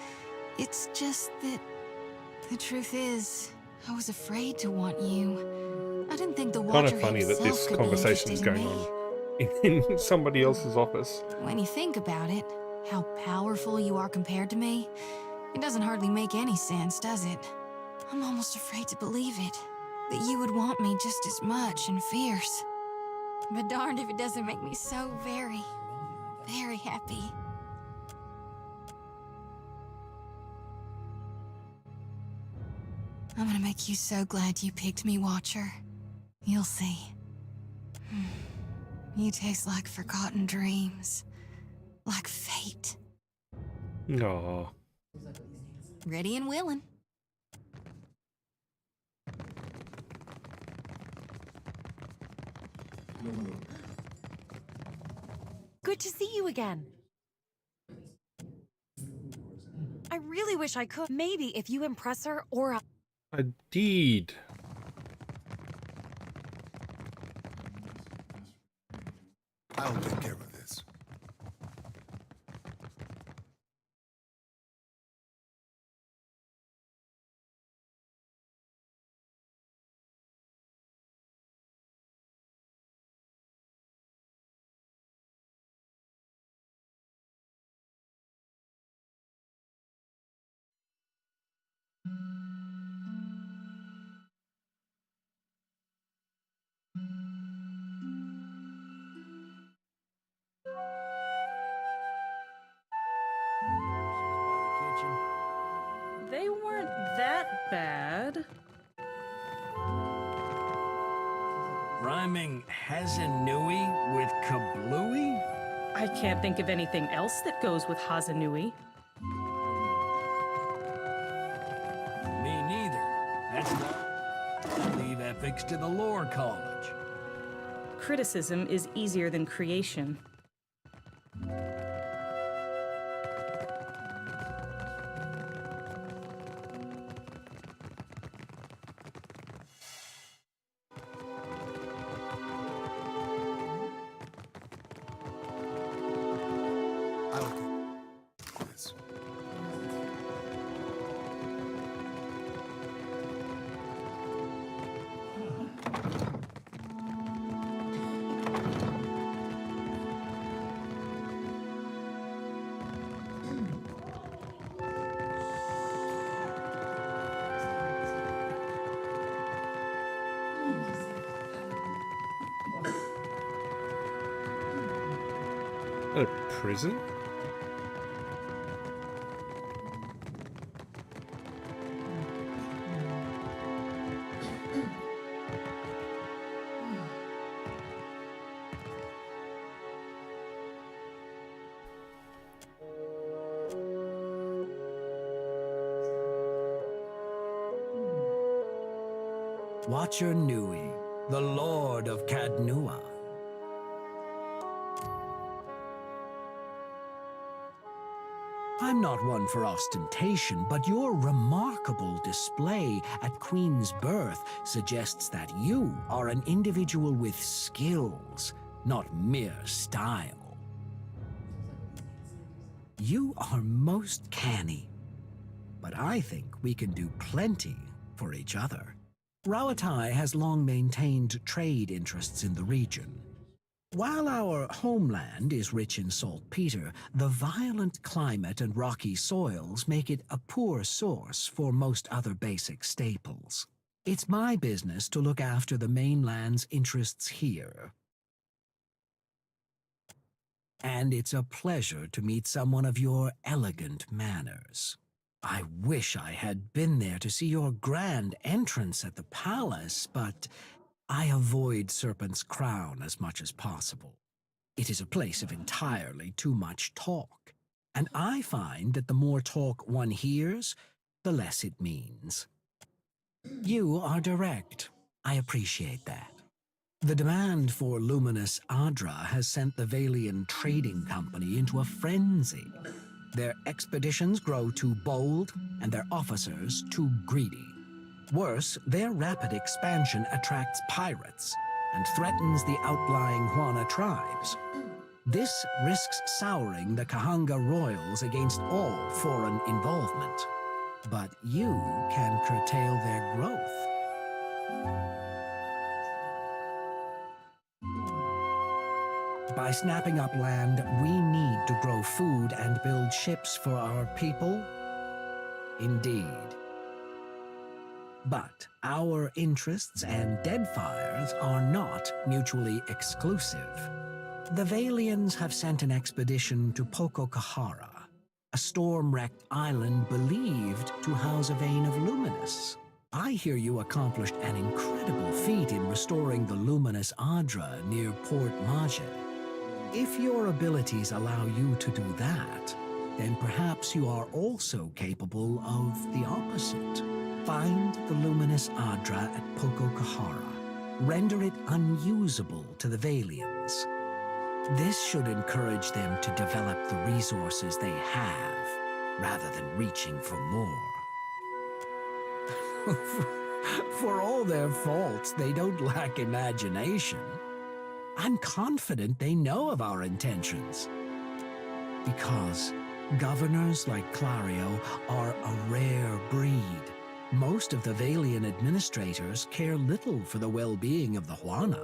It's just that... the truth is, I was afraid to want you. I didn't think the Watcher Kind of funny that this conversation is going on in somebody else's office. When you think about it, how powerful you are compared to me, it doesn't hardly make any sense, does it? I'm almost afraid to believe it. That you would want me just as much and fierce. But darned if it doesn't make me so very, very happy. I'm gonna make you so glad you picked me, Watcher. You'll see. You taste like forgotten dreams. Like fate. Aww. Ready and willing. Good to see you again. I really wish I could. Maybe if you impress her or I did. I'll take care of this. They weren't that bad. Rhyming Hazanui with kablooey? I can't think of anything else that goes with Hazanui. Me neither. That's not... leave ethics to the lore college. Criticism is easier than creation. A prison? Watcher Nui, the Lord of Cadnua. I'm not one for ostentation, but your remarkable display at Queen's birth suggests that you are an individual with skills, not mere style. You are most canny. But I think we can do plenty for each other. Rawatai has long maintained trade interests in the region. While our homeland is rich in saltpeter, the violent climate and rocky soils make it a poor source for most other basic staples. It's my business to look after the mainland's interests here. And it's a pleasure to meet someone of your elegant manners. I wish I had been there to see your grand entrance at the palace, but I avoid Serpent's Crown as much as possible. It is a place of entirely too much talk, and I find that the more talk one hears, the less it means. You are direct. I appreciate that. The demand for luminous Adra has sent the Valian Trading Company into a frenzy. Their expeditions grow too bold, and their officers too greedy. Worse, their rapid expansion attracts pirates and threatens the outlying Juana tribes. This risks souring the Kahanga royals against all foreign involvement. But you can curtail their growth. By snapping up land we need to grow food and build ships for our people? Indeed. But our interests and Deadfire's are not mutually exclusive. The Valians have sent an expedition to Pococahara, a storm-wrecked island believed to house a vein of luminous. I hear you accomplished an incredible feat in restoring the luminous Adra near Port Majid. If your abilities allow you to do that, then perhaps you are also capable of the opposite. Find the luminous Adra at Pococahara. Render it unusable to the Valians. This should encourage them to develop the resources they have, rather than reaching for more. For all their faults, they don't lack imagination. I'm confident they know of our intentions. Because governors like Clario are a rare breed. Most of the Valian administrators care little for the well-being of the Juana.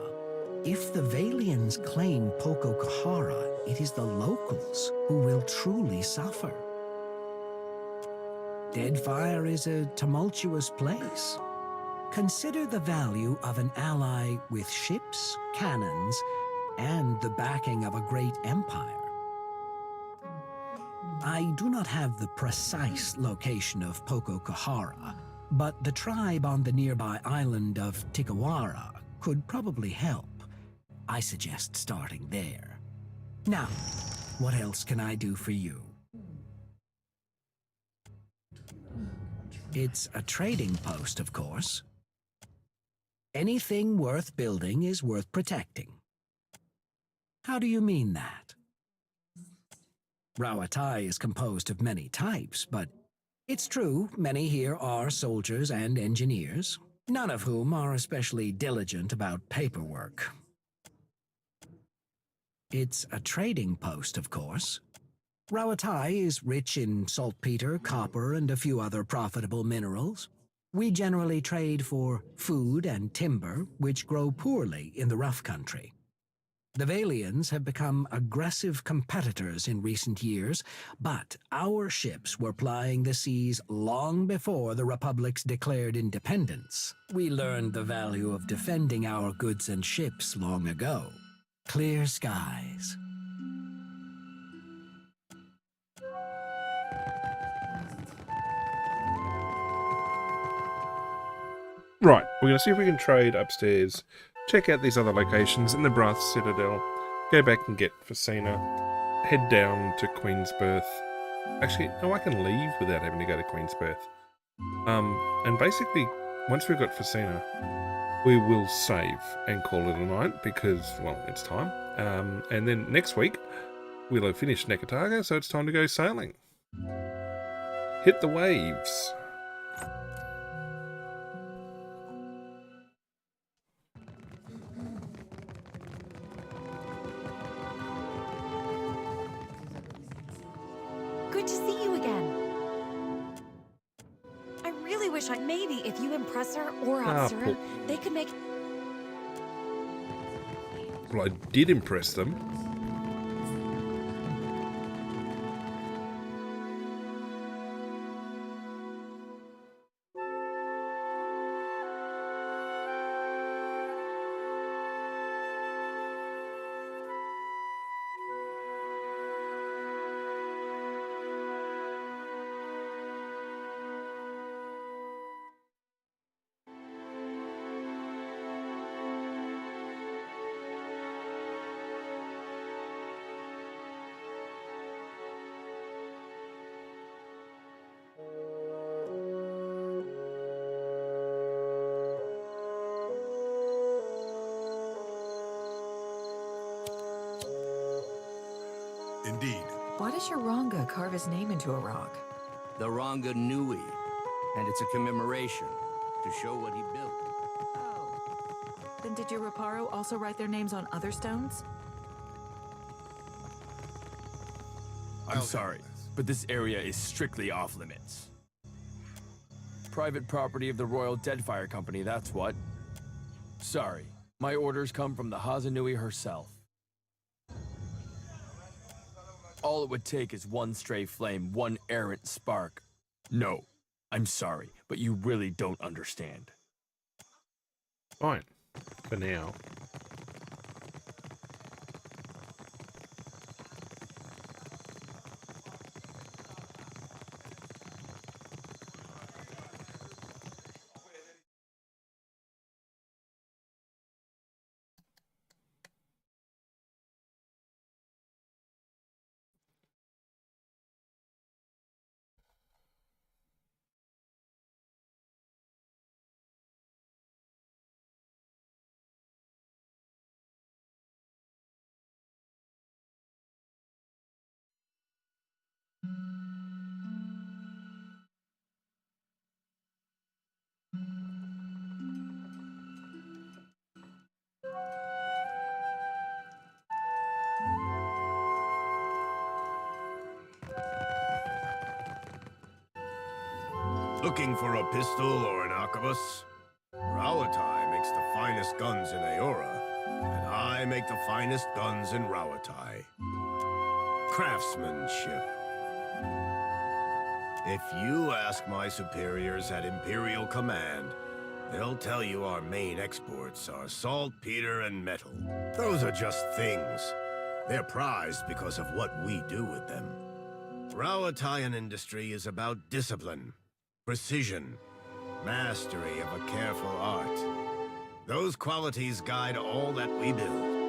If the Valians claim Pococahara, it is the locals who will truly suffer. Deadfire is a tumultuous place. Consider the value of an ally with ships, cannons, and the backing of a great empire. I do not have the precise location of Pococahara, but the tribe on the nearby island of Tikawara could probably help. I suggest starting there. Now, what else can I do for you? It's a trading post, of course. Anything worth building is worth protecting. How do you mean that? Rawatai is composed of many types, but it's true many here are soldiers and engineers, none of whom are especially diligent about paperwork. It's a trading post, of course. Rawatai is rich in saltpeter, copper, and a few other profitable minerals. We generally trade for food and timber, which grow poorly in the rough country. The Valians have become aggressive competitors in recent years, but our ships were plying the seas long before the Republic's declared independence. We learned the value of defending our goods and ships long ago. Clear skies. Right, we're going to see if we can trade upstairs, check out these other locations in the Brath Citadel, go back and get Facina, head down to Queensbirth. Actually, no, I can leave without having to go to Queensbirth. And basically, once we've got Facina, we will save and call it a night because, well, it's time. And then next week, we'll have finished Nekataga, so it's time to go sailing. Hit the waves. wish maybe if you impress her or Ah, Atsura, they could make... Well, I did impress them. Indeed. Why does your Ranga carve his name into a rock? The Ranga Nui, and it's a commemoration to show what he built. Then did your Raparo also write their names on other stones? I'm sorry, but this area is strictly off limits. Private property of the Royal Deadfire Company, that's what. Sorry, my orders come from the Hazanui herself. All it would take is one stray flame, one errant spark. No, I'm sorry, but you really don't understand. Fine, for now. Looking for a pistol or an arquebus? Rawatai makes the finest guns in Aora, and I make the finest guns in Rawatai. Craftsmanship. If you ask my superiors at Imperial Command, they'll tell you our main exports are saltpeter and metal. Those are just things. They're prized because of what we do with them. Rawataian industry is about discipline, precision, mastery of a careful art. Those qualities guide all that we build.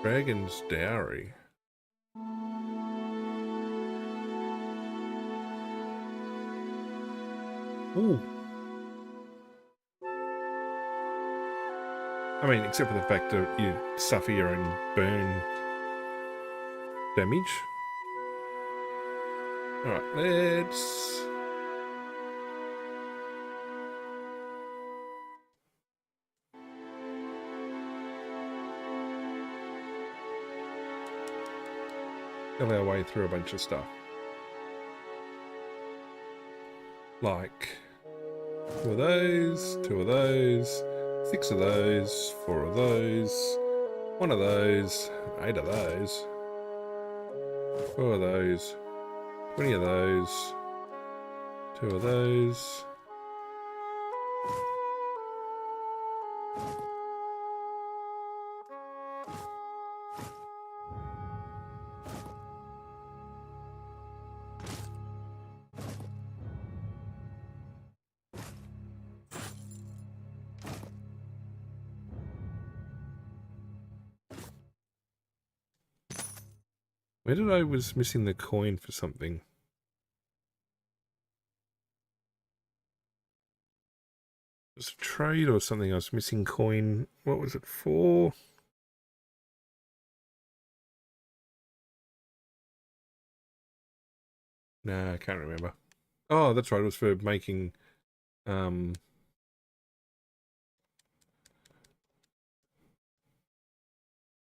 Dragon's Dowry. Ooh. I mean, except for the fact that you suffer your own burn damage. Alright, let's... fill our way through a bunch of stuff. Like 2 of those, 2 of those, 6 of those, 4 of those, 1 of those, 8 of those, 4 of those, 20 of those, 2 of those. Where did I was missing the coin for something? It was a trade or something. I was missing coin. What was it for? Nah, I can't remember. Oh, that's right. It was for making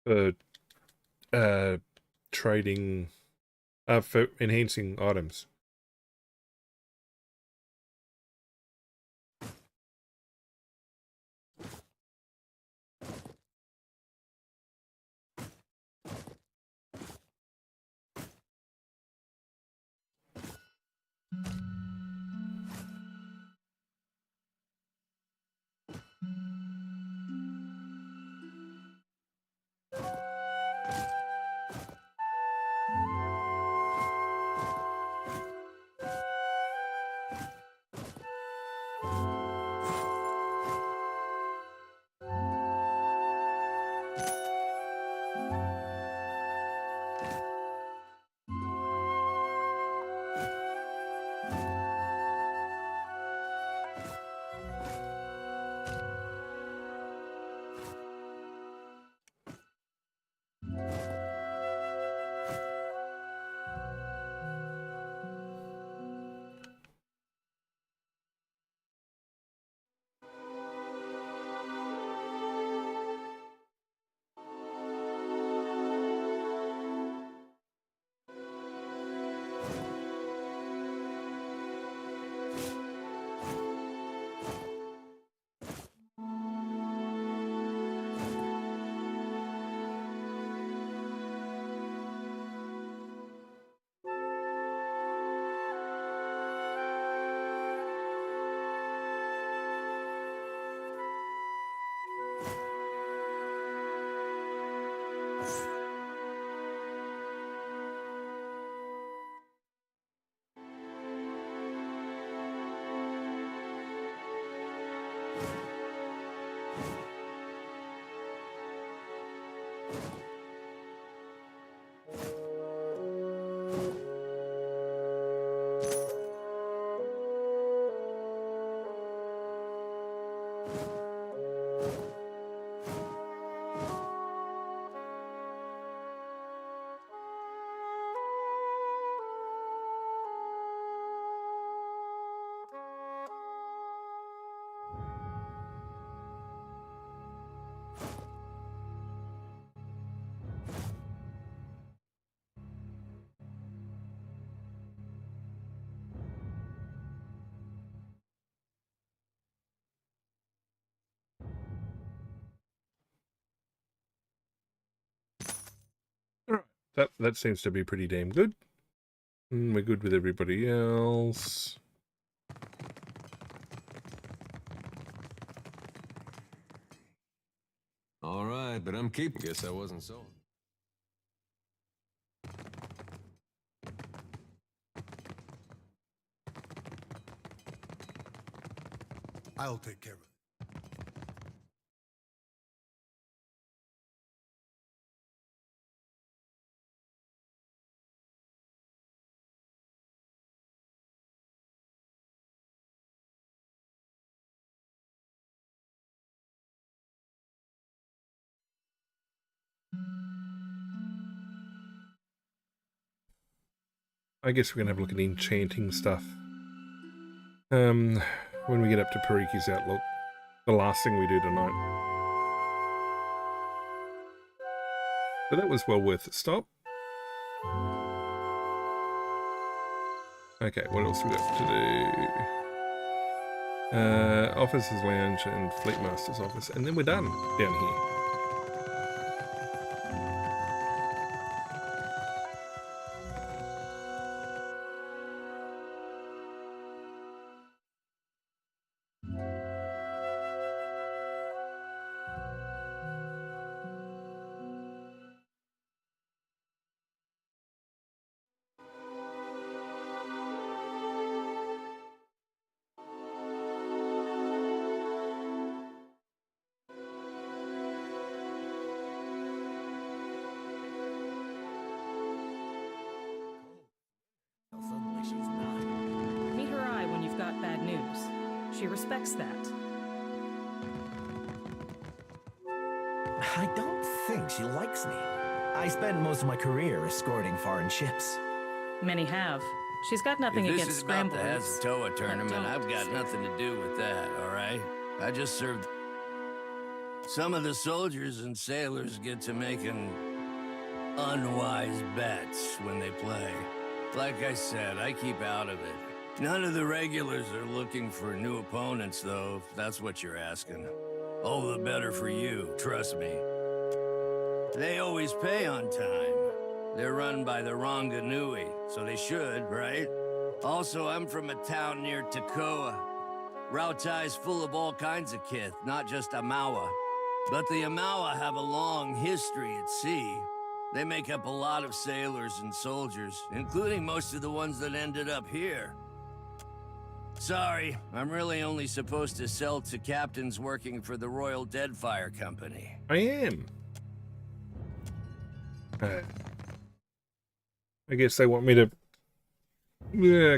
for trading for enhancing items. That seems to be pretty damn good. We're good with everybody else. All right, but I'm keeping. Guess I wasn't sold. I'll take care of it. I guess we're gonna have a look at enchanting stuff. When we get up to Pariki's Outlook, the last thing we do tonight. But that was well worth a stop. Okay, what else we got to do? Officers Lounge and Fleet Master's Office, and then we're done down here. Meet her eye when you've got bad news. She respects that. I don't think she likes me. I spent most of my career escorting foreign ships. Many have. She's got nothing If this against is about the scramblers. Hazatoa tournament, don't I've got stay. nothing to do with that, all right? I just served... Some of the soldiers and sailors get to making unwise bets when they play. Like I said, I keep out of it. None of the regulars are looking for new opponents, though, if that's what you're asking. All the better for you, trust me. They always pay on time. They're run by the Ranganui, so they should, right? Also, I'm from a town near Takoa. Rautai's full of all kinds of kith, not just Amawa. But the Amawa have a long history at sea. They make up a lot of sailors and soldiers, including most of the ones that ended up here. Sorry, I'm really only supposed to sell to captains working for the Royal Deadfire Company. I am. I guess they want me to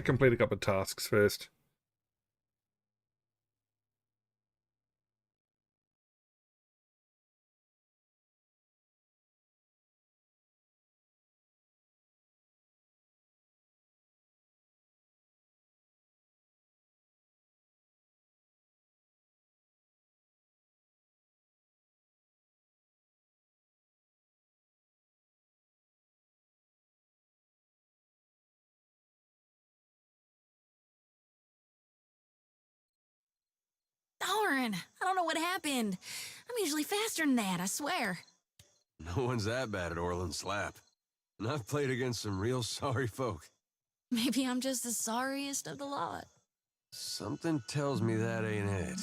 complete a couple of tasks first. Darn, I don't know what happened. I'm usually faster than that, I swear. No one's that bad at Orland Slap. And I've played against some real sorry folk. Maybe I'm just the sorriest of the lot. Something tells me that ain't it.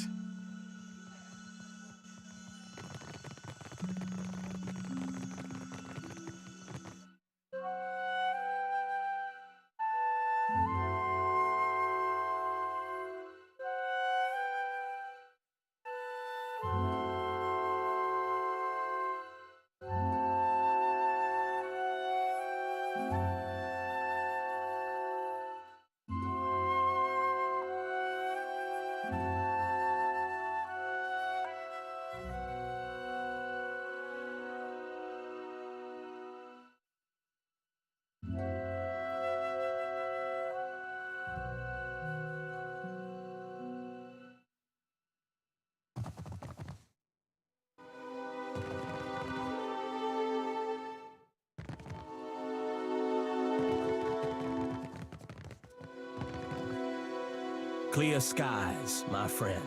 Clear skies, my friend.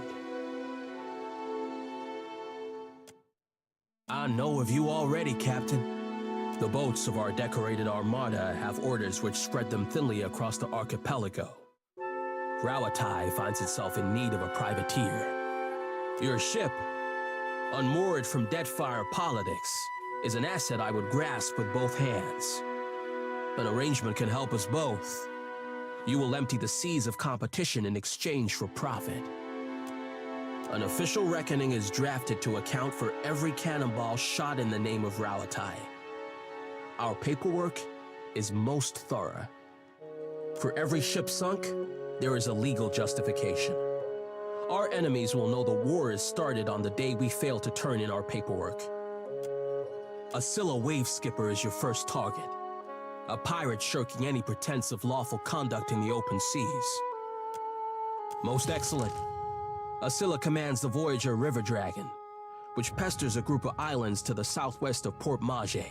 I know of you already, Captain. The boats of our decorated armada have orders which spread them thinly across the archipelago. Rauatai finds itself in need of a privateer. Your ship, unmoored from Deadfire politics, is an asset I would grasp with both hands. An arrangement can help us both. You will empty the seas of competition in exchange for profit. An official reckoning is drafted to account for every cannonball shot in the name of Rauatai. Our paperwork is most thorough. For every ship sunk, there is a legal justification. Our enemies will know the war is started on the day we fail to turn in our paperwork. A Scylla wave skipper is your first target. A pirate shirking any pretense of lawful conduct in the open seas. Most excellent. Scylla commands the Voyager River Dragon, which pesters a group of islands to the southwest of Port Mage.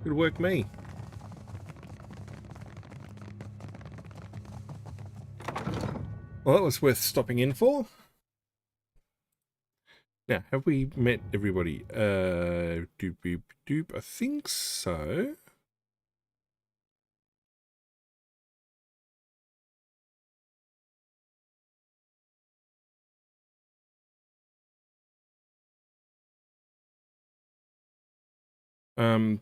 Good work, me. Well, that was worth stopping in for. Now, have we met everybody? Doop, doop, doop. I think so.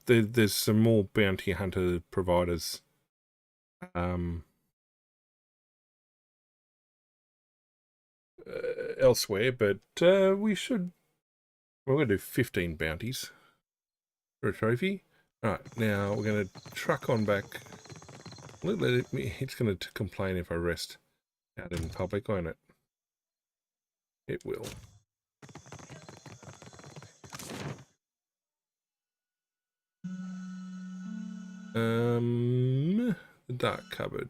There's some more bounty hunter providers. Elsewhere, but we should. We're going to do 15 bounties for a trophy. Alright, now we're going to truck on back. It's going to complain if I rest out in public, won't it? It will. The dark cupboard.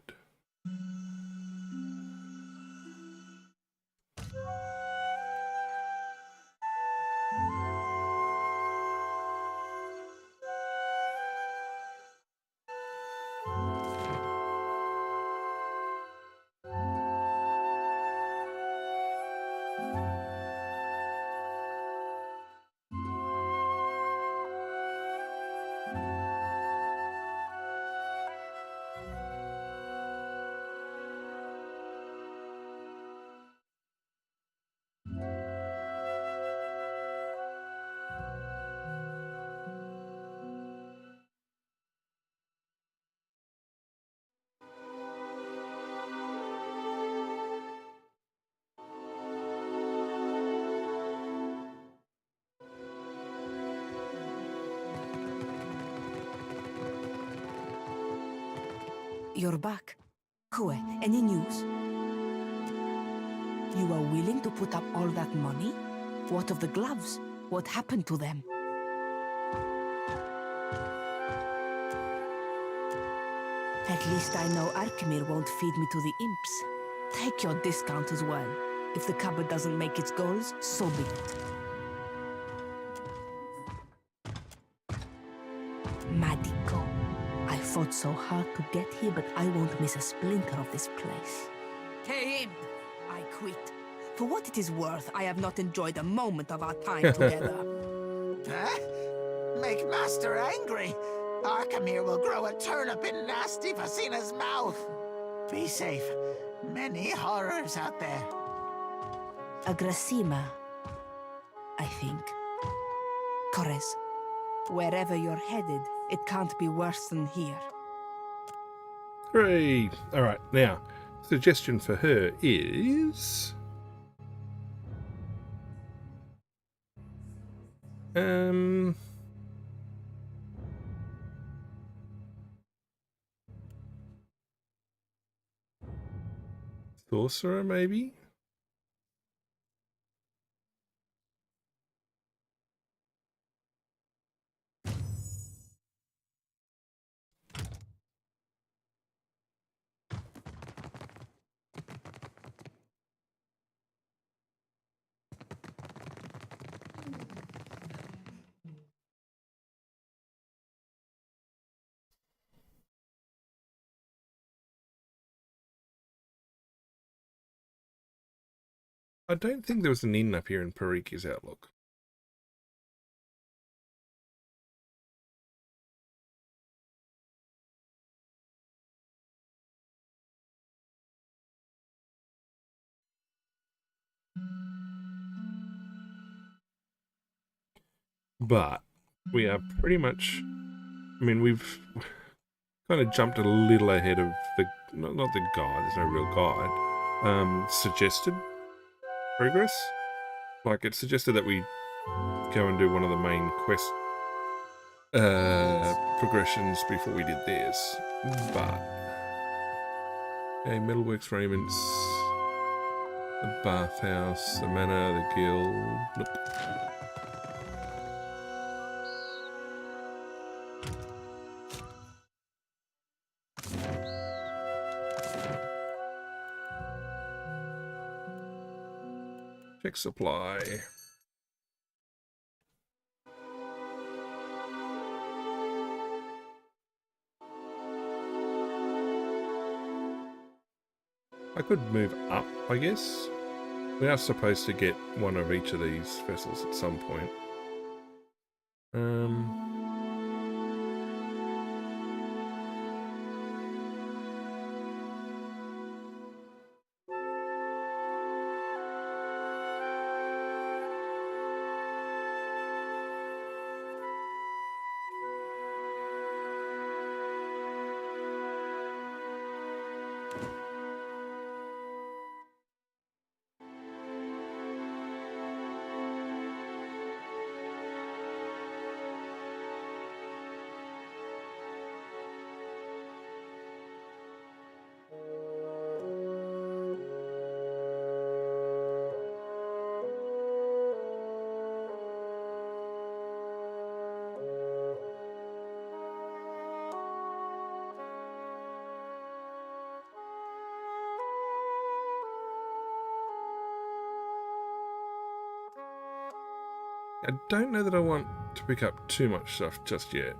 You're back. Kue, any news? You are willing to put up all that money? What of the gloves? What happened to them? At least I know Arkemir won't feed me to the imps. Take your discount as well. If the cupboard doesn't make its goals, so be it. Madiko. I fought so hard to get here, but I won't miss a splinter of this place. Hey, imp! I quit. For what it is worth, I have not enjoyed a moment of our time together. Huh? Make Master angry. Arkemir will grow a turnip in nasty Vasina's mouth. Be safe. Many horrors out there. Agrasima, I think. Kores, wherever you're headed, it can't be worse than here. Hooray! Alright, now, suggestion for her is... Sorcerer, maybe? I don't think there was an inn up here in Pariki's Outlook. But we are pretty much... I mean, we've kind of jumped a little ahead of the... Not the guide, there's no real guide. Suggested progress. Like, it suggested that we go and do one of the main quest progressions before we did theirs. But... Okay, Metalworks Raiments, the bathhouse, the manor, the guild... Nope. Check supply. I could move up, I guess. We are supposed to get one of each of these vessels at some point. I don't know that I want to pick up too much stuff just yet.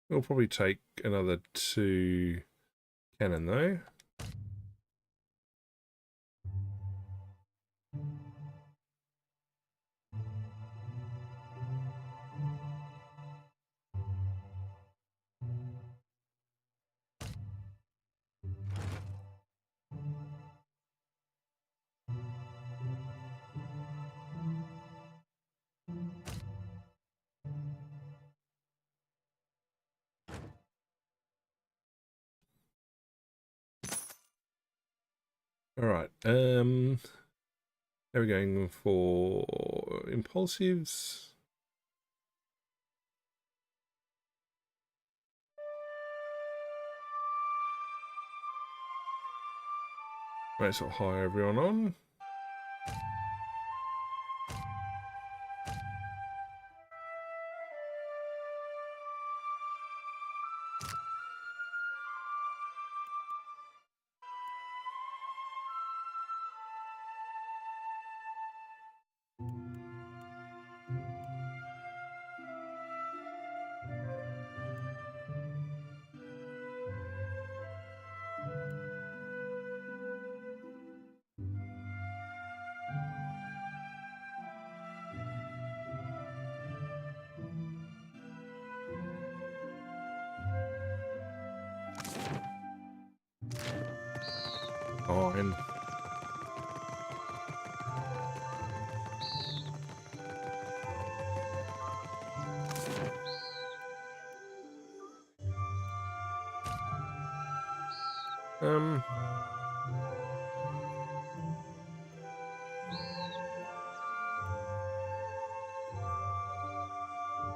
We'll probably take another 2 cannon though. All right. Are we going for impulsives? Right, so hire everyone on. Fine.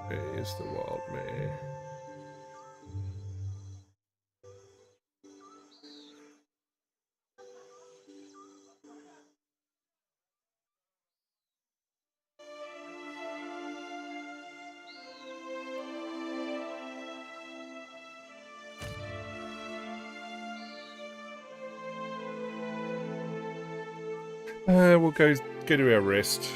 Where is the wild mare? We'll go to our rest.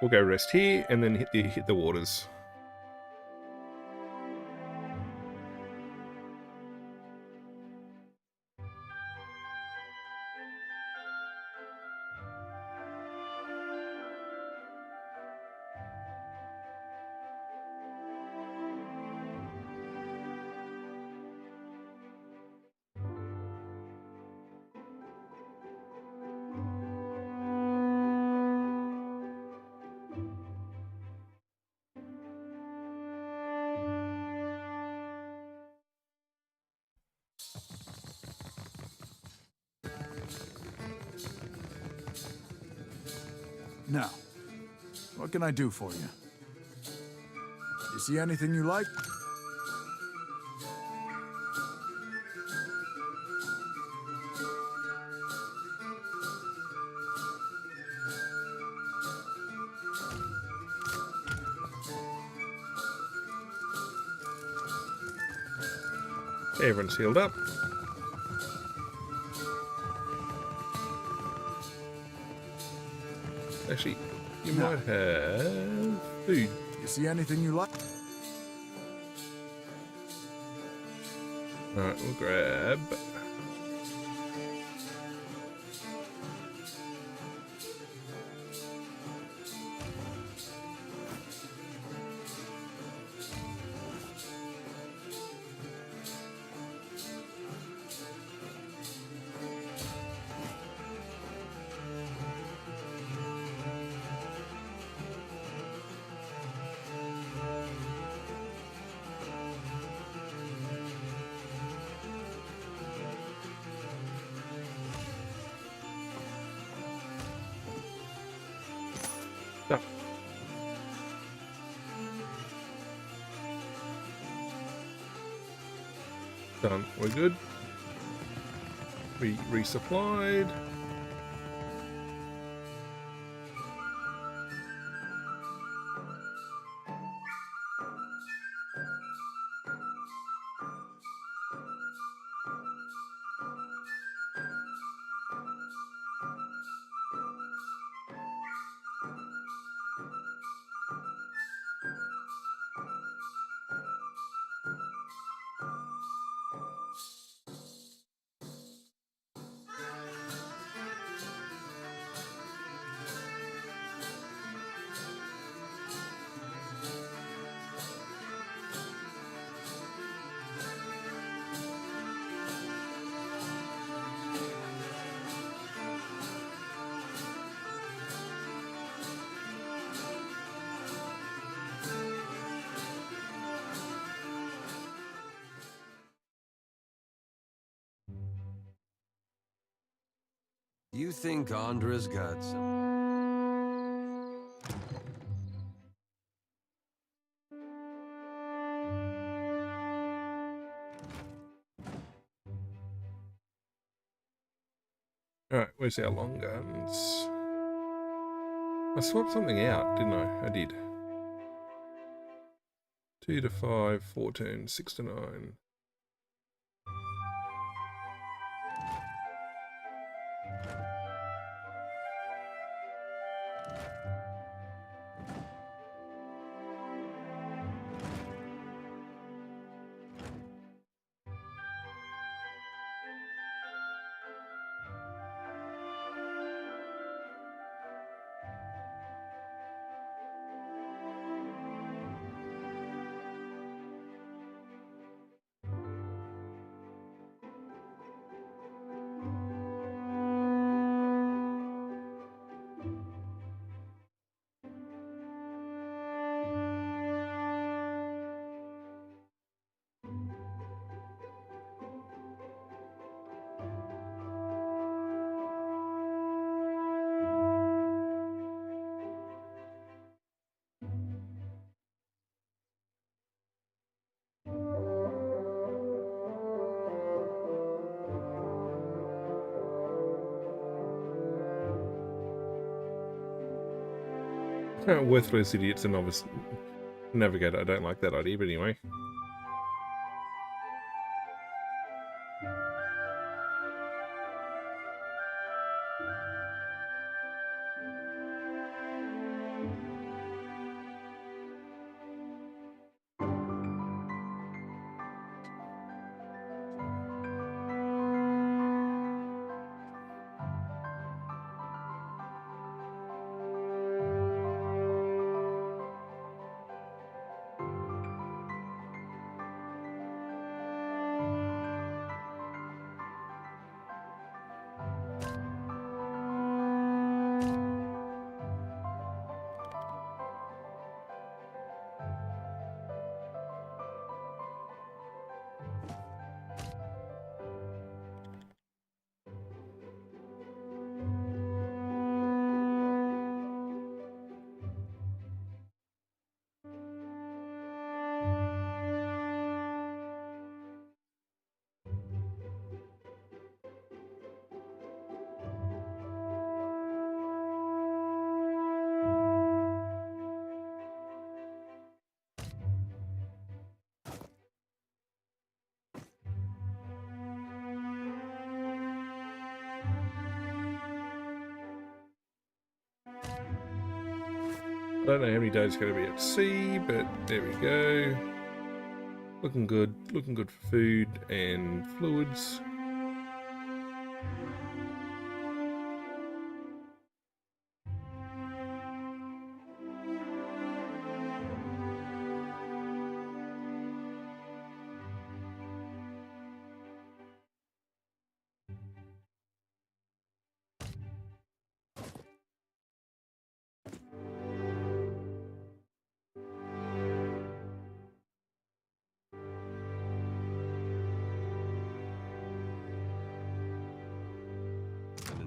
We'll go rest here and then hit the waters. Now, what can I do for you? You see anything you like? Everyone's healed up. Actually, you might have food. You see anything you like? Alright, we'll grab. Stuff. Done. We're good. We resupplied. You think Andra's got some... Alright, where's our long guns? I swapped something out, didn't I? I did. 2 to 5, 14, 6 to 9. Worthless idiots and novice navigator. I don't like that idea, but anyway. Don't know how many days it's going to be at sea, but there we go. Looking good for food and fluids.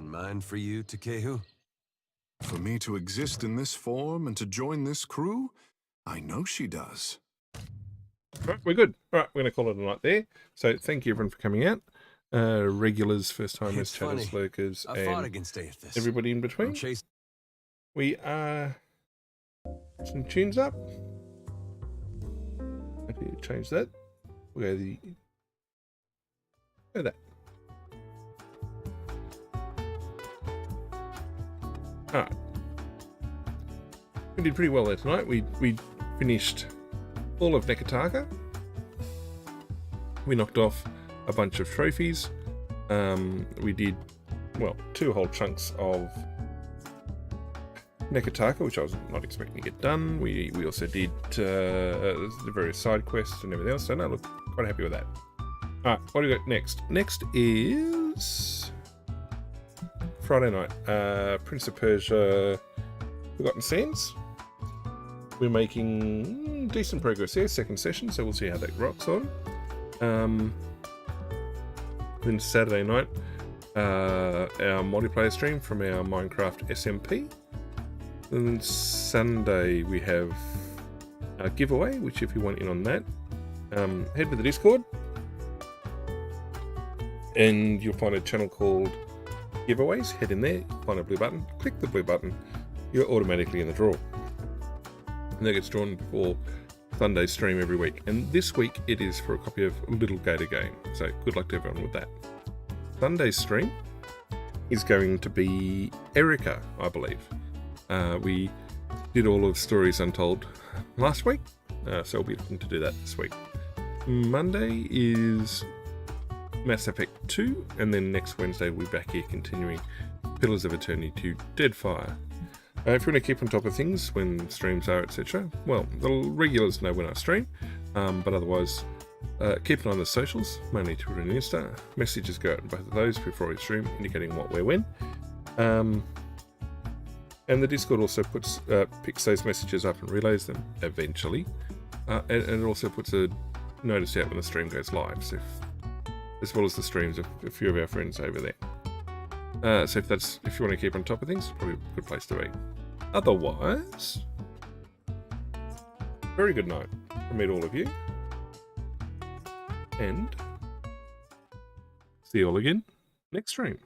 Mind for you, Takehu? For me to exist in this form and to join this crew? I know she does. Right, we're good. All right, we're going to call it a night there. So thank you everyone for coming out. Regulars, first timers, chatters, lurkers, I and thought against this. everybody in between. We are some tunes up. If you change that, we'll go that. Alright. We did pretty well there tonight. We finished all of Nekataka. We knocked off a bunch of trophies. We did, well, 2 whole chunks of Nekataka, which I was not expecting to get done. We also did the various side quests and everything else. So no, look, quite happy with that. Alright, what do we got next? Next is Friday night, Prince of Persia Forgotten Sands. We're making decent progress there, second session, so we'll see how that rocks on. Then Saturday night, our multiplayer stream from our Minecraft SMP. Then Sunday we have a giveaway, which if you want in on that, head to the Discord and you'll find a channel called Giveaways. Head in there, find a blue button, click the blue button, you're automatically in the draw. And that gets drawn before Sunday's stream every week. And this week it is for a copy of Little Gator Game. So good luck to everyone with that. Sunday's stream is going to be Erica, I believe. We did all of Stories Untold last week, so we'll be looking to do that this week. Monday is Mass Effect 2, and then next Wednesday we'll be back here continuing Pillars of Eternity to Deadfire. If you want to keep on top of things when streams are, etc., well, the regulars know when I stream, but otherwise keep an eye on the socials, mainly Twitter and Insta. Messages go out in both of those before we stream, indicating what, where, when. And the Discord also picks those messages up and relays them eventually, and it also puts a notice out when the stream goes live, so as well as the streams of a few of our friends over there. So if you want to keep on top of things, probably a good place to be. Otherwise, very good night from me to all of you, and see you all again next stream.